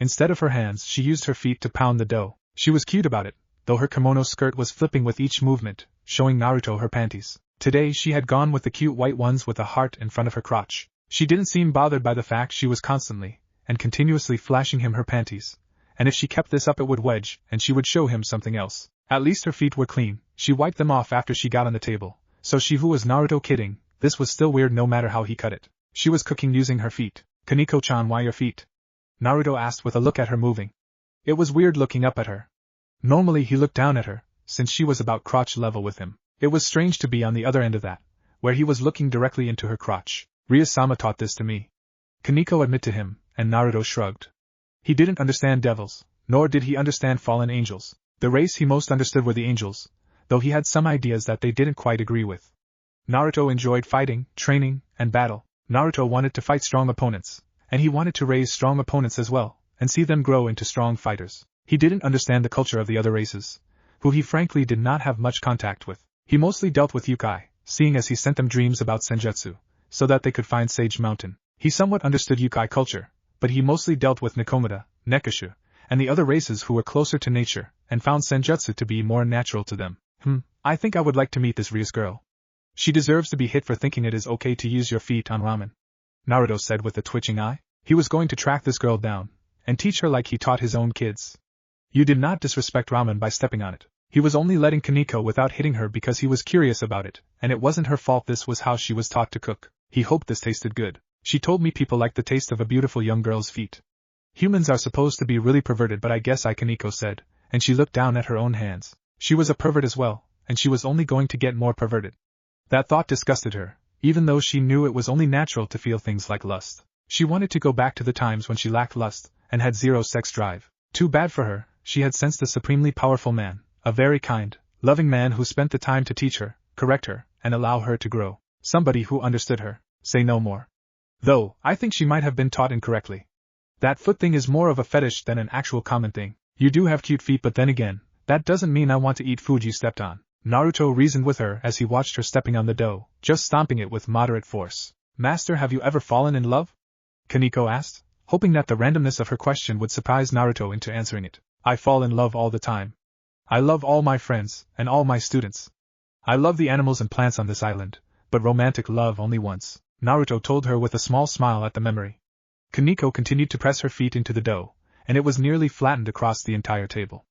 Instead of her hands, she used her feet to pound the dough. She was cute about it, though her kimono skirt was flipping with each movement, showing Naruto her panties. Today she had gone with the cute white ones with a heart in front of her crotch. She didn't seem bothered by the fact she was constantly and continuously flashing him her panties, and if she kept this up it would wedge, and she would show him something else. At least her feet were clean. She wiped them off after she got on the table. So she who was Naruto kidding, this was still weird no matter how he cut it. She was cooking using her feet. Kaneko-chan, why your feet? Naruto asked with a look at her moving. It was weird looking up at her. Normally he looked down at her, since she was about crotch level with him. It was strange to be on the other end of that, where he was looking directly into her crotch. Ryo-sama taught this to me. Kaneko admitted to him, and Naruto shrugged. He didn't understand devils, nor did he understand fallen angels. The race he most understood were the angels, though he had some ideas that they didn't quite agree with. Naruto enjoyed fighting, training, and battle. Naruto wanted to fight strong opponents, and he wanted to raise strong opponents as well, and see them grow into strong fighters. He didn't understand the culture of the other races, who he frankly did not have much contact with. He mostly dealt with Yukai, seeing as he sent them dreams about Senjutsu, so that they could find Sage Mountain. He somewhat understood Yukai culture, but he mostly dealt with Nekomata, Nekashu, and the other races who were closer to nature, and found Senjutsu to be more natural to them. I think I would like to meet this Ryu's girl. She deserves to be hit for thinking it is okay to use your feet on ramen. Naruto said with a twitching eye. He was going to track this girl down, and teach her like he taught his own kids. You did not disrespect ramen by stepping on it. He was only letting Kaneko without hitting her because he was curious about it, and it wasn't her fault this was how she was taught to cook. He hoped this tasted good. She told me people like the taste of a beautiful young girl's feet. Humans are supposed to be really perverted, but I guess Kaneko said, and she looked down at her own hands. She was a pervert as well, and she was only going to get more perverted. That thought disgusted her, even though she knew it was only natural to feel things like lust. She wanted to go back to the times when she lacked lust, and had zero sex drive. Too bad for her, she had sensed a supremely powerful man, a very kind, loving man who spent the time to teach her, correct her, and allow her to grow. Somebody who understood her. Say no more. Though, I think she might have been taught incorrectly. That foot thing is more of a fetish than an actual common thing. You do have cute feet, but then again, that doesn't mean I want to eat food you stepped on. Naruto reasoned with her as he watched her stepping on the dough, just stomping it with moderate force. Master, have you ever fallen in love? Kaneko asked, hoping that the randomness of her question would surprise Naruto into answering it. I fall in love all the time. I love all my friends, and all my students. I love the animals and plants on this island, but romantic love only once, Naruto told her with a small smile at the memory. Kaneko continued to press her feet into the dough, and it was nearly flattened across the entire table.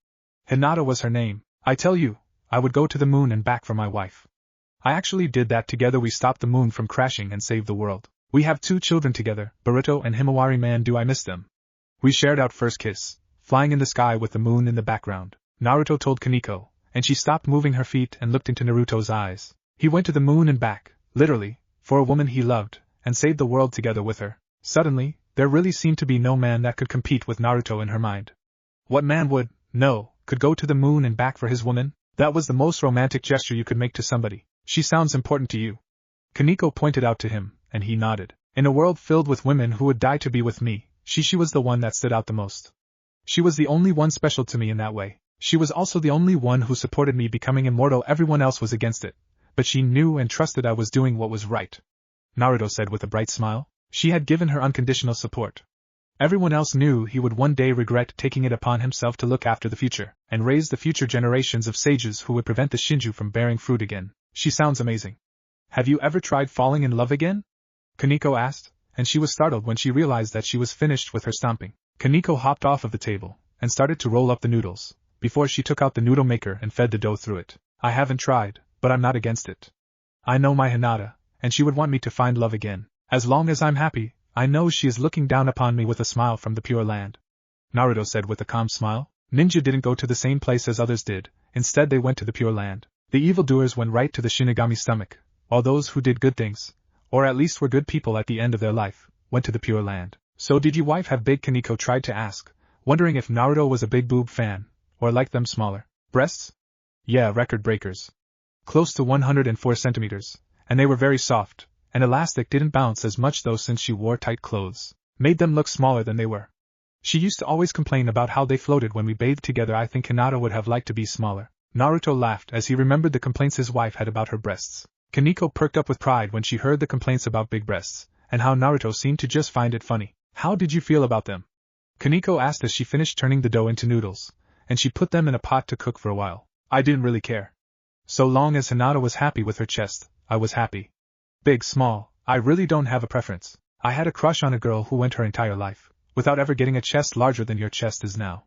Hinata was her name. I tell you, I would go to the moon and back for my wife. I actually did that. Together we stopped the moon from crashing and saved the world. We have 2 children together, Boruto and Himawari. Man, do I miss them. We shared our first kiss, flying in the sky with the moon in the background, Naruto told Kaneko, and she stopped moving her feet and looked into Naruto's eyes. He went to the moon and back, literally, for a woman he loved, and saved the world together with her. Suddenly, there really seemed to be no man that could compete with Naruto in her mind. What man would, could go to the moon and back for his woman? That was the most romantic gesture you could make to somebody. She sounds important to you. Kaneko pointed out to him, and he nodded. In a world filled with women who would die to be with me, she was the one that stood out the most. She was the only one special to me in that way. She was also the only one who supported me becoming immortal. Everyone else was against it, but she knew and trusted I was doing what was right. Naruto said with a bright smile. She had given her unconditional support. Everyone else knew he would one day regret taking it upon himself to look after the future, and raise the future generations of sages who would prevent the Shinju from bearing fruit again. She sounds amazing. Have you ever tried falling in love again? Kaneko asked, and she was startled when she realized that she was finished with her stomping. Kaneko hopped off of the table, and started to roll up the noodles, before she took out the noodle maker and fed the dough through it. I haven't tried, but I'm not against it. I know my Hinata, and she would want me to find love again. As long as I'm happy, I know she is looking down upon me with a smile from the Pure Land. Naruto said with a calm smile. Ninja didn't go to the same place as others did, instead they went to the Pure Land. The evildoers went right to the Shinigami stomach, while those who did good things, or at least were good people at the end of their life, went to the Pure Land. So did your wife have big? Kaneko tried to ask, wondering if Naruto was a big boob fan, or liked them smaller. Breasts? Yeah, record breakers. close to 104 centimeters, and they were very soft, and elastic didn't bounce as much though since she wore tight clothes, made them look smaller than they were. She used to always complain about how they floated when we bathed together. I think Hinata would have liked to be smaller. Naruto laughed as he remembered the complaints his wife had about her breasts. Kaneko perked up with pride when she heard the complaints about big breasts, and how Naruto seemed to just find it funny. How did you feel about them? Kaneko asked as she finished turning the dough into noodles, and she put them in a pot to cook for a while. I didn't really care. So long as Hinata was happy with her chest, I was happy. Big, small, I really don't have a preference. I had a crush on a girl who went her entire life without ever getting a chest larger than your chest is now.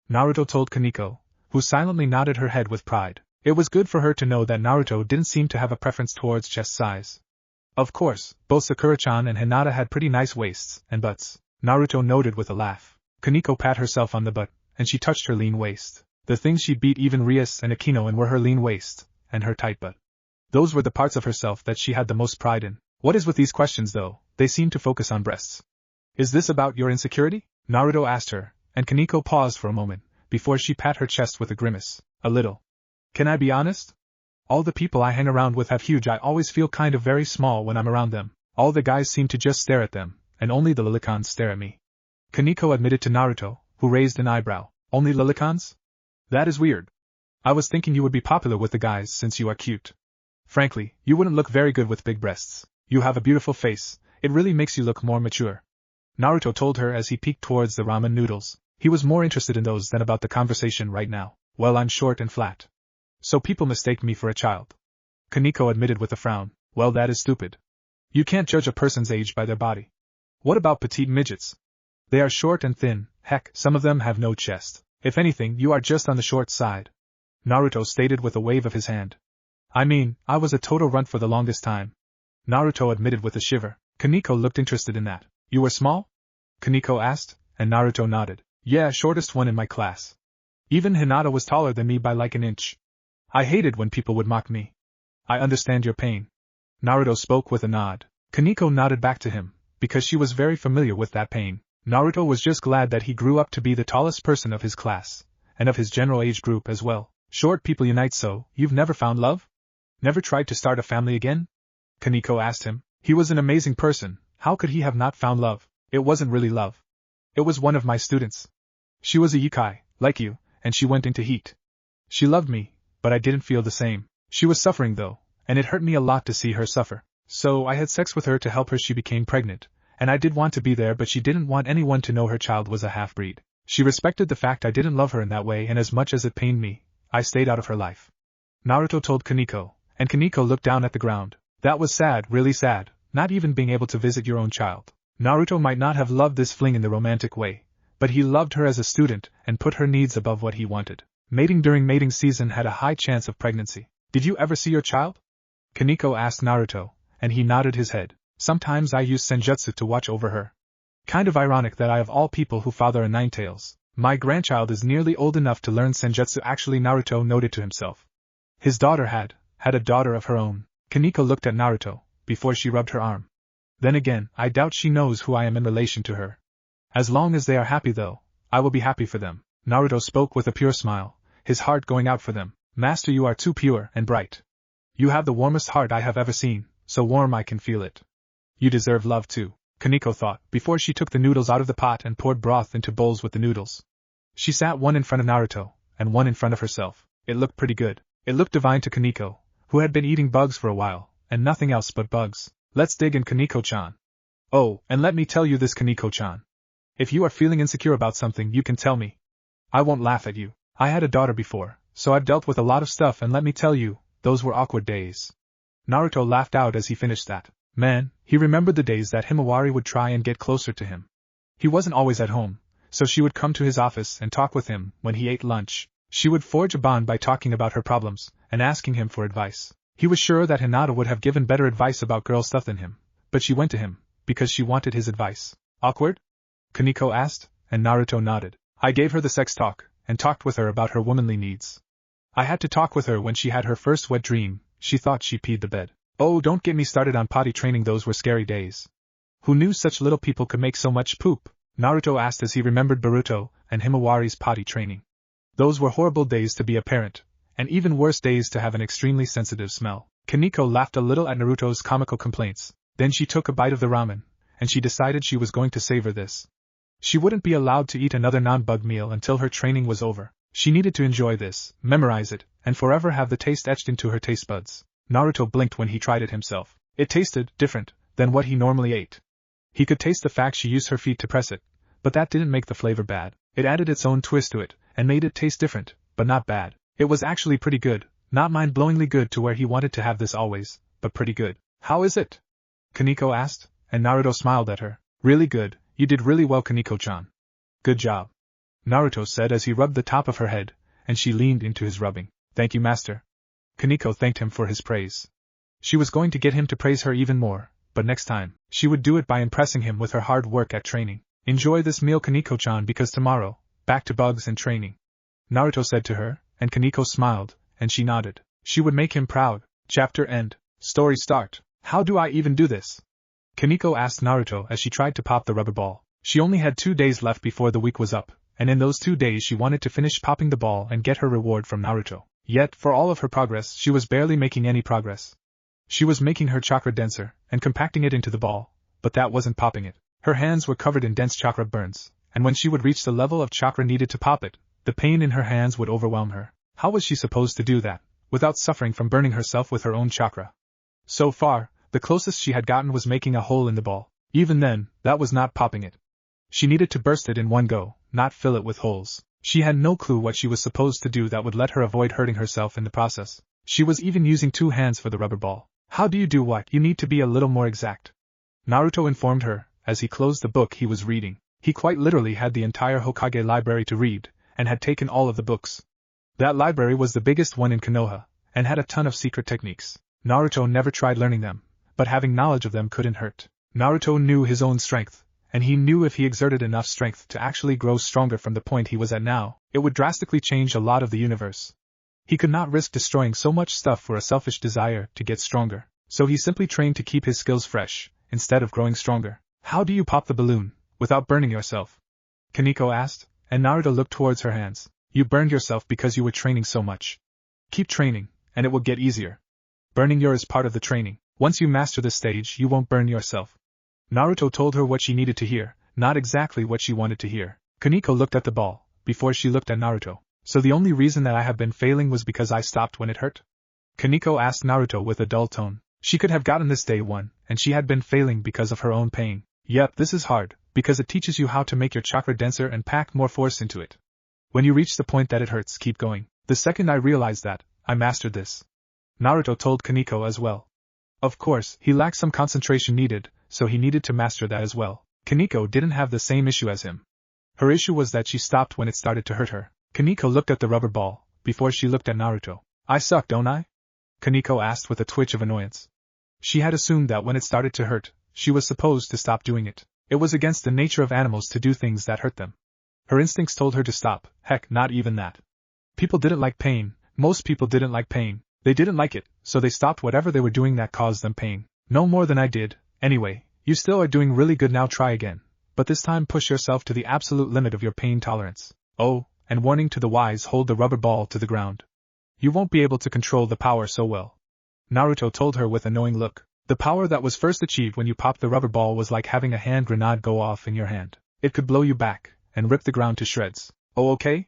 Naruto told Kaneko, who silently nodded her head with pride. It was good for her to know that Naruto didn't seem to have a preference towards chest size. Of course, both Sakura-chan and Hinata had pretty nice waists and butts, Naruto noted with a laugh. Kaneko pat herself on the butt, and she touched her lean waist. The things she beat even Rias and Akino in were her lean waist and her tight butt. Those were the parts of herself that she had the most pride in. What is with these questions though? They seem to focus on breasts. Is this about your insecurity? Naruto asked her, and Kaneko paused for a moment, before she pat her chest with a grimace. A little. Can I be honest? All the people I hang around with have huge. I always feel kind of very small when I'm around them. All the guys seem to just stare at them, and only the lilicons stare at me. Kaneko admitted to Naruto, who raised an eyebrow. Only lilicons? That is weird. I was thinking you would be popular with the guys since you are cute. Frankly, you wouldn't look very good with big breasts. You have a beautiful face, it really makes you look more mature. Naruto told her as he peeked towards the ramen noodles. He was more interested in those than about the conversation right now. Well, I'm short and flat. So people mistake me for a child. Kaneko admitted with a frown. Well, that is stupid. You can't judge a person's age by their body. What about petite midgets? They are short and thin, heck, some of them have no chest. If anything, you are just on the short side. Naruto stated with a wave of his hand. I mean, I was a total runt for the longest time. Naruto admitted with a shiver. Kaneko looked interested in that. You were small? Kaneko asked, and Naruto nodded. Yeah, shortest one in my class. Even Hinata was taller than me by like an inch. I hated when people would mock me. I understand your pain. Naruto spoke with a nod. Kaneko nodded back to him, because she was very familiar with that pain. Naruto was just glad that he grew up to be the tallest person of his class, and of his general age group as well. Short people unite. So, you've never found love? Never tried to start a family again? Kaneko asked him. He was an amazing person, how could he have not found love? It wasn't really love. It was one of my students. She was a yukai, like you, and she went into heat. She loved me, but I didn't feel the same. She was suffering though, and it hurt me a lot to see her suffer. So I had sex with her to help her. She became pregnant, and I did want to be there, but she didn't want anyone to know her child was a half-breed. She respected the fact I didn't love her in that way, and as much as it pained me, I stayed out of her life. Naruto told Kaneko, and Kaneko looked down at the ground. That was sad, really sad, not even being able to visit your own child. Naruto might not have loved this fling in the romantic way, but he loved her as a student and put her needs above what he wanted. Mating during mating season had a high chance of pregnancy. Did you ever see your child? Kaneko asked Naruto, and he nodded his head. Sometimes I use senjutsu to watch over her. Kind of ironic that I of all people who father a Ninetales, my grandchild is nearly old enough to learn senjutsu. Actually, Naruto noted to himself. His daughter had a daughter of her own. Kaneko looked at Naruto, before she rubbed her arm. Then again, I doubt she knows who I am in relation to her. As long as they are happy though, I will be happy for them. Naruto spoke with a pure smile, his heart going out for them. Master, you are too pure and bright. You have the warmest heart I have ever seen, so warm I can feel it. You deserve love too, Kaneko thought, before she took the noodles out of the pot and poured broth into bowls with the noodles. She sat one in front of Naruto, and one in front of herself. It looked pretty good. It looked divine to Kaneko, who had been eating bugs for a while, and nothing else but bugs. Let's dig in, Kaneko-chan. Oh, and let me tell you this, Kaneko-chan. If you are feeling insecure about something, you can tell me. I won't laugh at you. I had a daughter before, so I've dealt with a lot of stuff, and let me tell you, those were awkward days. Naruto laughed out as he finished that. Man, he remembered the days that Himawari would try and get closer to him. He wasn't always at home, so she would come to his office and talk with him when he ate lunch. She would forge a bond by talking about her problems and asking him for advice. He was sure that Hinata would have given better advice about girl stuff than him, but she went to him because she wanted his advice. Awkward? Kaneko asked, and Naruto nodded. I gave her the sex talk and talked with her about her womanly needs. I had to talk with her when she had her first wet dream. She thought she peed the bed. Oh, don't get me started on potty training. Those were scary days. Who knew such little people could make so much poop? Naruto asked as he remembered Boruto and Himawari's potty training. Those were horrible days to be a parent, and even worse days to have an extremely sensitive smell. Kaneko laughed a little at Naruto's comical complaints, then she took a bite of the ramen, and she decided she was going to savor this. She wouldn't be allowed to eat another non-bug meal until her training was over. She needed to enjoy this, memorize it, and forever have the taste etched into her taste buds. Naruto blinked when he tried it himself. It tasted different than what he normally ate. He could taste the fact she used her feet to press it, but that didn't make the flavor bad. It added its own twist to it, and made it taste different, but not bad. It was actually pretty good, not mind-blowingly good to where he wanted to have this always, but pretty good. How is it? Kaneko asked, and Naruto smiled at her. Really good, you did really well, Kaneko-chan. Good job. Naruto said as he rubbed the top of her head, and she leaned into his rubbing. Thank you, master. Kaneko thanked him for his praise. She was going to get him to praise her even more, but next time, she would do it by impressing him with her hard work at training. Enjoy this meal, Kaneko-chan, because tomorrow, back to bugs and training. Naruto said to her, and Kaneko smiled, and she nodded. She would make him proud. Chapter end. Story start. How do I even do this? Kaneko asked Naruto as she tried to pop the rubber ball. She only had 2 days left before the week was up, and in those 2 days she wanted to finish popping the ball and get her reward from Naruto. Yet, for all of her progress, she was barely making any progress. She was making her chakra denser, and compacting it into the ball, but that wasn't popping it. Her hands were covered in dense chakra burns, and when she would reach the level of chakra needed to pop it, the pain in her hands would overwhelm her. How was she supposed to do that, without suffering from burning herself with her own chakra? So far, the closest she had gotten was making a hole in the ball. Even then, that was not popping it. She needed to burst it in one go, not fill it with holes. She had no clue what she was supposed to do that would let her avoid hurting herself in the process. She was even using 2 hands for the rubber ball. How do you do what? You need to be a little more exact. Naruto informed her, as he closed the book he was reading. He quite literally had the entire Hokage library to read, and had taken all of the books. That library was the biggest one in Konoha, and had a ton of secret techniques. Naruto never tried learning them, but having knowledge of them couldn't hurt. Naruto knew his own strength, and he knew if he exerted enough strength to actually grow stronger from the point he was at now, it would drastically change a lot of the universe. He could not risk destroying so much stuff for a selfish desire to get stronger, so he simply trained to keep his skills fresh, instead of growing stronger. How do you pop the balloon, without burning yourself? Kaneko asked, and Naruto looked towards her hands. You burned yourself because you were training so much. Keep training, and it will get easier. Burning yours is part of the training. Once you master this stage, you won't burn yourself. Naruto told her what she needed to hear, not exactly what she wanted to hear. Kaneko looked at the ball, before she looked at Naruto. So the only reason that I have been failing was because I stopped when it hurt? Kaneko asked Naruto with a dull tone. She could have gotten this day 1, and she had been failing because of her own pain. Yep, this is hard, because it teaches you how to make your chakra denser and pack more force into it. When you reach the point that it hurts, keep going. The second I realized that, I mastered this. Naruto told Kaneko as well. Of course, he lacked some concentration needed, so he needed to master that as well. Kaneko didn't have the same issue as him. Her issue was that she stopped when it started to hurt her. Kaneko looked at the rubber ball, before she looked at Naruto. I suck, don't I? Kaneko asked with a twitch of annoyance. She had assumed that when it started to hurt, she was supposed to stop doing it. It was against the nature of animals to do things that hurt them. Her instincts told her to stop. Heck, not even that. People didn't like pain. Most people didn't like pain. They didn't like it, so they stopped whatever they were doing that caused them pain. No more than I did. Anyway, you still are doing really good now, try again. But this time push yourself to the absolute limit of your pain tolerance. Oh, and warning to the wise, hold the rubber ball to the ground. You won't be able to control the power so well. Naruto told her with a knowing look. The power that was first achieved when you popped the rubber ball was like having a hand grenade go off in your hand. It could blow you back, and rip the ground to shreds. Oh, okay?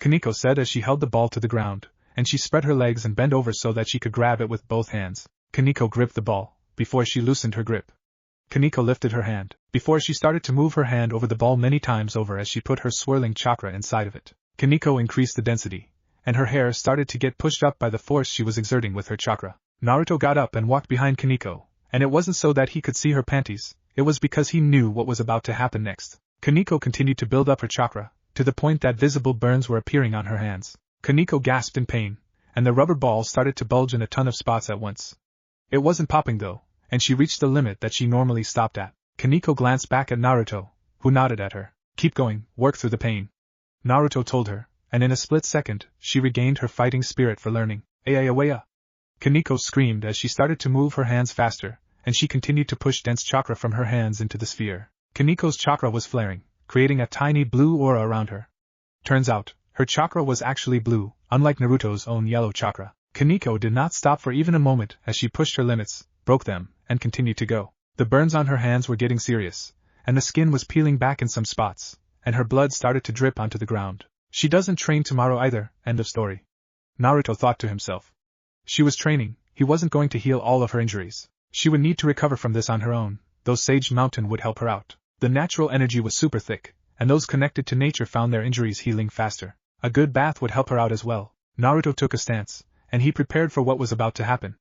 Kaneko said as she held the ball to the ground, and she spread her legs and bent over so that she could grab it with both hands. Kaneko gripped the ball, before she loosened her grip. Kaneko lifted her hand, before she started to move her hand over the ball many times over as she put her swirling chakra inside of it. Kaneko increased the density, and her hair started to get pushed up by the force she was exerting with her chakra. Naruto got up and walked behind Kaneko, and it wasn't so that he could see her panties, it was because he knew what was about to happen next. Kaneko continued to build up her chakra, to the point that visible burns were appearing on her hands. Kaneko gasped in pain, and the rubber ball started to bulge in a ton of spots at once. It wasn't popping though, and she reached the limit that she normally stopped at. Kaneko glanced back at Naruto, who nodded at her. Keep going, work through the pain. Naruto told her, and in a split second, she regained her fighting spirit for learning. Ayayawaya! Kaneko screamed as she started to move her hands faster, and she continued to push dense chakra from her hands into the sphere. Kaneko's chakra was flaring, creating a tiny blue aura around her. Turns out, Her chakra was actually blue, unlike Naruto's own yellow chakra. Kaneko did not stop for even a moment as she pushed her limits, broke them, and continued to go. The burns on her hands were getting serious, and the skin was peeling back in some spots, and her blood started to drip onto the ground. She doesn't train tomorrow either, end of story. Naruto thought to himself. She was training, he wasn't going to heal all of her injuries. She would need to recover from this on her own, though Sage Mountain would help her out. The natural energy was super thick, and those connected to nature found their injuries healing faster. A good bath would help her out as well. Naruto took a stance, and he prepared for what was about to happen.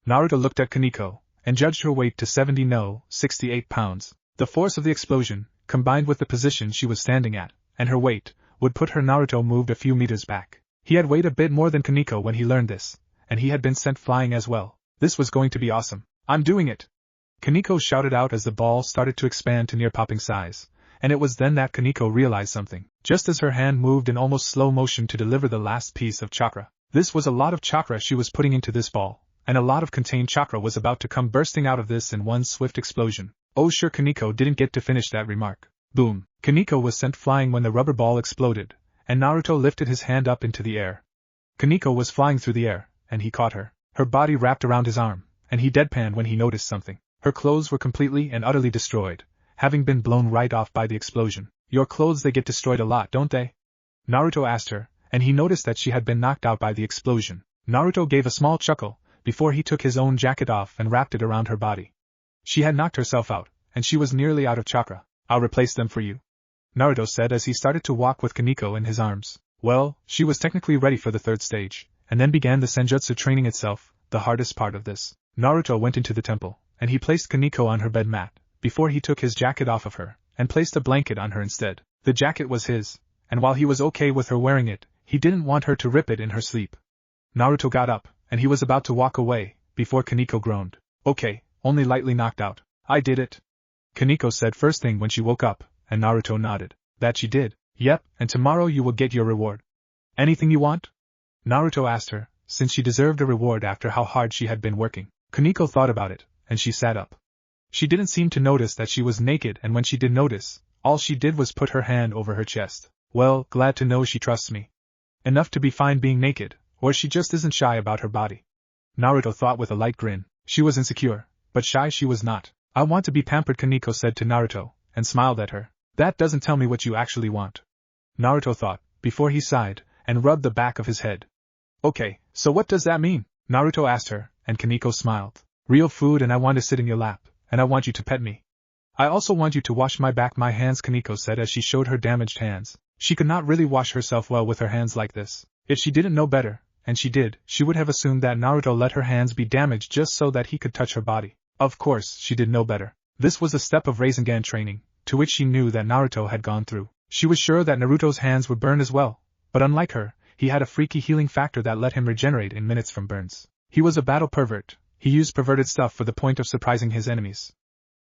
Naruto looked at Kaneko, and judged her weight to 68 pounds. The force of the explosion, combined with the position she was standing at, and her weight, would put her. Naruto moved a few meters back. He had weighed a bit more than Kaneko when he learned this, and he had been sent flying as well. This was going to be awesome. I'm doing it! Kaneko shouted out as the ball started to expand to near popping size, and it was then that Kaneko realized something. Just as her hand moved in almost slow motion to deliver the last piece of chakra. This was a lot of chakra she was putting into this ball, and a lot of contained chakra was about to come bursting out of this in one swift explosion. Oh sure, Kaneko didn't get to finish that remark. Boom! Kaneko was sent flying when the rubber ball exploded, and Naruto lifted his hand up into the air. Kaneko was flying through the air, and he caught her. Her body wrapped around his arm, and he deadpanned when he noticed something. Her clothes were completely and utterly destroyed, having been blown right off by the explosion. Your clothes, they get destroyed a lot, don't they? Naruto asked her, and he noticed that she had been knocked out by the explosion. Naruto gave a small chuckle, before he took his own jacket off and wrapped it around her body. She had knocked herself out, and she was nearly out of chakra. I'll replace them for you, Naruto said as he started to walk with Kaneko in his arms. Well, she was technically ready for the third stage, and then began the senjutsu training itself, the hardest part of this. Naruto went into the temple, and he placed Kaneko on her bed mat, before he took his jacket off of her, and placed a blanket on her instead. The jacket was his, and while he was okay with her wearing it, he didn't want her to rip it in her sleep. Naruto got up, and he was about to walk away, before Kaneko groaned. Okay, only lightly knocked out. I did it, Kaneko said first thing when she woke up, and Naruto nodded. That she did. Yep, and tomorrow you will get your reward. Anything you want? Naruto asked her, since she deserved a reward after how hard she had been working. Kaneko thought about it, and she sat up. She didn't seem to notice that she was naked, and when she did notice, all she did was put her hand over her chest. Well, glad to know she trusts me enough to be fine being naked, or she just isn't shy about her body. Naruto thought with a light grin. She was insecure, but shy she was not. I want to be pampered, Kaneko said to Naruto, and smiled at her. That doesn't tell me what you actually want, Naruto thought, before he sighed, and rubbed the back of his head. Okay, so what does that mean? Naruto asked her, and Kaneko smiled. Real food, and I want to sit in your lap, and I want you to pet me. I also want you to wash my back, my hands, Kaneko said as she showed her damaged hands. She could not really wash herself well with her hands like this. If she didn't know better, and she did, she would have assumed that Naruto let her hands be damaged just so that he could touch her body. Of course, she did know better. This was a step of Rasengan training, to which she knew that Naruto had gone through. She was sure that Naruto's hands would burn as well, but unlike her, he had a freaky healing factor that let him regenerate in minutes from burns. He was a battle pervert. He used perverted stuff for the point of surprising his enemies.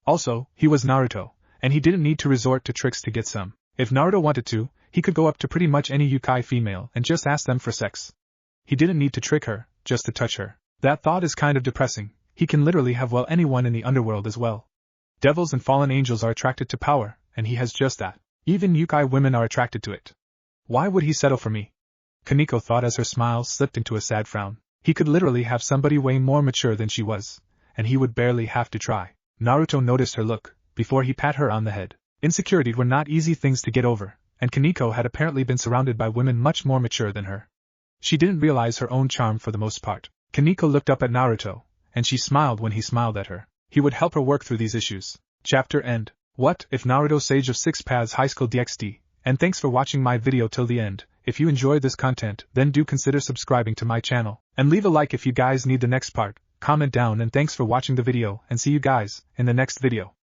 Also, he was Naruto, and he didn't need to resort to tricks to get some. If Naruto wanted to, he could go up to pretty much any Yukai female and just ask them for sex. He didn't need to trick her, just to touch her. That thought is kind of depressing. He can literally have anyone in the underworld as well. Devils and fallen angels are attracted to power, and he has just that. Even Yukai women are attracted to it. Why would he settle for me? Kaneko thought as her smile slipped into a sad frown. He could literally have somebody way more mature than she was, and he would barely have to try. Naruto noticed her look, before he pat her on the head. Insecurity were not easy things to get over, and Kaneko had apparently been surrounded by women much more mature than her. She didn't realize her own charm for the most part. Kaneko looked up at Naruto, and she smiled when he smiled at her. He would help her work through these issues. Chapter end. What if Naruto Sage of 6 Paths Highschool DxD? And thanks for watching my video till the end. If you enjoyed this content, then do consider subscribing to my channel, and leave a like if you guys need the next part. Comment down, and thanks for watching the video, and see you guys in the next video.